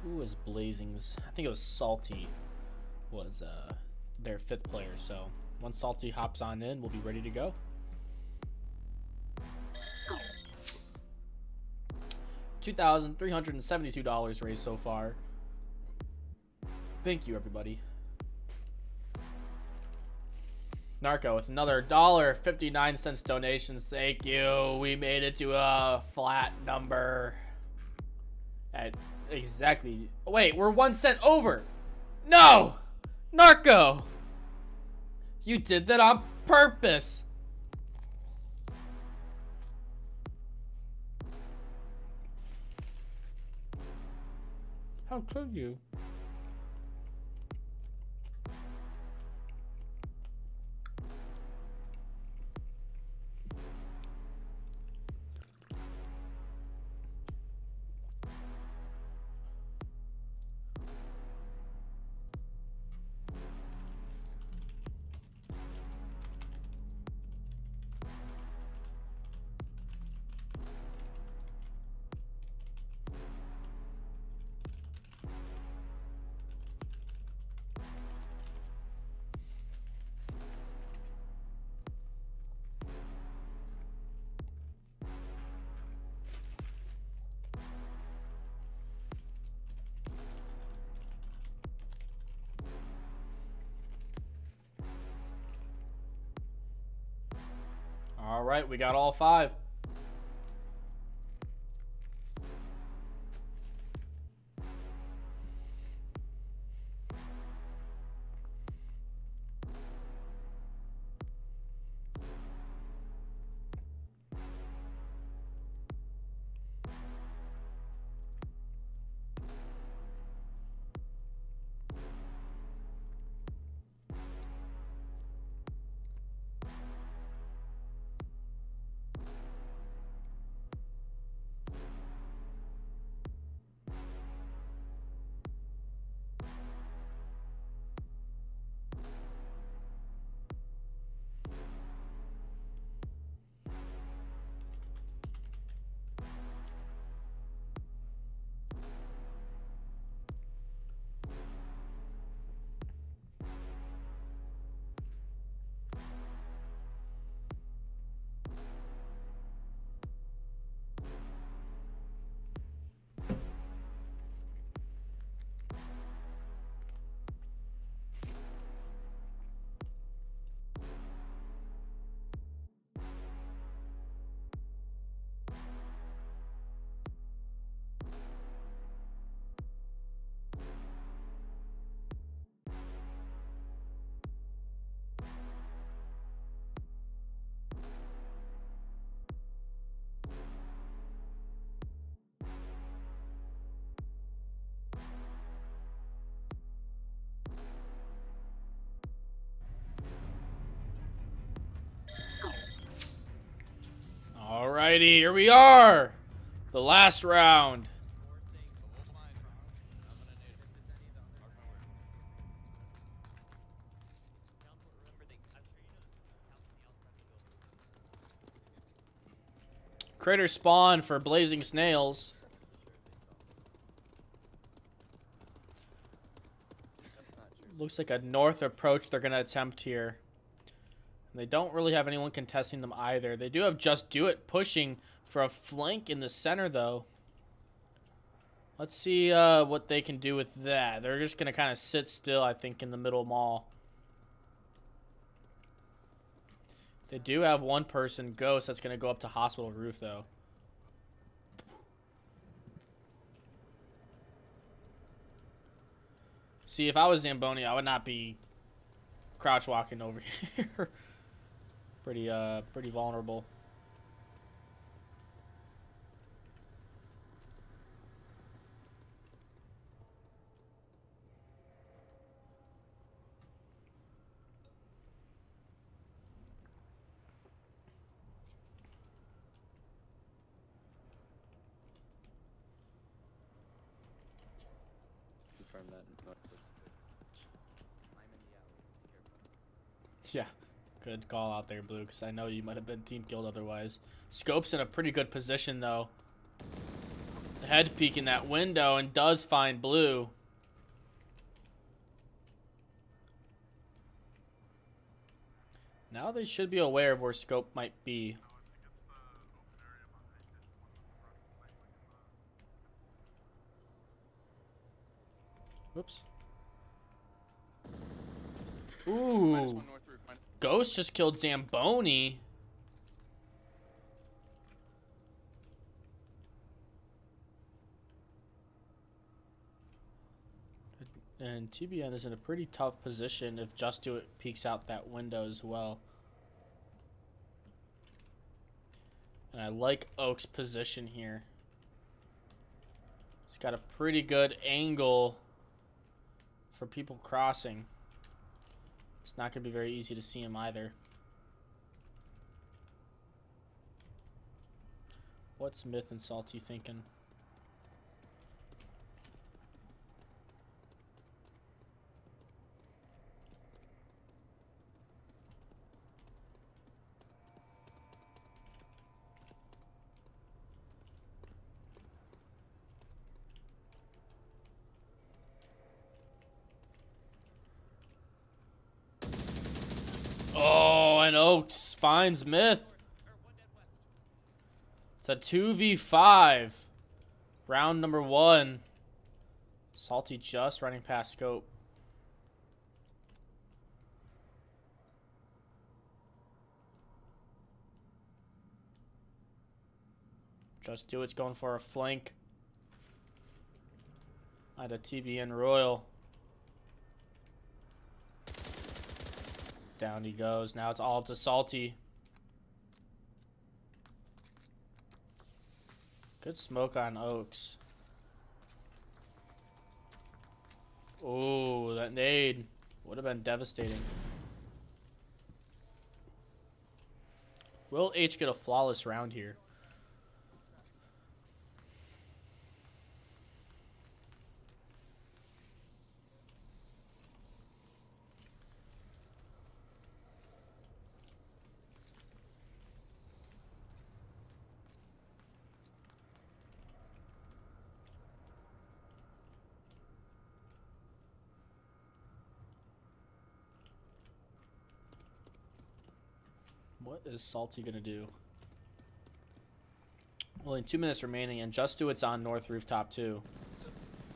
Who was Blazing's? I think it was Salty was their 5th player. So once Salty hops on in, we'll be ready to go. $2,372 raised so far. Thank you, everybody. Narco with another $1.59 donations. Thank you. We made it to a flat number at exactly. Wait, we're 1 cent over. No, Narco, you did that on purpose. How could you? All right, we got all 5. Alrighty, here we are. The last round. Critter spawn for blazing snails. Looks like a north approach they're going to attempt here. And they don't really have anyone contesting them either. They do have Just Do It pushing for a flank in the center, though. Let's see what they can do with that. They're just going to kind of sit still, I think, in the middle mall. They do have one person, Ghost, that's going to go up to hospital roof, though. See, if I was Zamboni, I would not be crouch walking over here. Pretty vulnerable. Confirm that north looks good. I'm in the alley. Be careful. Yeah, good call out there, Blue, because I know you might have been team killed otherwise. Scope's in a pretty good position, though. Head peek in that window and does find Blue. Now they should be aware of where Scope might be. Whoops. Ooh. Ghost just killed Zamboni. And TBN is in a pretty tough position if Just Do It peeks out that window as well. And I like Oak's position here. He's got a pretty good angle for people crossing. It's not going to be very easy to see him either. What's Myth and Salty thinking? Oh, and Oaks finds Myth. It's a 2v5. Round number 1. Salty just running past Scope. Just Do It's going for a flank. At a TBN Royal. Down he goes. Now it's all up to Salty. Good smoke on Oaks. Oh, that nade would have been devastating. Will H get a flawless round here? What is Salty gonna do? Only 2 minutes remaining, and Just Do It's on North Rooftop too.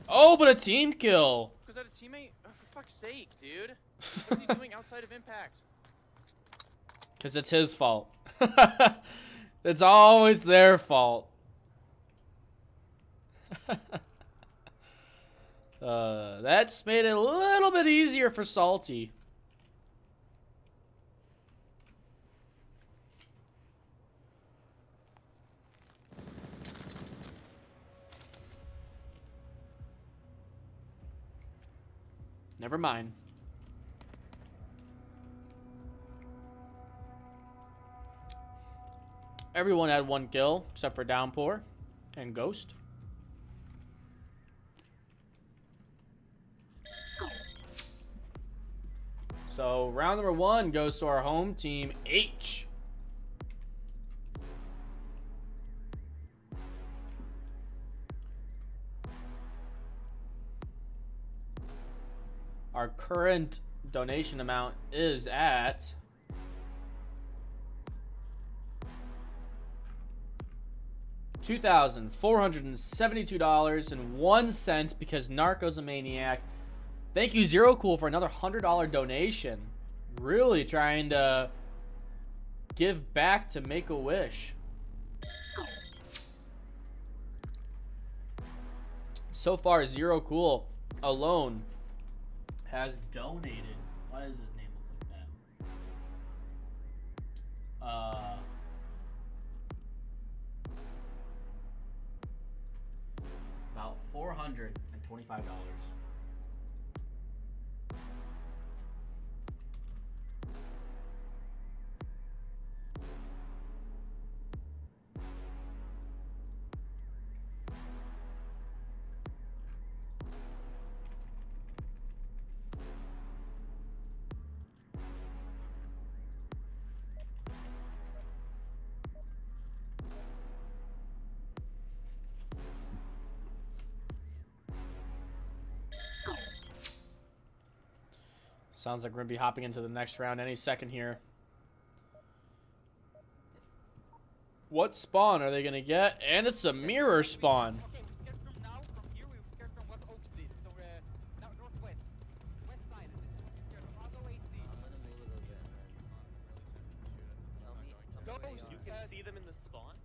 Oh, but a team kill! Was that a teammate? Oh, for fuck's sake, dude. What's he doing outside of Impact? Because it's his fault. It's always their fault. That's made it a little bit easier for Salty. Never mind. Everyone had 1 kill except for Downpour and Ghost. So round number 1 goes to our home team, H. Our current donation amount is at $2,472.01 because Narco's a maniac. Thank you, Zero Cool, for another $100 donation. Really trying to give back to Make-A-Wish. So far, Zero Cool alone has donated. Why does his name look like that? About $425. Sounds like we're going to be hopping into the next round any second here. What spawn are they going to get? And it's a mirror spawn. Okay, we scared from now, from here, we scared from what Oaks did. So, now northwest. West side. This is what we scared from. I'll go AC. Ghost, you can see them in the spawn.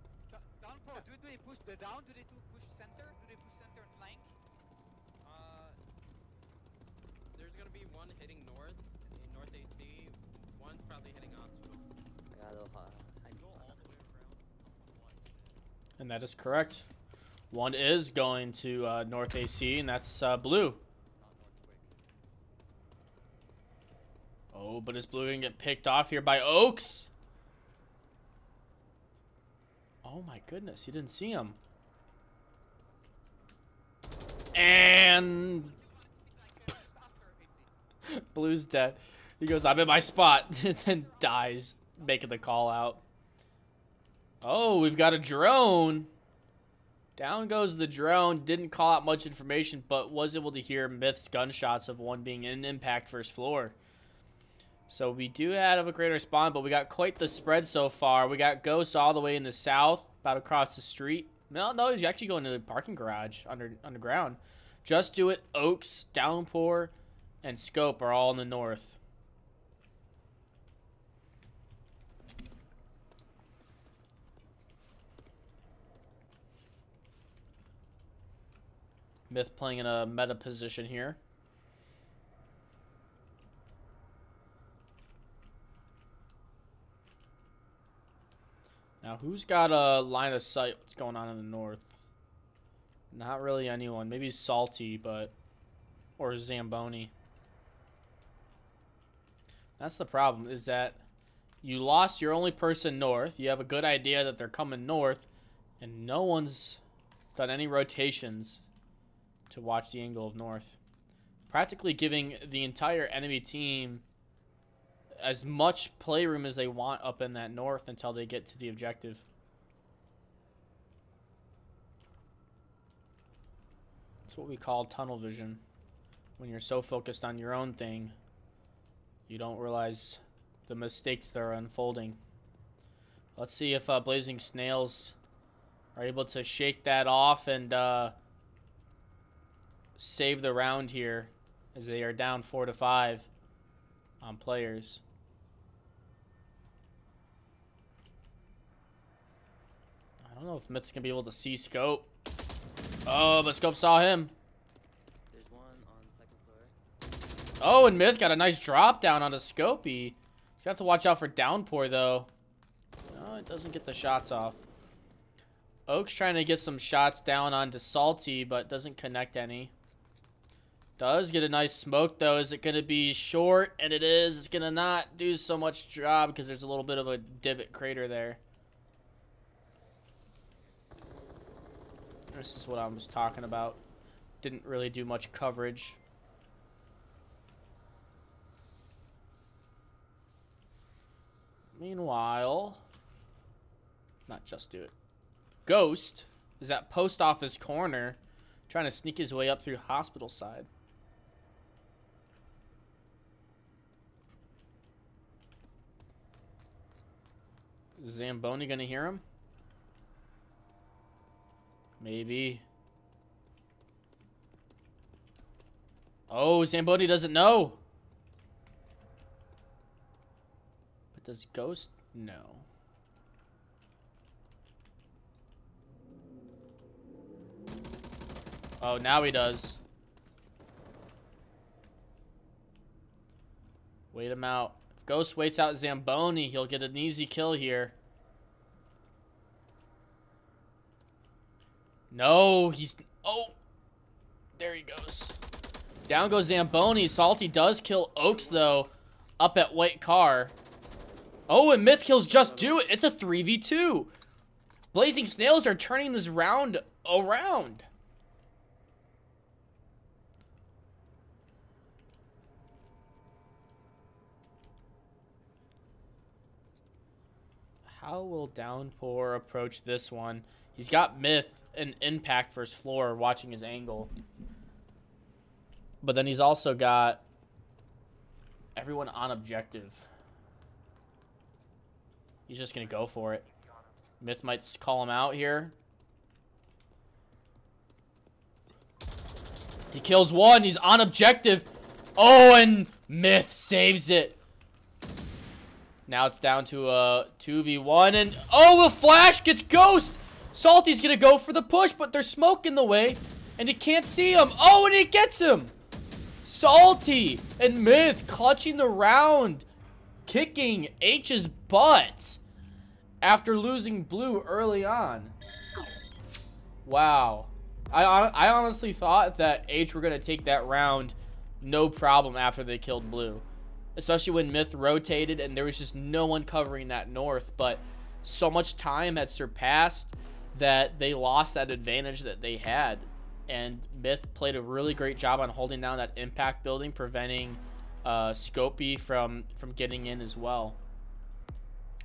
Downpour, do they push the down? Do they push center? Do they push center and flank? There's gonna be one hitting north, in north AC. One's probably hitting hospital. I go all the way around. And that is correct. One is going to North AC, and that's Blue. Oh, but is Blue going to get picked off here by Oaks? Oh my goodness, he didn't see him. And Blue's dead. He goes, I'm in my spot, and then dies, making the call out. Oh, we've got a drone. Down goes the drone. Didn't call out much information, but was able to hear Myth's gunshots of one being in impact first floor. So we do have a greater spawn, but we got quite the spread so far. We got Ghost all the way in the south, about across the street. No, he's actually going to the parking garage underground. Just Do It, Oaks, Downpour, and Scope are all in the north. Myth playing in a meta position here. Now, who's got a line of sight? What's going on in the north? Not really anyone. Maybe Salty, but... or Zamboni. That's the problem, is that you lost your only person north. You have a good idea that they're coming north, and no one's done any rotations to watch the angle of north. Practically giving the entire enemy team as much playroom as they want up in that north until they get to the objective. That's what we call tunnel vision. When you're so focused on your own thing, you don't realize the mistakes that are unfolding. Let's see if Blazing Snails are able to shake that off and save the round here, as they are down 4-5 on players. I don't know if Myth's gonna be able to see Scope. Oh, but Scope saw him. There's one on second floor. Oh, and Myth got a nice drop down onto Scopey. He's got to watch out for Downpour, though. No, it doesn't get the shots off. Oak's trying to get some shots down onto Salty, but doesn't connect any. Does get a nice smoke, though. Is it going to be short? And it is. It's going to not do so much job because there's a little bit of a divot crater there. This is what I was talking about. Didn't really do much coverage. Meanwhile, not just do it. Ghost is at post office corner, trying to sneak his way up through hospital side. Is Zamboni gonna hear him? Maybe. Oh, Zamboni doesn't know. But does Ghost know? Oh, now he does. Wait him out. If Ghost waits out Zamboni, he'll get an easy kill here. No, he's... Oh! There he goes. Down goes Zamboni. Salty does kill Oaks, though, up at White Car. Oh, and Myth kills Just Do It. It's a 3v2. Blazing Snails are turning this round around. How will Downpour approach this one? He's got Myth and Impact first floor watching his angle. But then he's also got everyone on objective. He's just going to go for it. Myth might call him out here. He kills one. He's on objective. Oh, and Myth saves it. Now it's down to a 2v1. And oh, a flash gets Ghost. Salty's going to go for the push, but there's smoke in the way. And he can't see him. Oh, and it gets him. Salty and Myth clutching the round. Kicking H's butt after losing Blue early on. Wow. I honestly thought that H were going to take that round no problem after they killed Blue. Especially when Myth rotated and there was just no one covering that north. But so much time had surpassed that they lost that advantage that they had. And Myth played a really great job on holding down that impact building, preventing Scopey from getting in as well.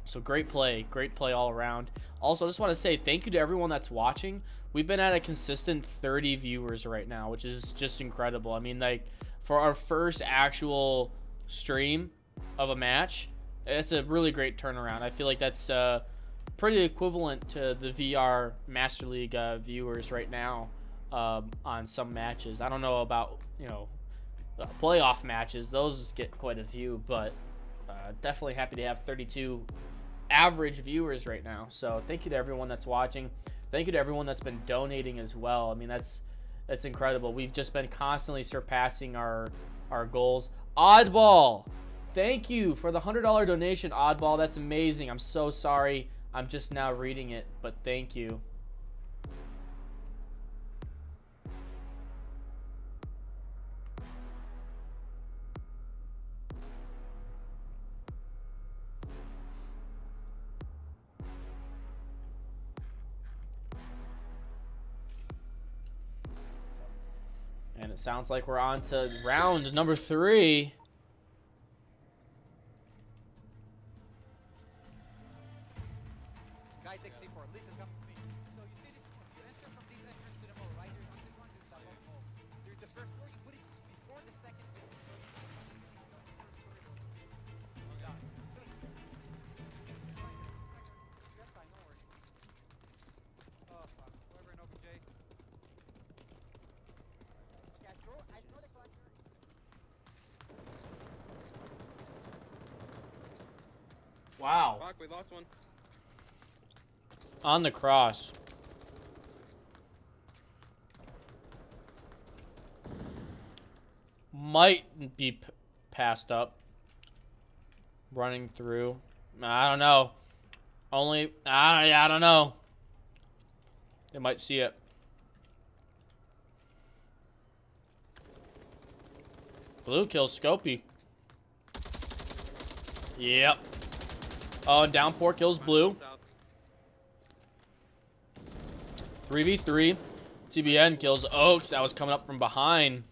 So great play all around. Also, I just want to say thank you to everyone that's watching. We've been at a consistent 30 viewers right now, which is just incredible. I mean, like, for our first actual stream of a match, it's a really great turnaround. I feel like that's pretty equivalent to the VR Master League viewers right now on some matches. I don't know about, you know, playoff matches. Those get quite a few, but definitely happy to have 32 average viewers right now. So thank you to everyone that's watching. Thank you to everyone that's been donating as well. I mean, that's incredible. We've just been constantly surpassing our goals. Oddball, thank you for the $100 donation, Oddball. That's amazing. I'm so sorry. I'm just now reading it, but thank you. And it sounds like we're on to round number 3. Guys, XC4, listen, come with me. So you see this, you enter from this entrance to the mall, right? There's on this one, there's the mall. There's the first floor, you put it before the second floor. Oh god. That's fine, no worries. Oh fuck, whoever in OpenJ. Yeah, I throw the clutcher. Wow. Fuck, we lost one. On the cross. Might be passed up. Running through. I don't know. I don't know. They might see it. Blue kills Scopey. Yep. Oh, and Downpour kills Blue. 3v3. TBN kills Oaks. That was coming up from behind.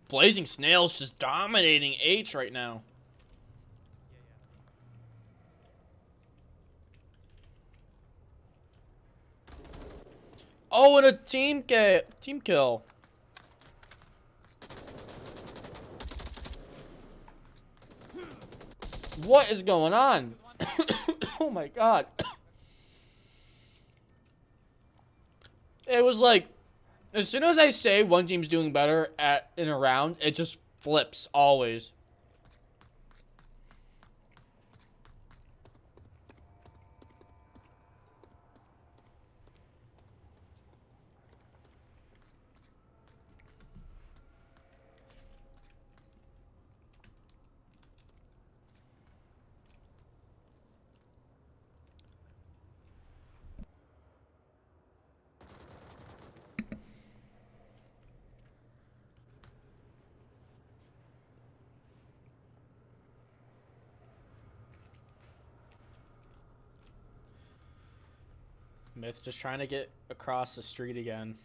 Blazing Snails just dominating H right now. Oh, and a team kill. What is going on? Oh my god. It was like, as soon as I say one team's doing better in a round, it just flips always. Myth just trying to get across the street again.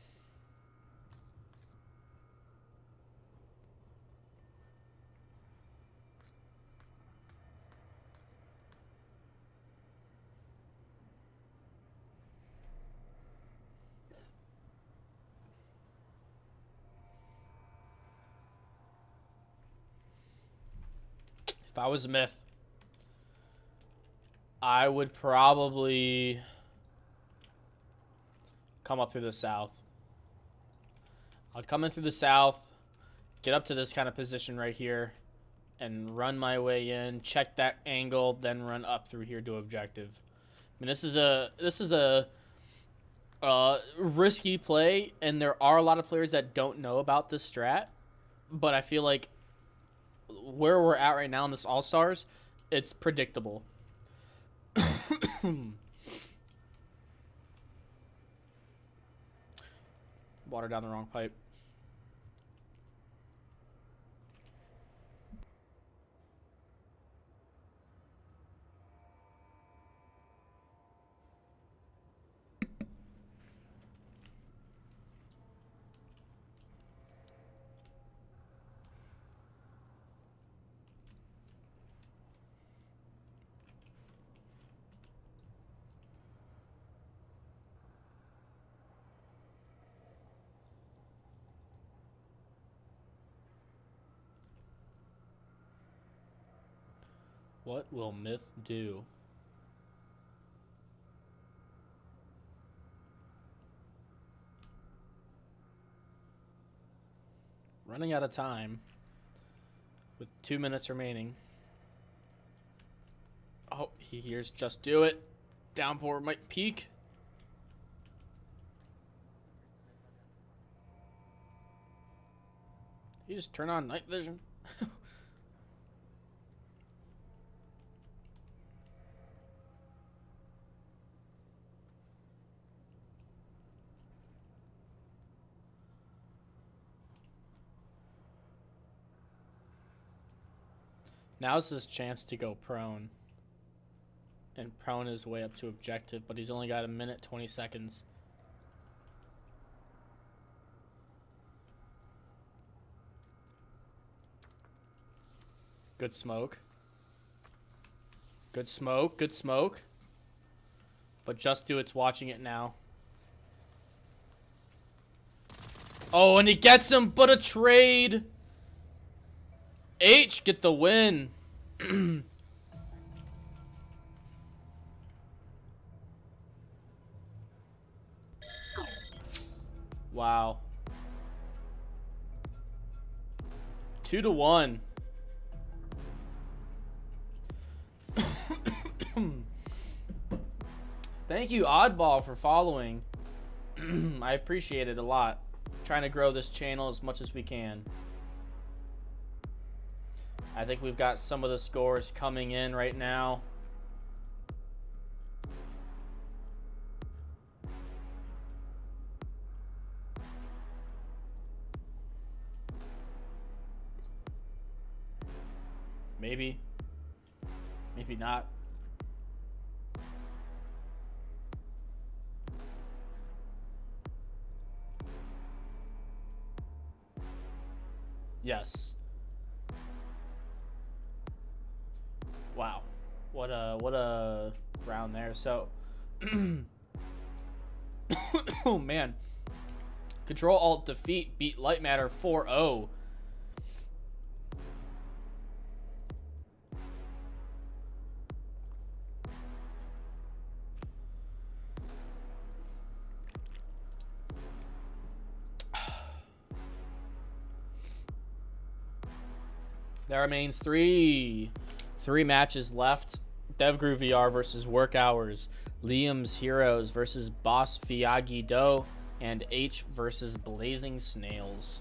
If I was Myth, I would probably come up through the south. I'd come in through the south, get up to this kind of position right here, and run my way in, check that angle, then run up through here to objective. I mean, this is a risky play, and there are a lot of players that don't know about this strat, but I feel like where we're at right now in this All-Stars, it's predictable. Water down the wrong pipe. What will Myth do? Running out of time with 2 minutes remaining. Oh, he hears Just Do It. Downpour might peak. He just turned on night vision. Now's his chance to go prone. And prone his way up to objective, but he's only got 1 minute 20 seconds. Good smoke. Good smoke, good smoke. But Just Do It's watching it now. Oh, and he gets him, but a trade. H get the win. Wow. 2-1. Thank you, Oddball, for following. I appreciate it a lot. Trying to grow this channel as much as we can. I think we've got some of the scores coming in right now. Maybe. Maybe not. Yes. Wow. What a round there. So oh man. Control Alt Defeat beat Light Matter 4-0. There remains three matches left. DevGrew VR versus Work Hours, Liam's Heroes versus Boss Fiagi Do, and H versus Blazing Snails.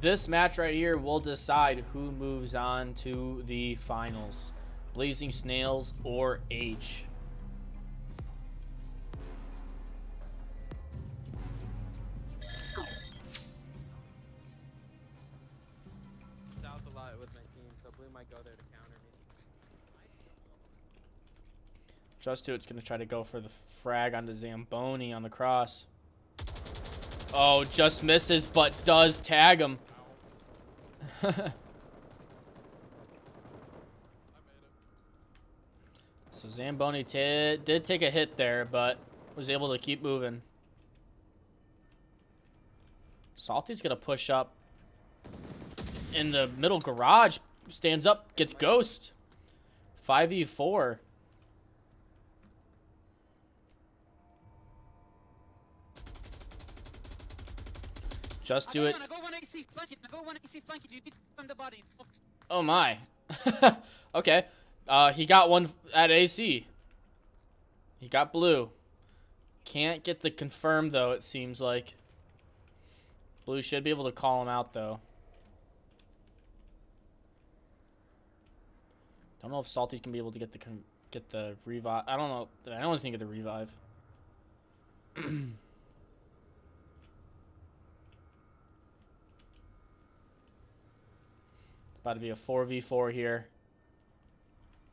This match right here will decide who moves on to the finals. Blazing Snails or H. South a lot with my team, so Blue might go there to counter me. Just Do It's going to try to go for the frag onto Zamboni on the cross. Oh, just misses, but does tag him. So Zamboni did take a hit there, but was able to keep moving. Salty's going to push up in the middle garage. Stands up, gets ghost. 5v4. Just Do It. I go 1 AC flanking. I go 1 AC flanking. You need to from the body. Oh my. Okay. He got one at AC. He got blue. Can't get the confirm though, it seems like. Blue should be able to call him out though. Don't know if Salty's gonna be able to get the revive. I don't know. I don't want to get the revive. It's about to be a 4v4 here.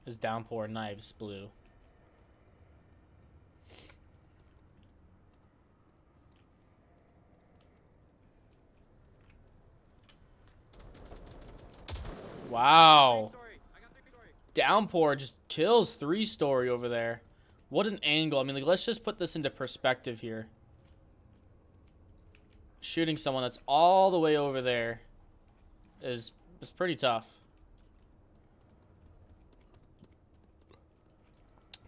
His Downpour knives Blue. Wow. Downpour just kills 3-story over there. What an angle. I mean, like, let's just put this into perspective here. Shooting someone that's all the way over there is pretty tough.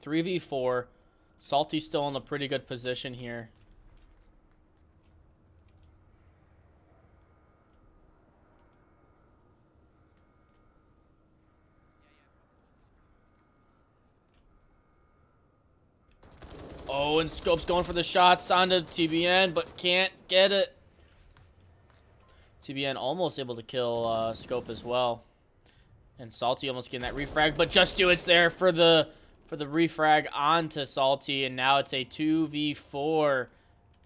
3v4. Salty's still in a pretty good position here. Oh, and Scope's going for the shots onto TBN, but can't get it. TBN almost able to kill Scope as well. And Salty almost getting that refrag, but Just Do It's there for the refrag onto Salty, and now it's a 2v4.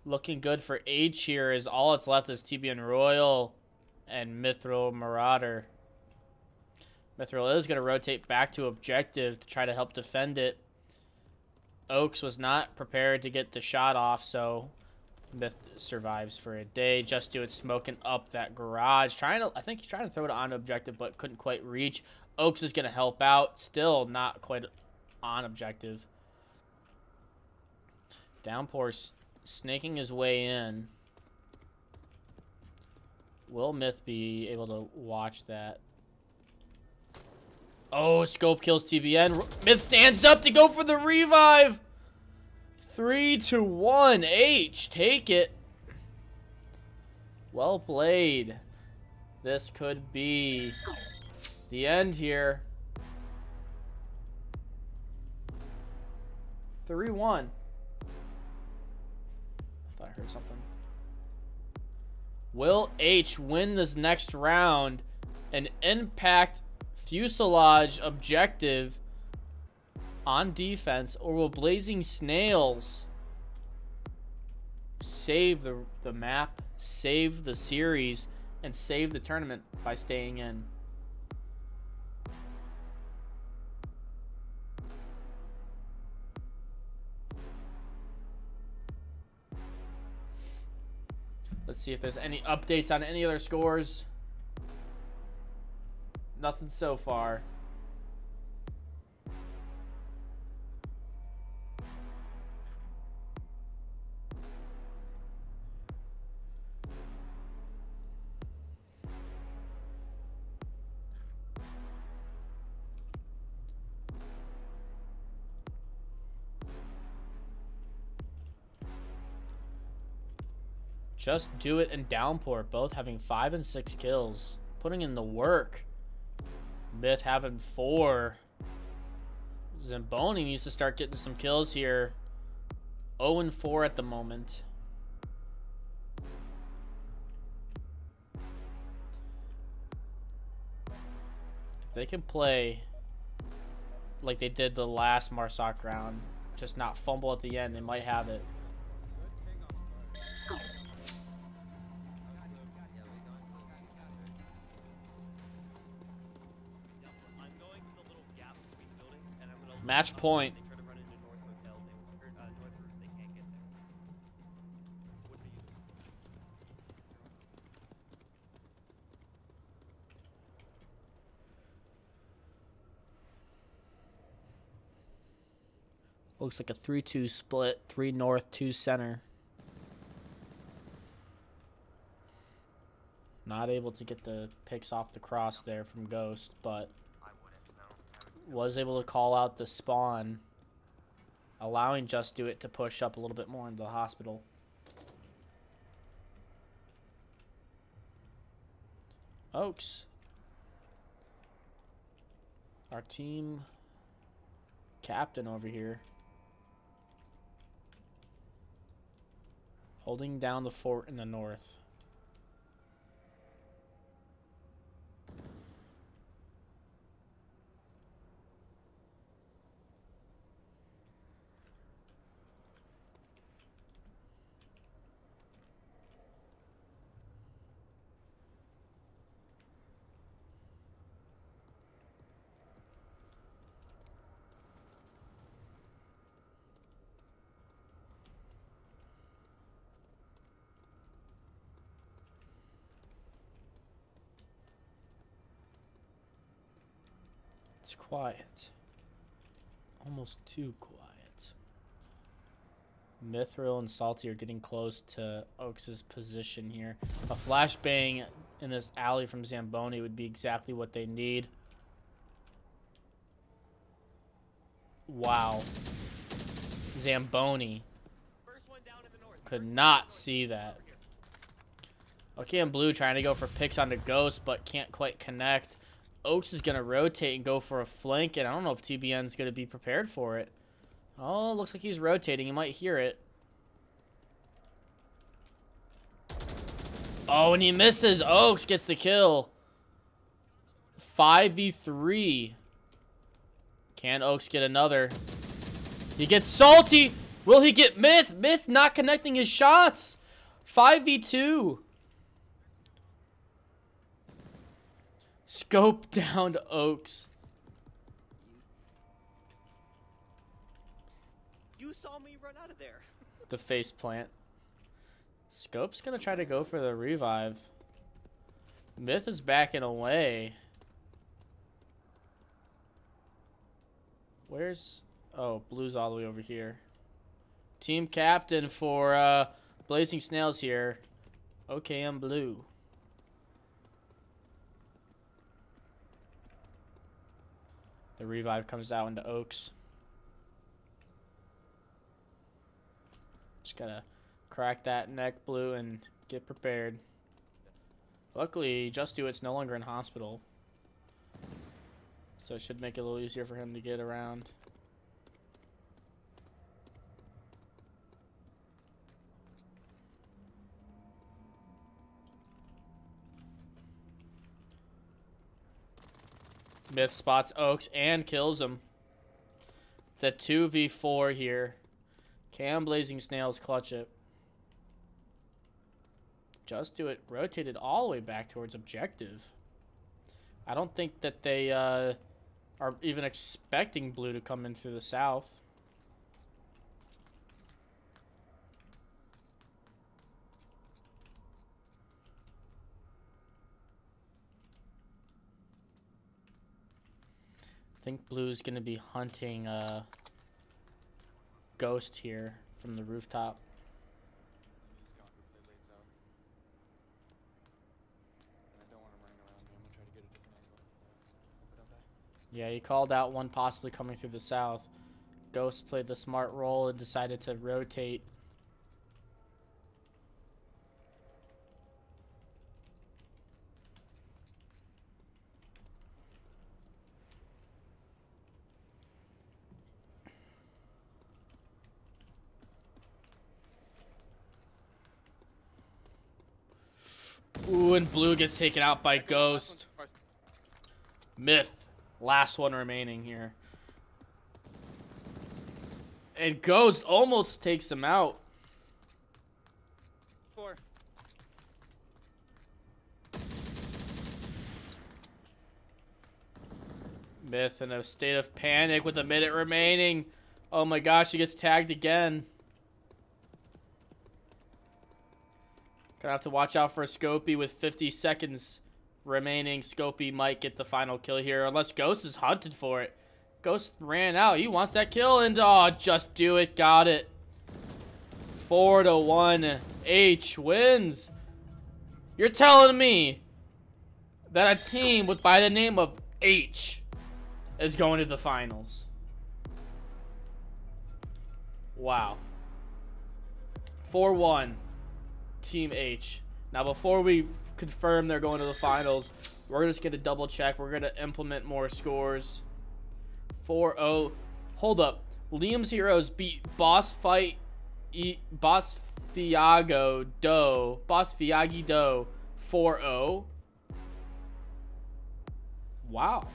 Looking good for H here, as all that's left is TBN Royal and Mithril Marauder. Mithril is going to rotate back to objective to try to help defend it. Oaks was not prepared to get the shot off, so Myth survives for a day. Just Do It smoking up that garage. I think he's trying to throw it onto objective, but couldn't quite reach. Oaks is going to help out. Still not quite on objective. Downpour snaking his way in. Will Myth be able to watch that? Oh, Scope kills TBN. Myth stands up to go for the revive. 3-1. H, take it. Well played. This could be the end here. 3-1. I thought I heard something. Will H win this next round? An Impact Fuselage objective on defense, or will Blazing Snails save the map, save the series, and save the tournament by staying in? Let's see if there's any updates on any other scores. Nothing so far. Just Do It and Downpour both having 5 and 6 kills. Putting in the work. Myth having 4. Zamboni needs to start getting some kills here. 0 and 4 at the moment. If they can play like they did the last Marsoc round, just not fumble at the end, they might have it. Match point. Looks like a 3-2 split. 3 north, 2 center. Not able to get the picks off the cross there from Ghost, but was able to call out the spawn, allowing Just Do It to push up a little bit more into the hospital. Oaks, our team captain over here, holding down the fort in the north. It's quiet. Almost too quiet. Mithril and Salty are getting close to Oaks' position here. A flashbang in this alley from Zamboni would be exactly what they need. Wow. Zamboni could not see that. Okay, and Blue trying to go for picks onto Ghost, but can't quite connect. Oaks is going to rotate and go for a flank, and I don't know if TBN is going to be prepared for it. Oh, looks like he's rotating. You might hear it. Oh, and he misses. Oaks gets the kill. 5v3. Can Oaks get another? He gets Salty. Will he get Myth? Myth not connecting his shots. 5v2. Scope down to Oaks. You saw me run out of there. The face plant. Scope's gonna try to go for the revive. Myth is backing away. Where's... Oh, Blue's all the way over here. Team captain for Blazing Snails here. OKM Blue. The revive comes out into Oaks. Just gotta crack that neck, Blue, and get prepared. Luckily, Just Do It's no longer in hospital. So it should make it a little easier for him to get around. Myth spots Oaks and kills him. It's a 2v4 here. Can Blazing Snails clutch it? Just Do It rotated all the way back towards objective. I don't think that they are even expecting Blue to come in through the south. I think Blue's gonna be hunting Ghost here from the rooftop. He's gone to play late out. And I don't want him running around me. I'm gonna try to get a different angle. Hope I don't die. Yeah, he called out one possibly coming through the south. Ghost played the smart role and decided to rotate. Ooh, and Blue gets taken out by Ghost. Myth. Last one remaining here. And Ghost almost takes him out. 4. Myth in a state of panic with a minute remaining. Oh my gosh, he gets tagged again. Gonna have to watch out for Scopey with 50 seconds remaining. Scopey might get the final kill here unless Ghost is hunted for it. Ghost ran out. He wants that kill and oh, just do it. Got it. 4-1. H wins. You're telling me that a team with by the name of H is going to the finals. Wow. 4-1. Team H. Now, before we confirm they're going to the finals, we're just going to double check. We're going to implement more scores. 4-0. Hold up. Liam's Heroes beat Boss Fiagi Do 4-0. Wow.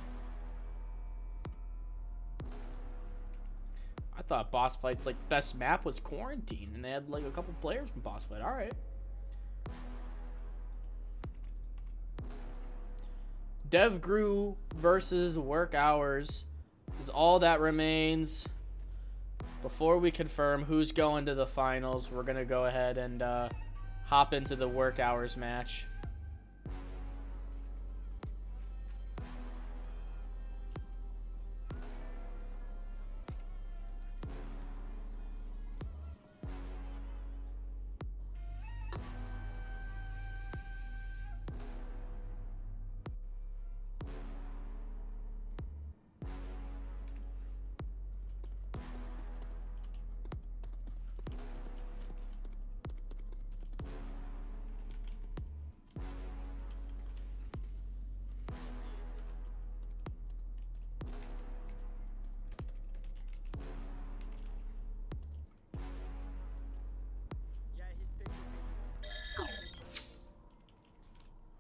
I thought Boss Fight's like best map was Quarantine, and they had like a couple players from Boss Fight. All right. DevGrew versus Work Hours is all that remains. Before we confirm who's going to the finals, we're going to go ahead and hop into the Work Hours match.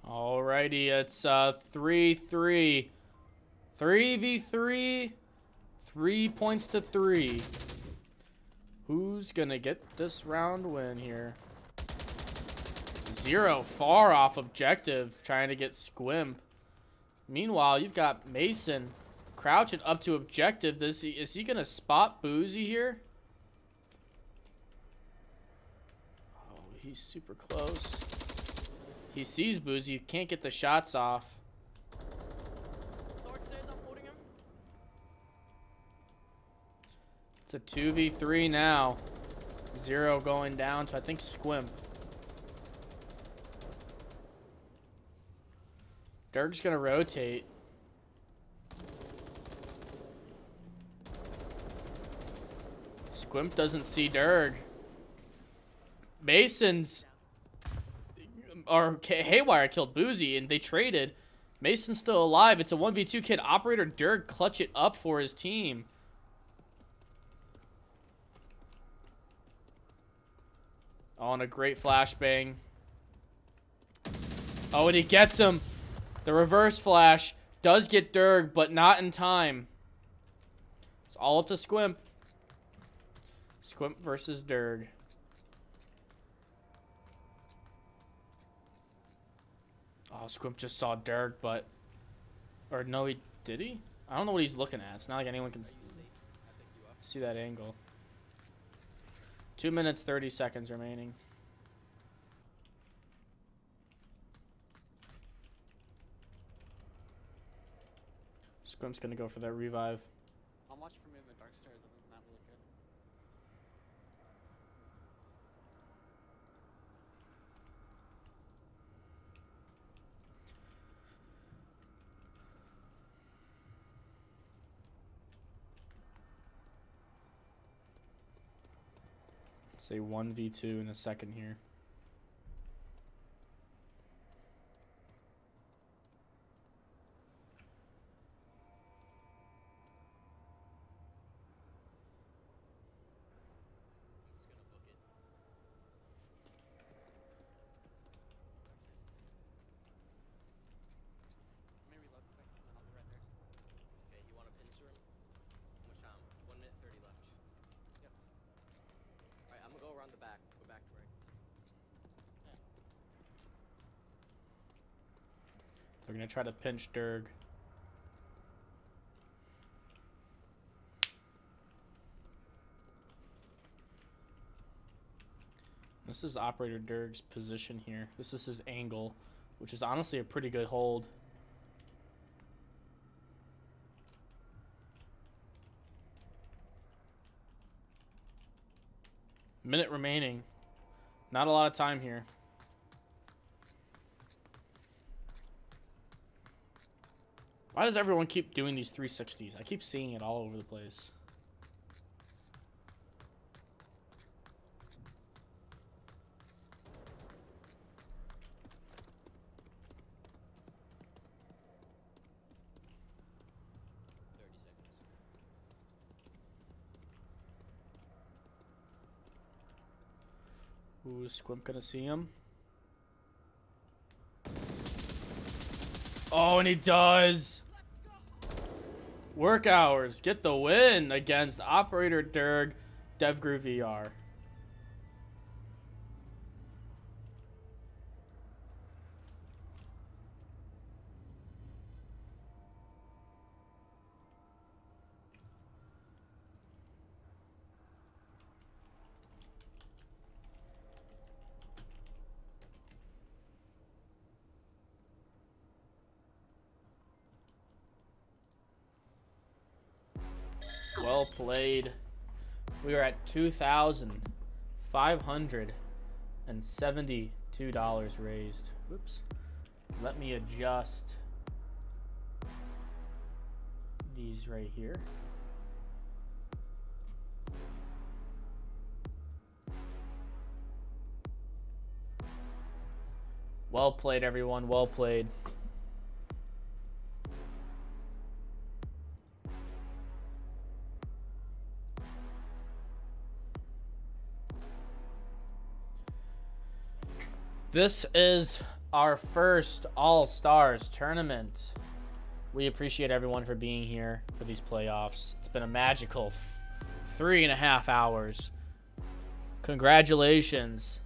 Alrighty, it's 3-3. 3v3. 3 points to 3. Who's gonna get this round win here? Zero far off objective, trying to get Squimp. Meanwhile, you've got Mason crouching up to objective. Is he gonna spot Boozy here? Oh, he's super close. He sees Boozy, can't get the shots off. It's a 2v3 now. Zero going down to, I think, Squimp. Dirk's gonna rotate. Squimp doesn't see Dirk. Mason's... or Haywire killed Boozy, and they traded. Mason's still alive. It's a 1v2 kid. Operator Dirk clutch it up for his team. On a great flashbang. Oh, and he gets him. The reverse flash does get Dirk, but not in time. It's all up to Squimp. Squimp versus Dirk. Oh, Squimp just saw Dirk, but... or no, did he? I don't know what he's looking at. It's not like anyone can see that angle. 2 minutes, 30 seconds remaining. Squimp's gonna go for that revive. I'll watch for movement. Dark Stairs. I think the map will look good. Say 1v2 in a second here. Let me reload quick, and then I'll be right there. Okay, you want a pincer him? How much time? 1 minute 30 left. Yep. Alright, I'm gonna go around the back. Go back to right. They're gonna try to pinch Durg. This is Operator Durg's position here. This is his angle, which is honestly a pretty good hold. Minute remaining. Not a lot of time here. Why does everyone keep doing these 360s? I keep seeing it all over the place. Ooh, is Squimp gonna see him? Oh, and he does! Work hours get the win against Operator Durg, DevGrew VR. Well played. We are at $2,572 raised. Whoops. Let me adjust these right here. Well played, everyone. Well played. This is our first All-Stars tournament. We appreciate everyone for being here for these playoffs. It's been a magical 3.5 hours. Congratulations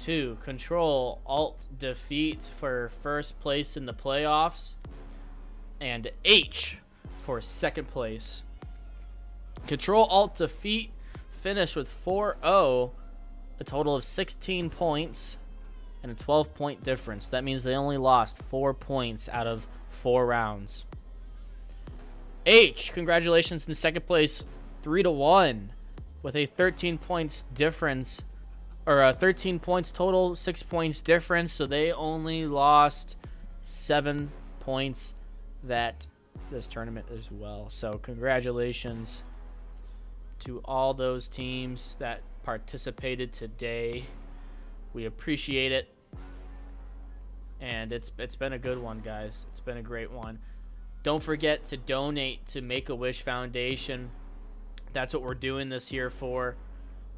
to Control Alt Defeat for first place in the playoffs, and H for second place. Control Alt Defeat finished with 4-0, a total of 16 points. And a 12-point difference. That means they only lost 4 points out of 4 rounds. H, congratulations in second place, 3-1, with a 13 points difference, or 13 points total, 6 points difference. So they only lost 7 points this tournament as well. So congratulations to all those teams that participated today. We appreciate it. And it's been a good one, guys. It's been a great one. Don't forget to donate to Make-A-Wish Foundation. That's what we're doing this here for.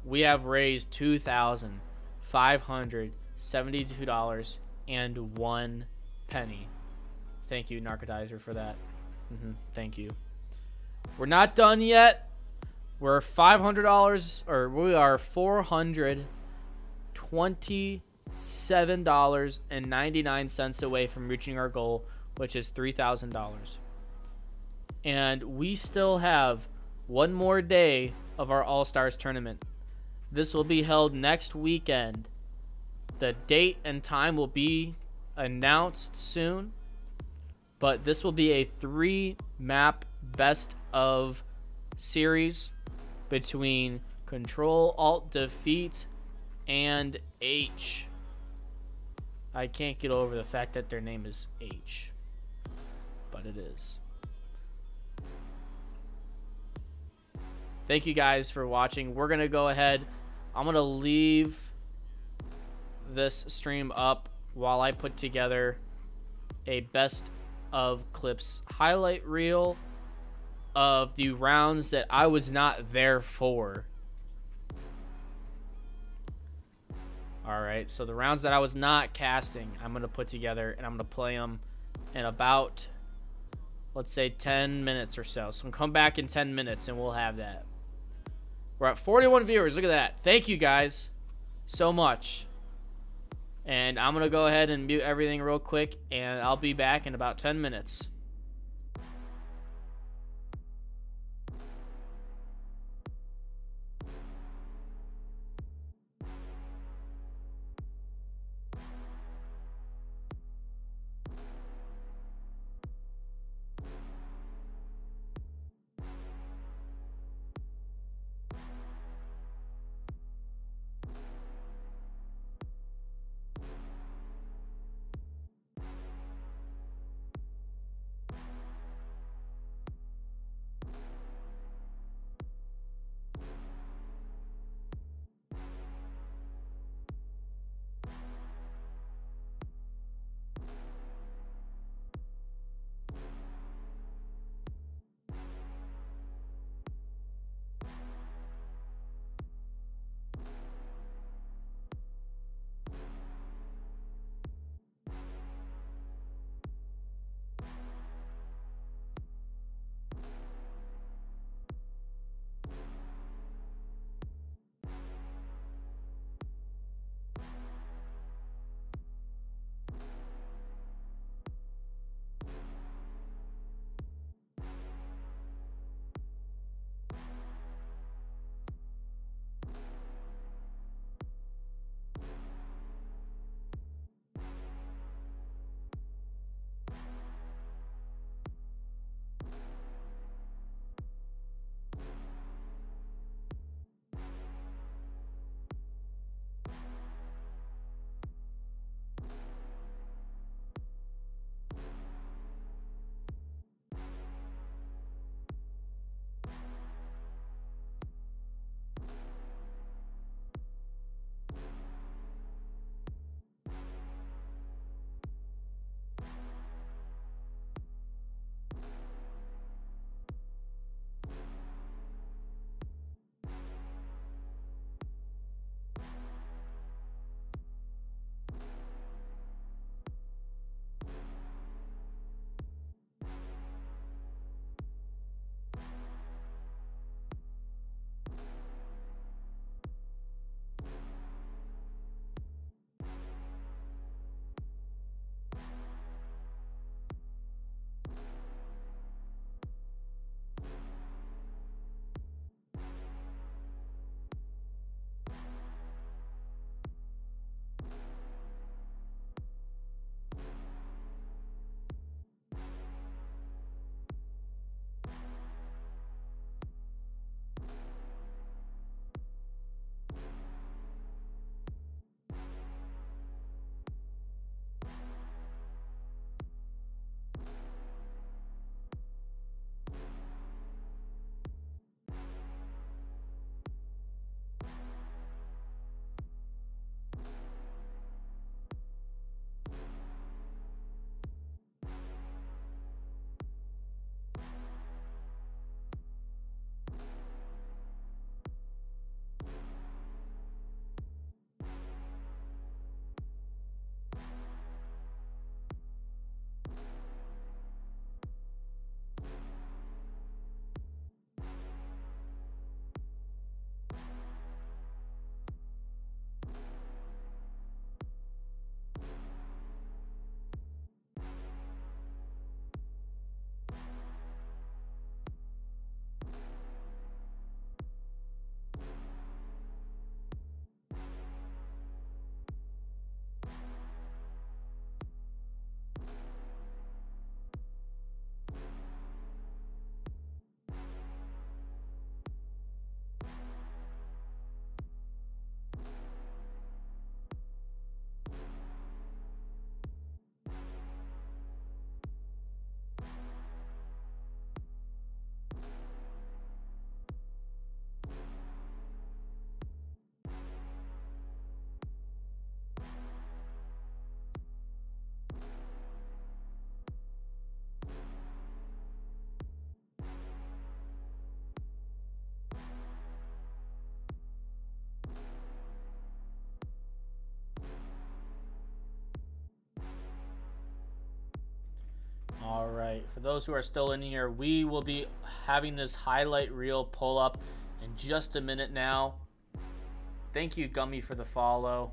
We have raised $2,572.01. Thank you, Narcotizer, for that. Thank you. We're not done yet. We're $500, or we are $427.99 away from reaching our goal, which is $3,000. And we still have one more day of our All-Stars tournament. This will be held next weekend. The date and time will be announced soon. but this will be a 3-map best of series between Control, Alt, Defeat, and H. I can't get over the fact that their name is H, but it is. Thank you guys for watching. We're going to go ahead. I'm going to leave this stream up while I put together a best of clips highlight reel of the rounds that I was not there for. All right, so the rounds that I was not casting, I'm going to put together, and I'm going to play them in about, let's say, 10 minutes or so. So come back in 10 minutes, and we'll have that. We're at 41 viewers. Look at that. Thank you, guys, so much. And I'm going to go ahead and mute everything real quick, and I'll be back in about 10 minutes. right. For those who are still in here, we will be having this highlight reel pull up in just a minute now. Thank you, Gummy, for the follow.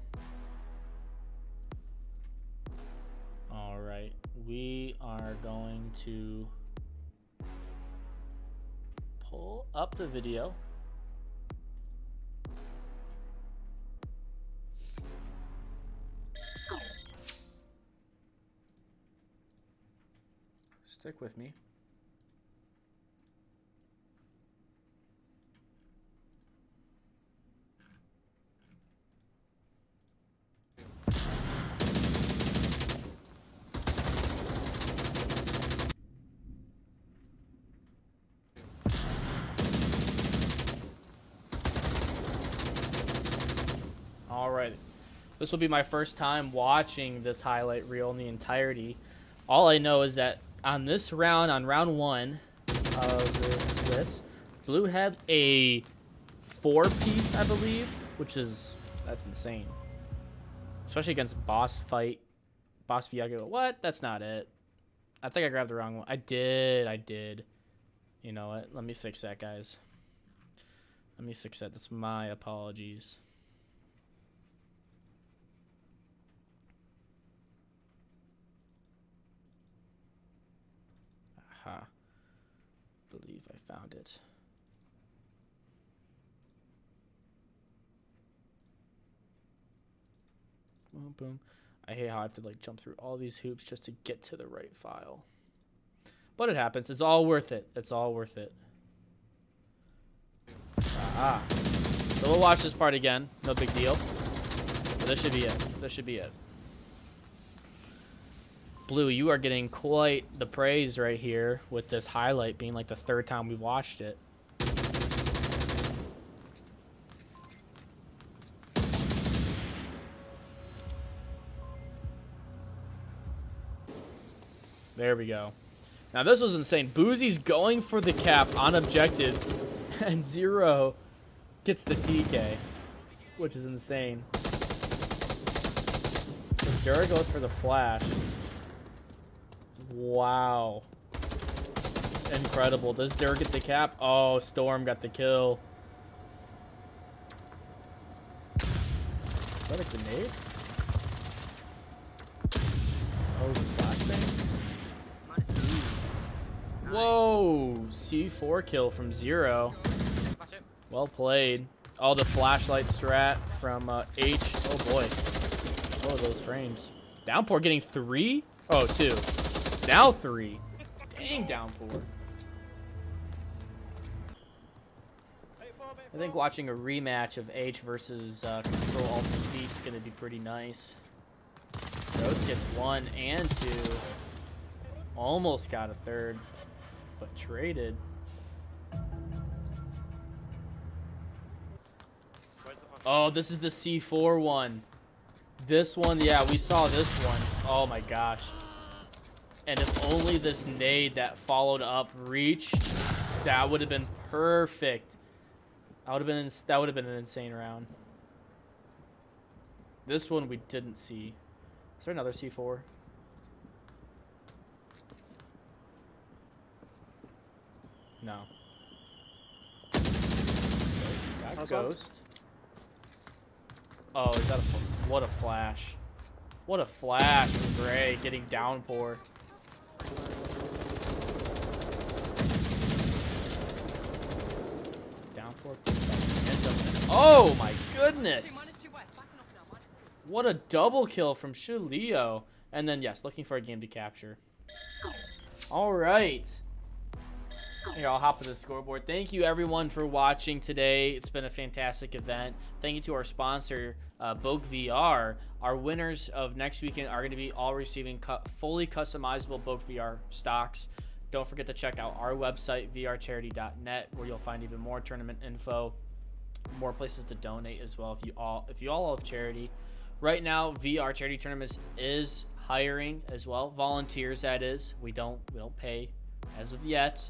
All right. We are going to pull up the video. Stick with me. All right. This will be my first time watching this highlight reel in the entirety. All I know is that on this round, on round 1 of this, Blue had a 4-piece, I believe, which is, that's insane. Especially against Boss Viago. What? That's not it. I think I grabbed the wrong one. I did. You know what? Let me fix that, guys. Let me fix that. That's my apologies. Aha. Believe I found it. Boom, boom. I hate how I have to like jump through all these hoops just to get to the right file. But it happens. It's all worth it. It's all worth it. Ah. So we'll watch this part again. No big deal. But this should be it. This should be it. Blue, you are getting quite the praise right here with this highlight being like the 3rd time we watched it. There we go. Now this was insane. Boozy's going for the cap on objective and Zero gets the TK, which is insane. Dura goes for the flash. Wow. Incredible. Does Dura get the cap? Oh, Storm got the kill. Is that a grenade? Oh, flashbang? Whoa! C4 kill from Zero. Well played. Oh, the flashlight strat from H. Oh boy. Oh, those frames. Downpour getting 3? Oh, 2. Now 3. Dang, Downpour. I think watching a rematch of H versus Control Alt Defeat is going to be pretty nice. Ghost gets 1 and 2. Almost got a 3rd, but traded. Oh, this is the C4 one. This one, yeah, we saw this one. Oh my gosh. And if only this nade that followed up reached, that would have been perfect. That would have been an insane round. This one we didn't see. Is there another C4? No. Got Ghost. Oh, is that a... What a flash. What a flash from Gray getting Downpour. Downpour. Oh my goodness! What a double kill from Shulio. And then, yes, looking for a game to capture. Alright. Here, I'll hop to the scoreboard. Thank you, everyone, for watching today. It's been a fantastic event. Thank you to our sponsor, Bogue VR. Our winners of next weekend are going to be all receiving fully customizable Bogue VR stocks. Don't forget to check out our website, vrcharity.net, where you'll find even more tournament info, more places to donate as well if you all love charity. Right now, VR Charity Tournaments is hiring as well. Volunteers, that is. We don't pay as of yet.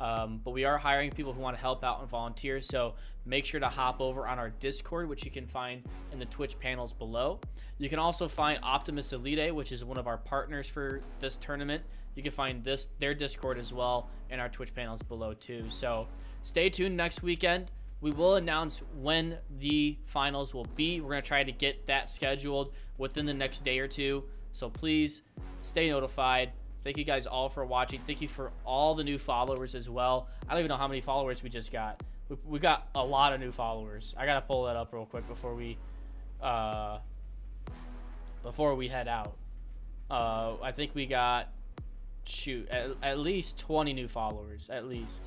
But we are hiring people who want to help out and volunteer, so make sure to hop over on our Discord, which you can find in the Twitch panels below. You can also find Optimus Elite, which is one of our partners for this tournament. You can find their Discord as well in our Twitch panels below too. So stay tuned next weekend. We will announce when the finals will be. We're going to try to get that scheduled within the next day or two. So please stay notified. Thank you guys all for watching. Thank you for all the new followers as well. I don't even know how many followers we just got. We got a lot of new followers. I got to pull that up real quick before we head out. I think we got, shoot, at least 20 new followers, at least.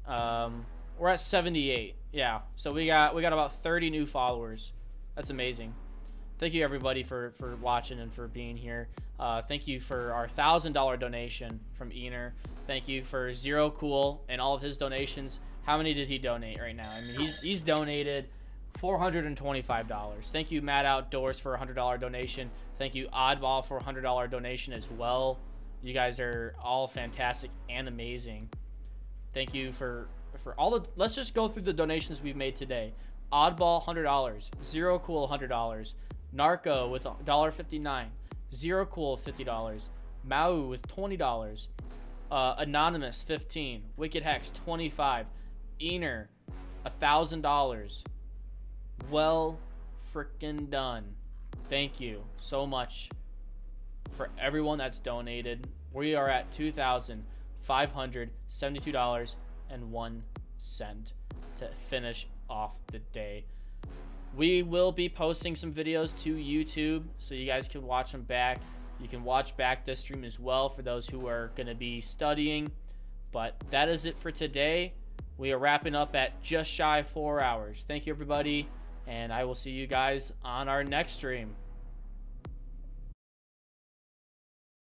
We're at 78. Yeah, so we got about 30 new followers. That's amazing. Thank you everybody for watching and for being here. Thank you for our $1,000 donation from Ener. Thank you for Zero Cool and all of his donations. How many did he donate right now? I mean, he's donated $425. Thank you Mad Outdoors for a $100 donation. Thank you Oddball for a $100 donation as well. You guys are all fantastic and amazing. Thank you for all the. Let's just go through the donations we've made today. Oddball $100, Zero Cool $100, Narco with $1.59, Zero Cool $50, Mau with $20, Anonymous $15, Wicked Hex $25, Ener $1,000. Well freaking done. Thank you so much for everyone that's donated. We are at $2,572.01 to finish off the day. We will be posting some videos to YouTube so you guys can watch them back. You can watch back this stream as well for those who are going to be studying. But that is it for today. We are wrapping up at just shy of 4 hours. Thank you everybody, and I will see you guys on our next stream.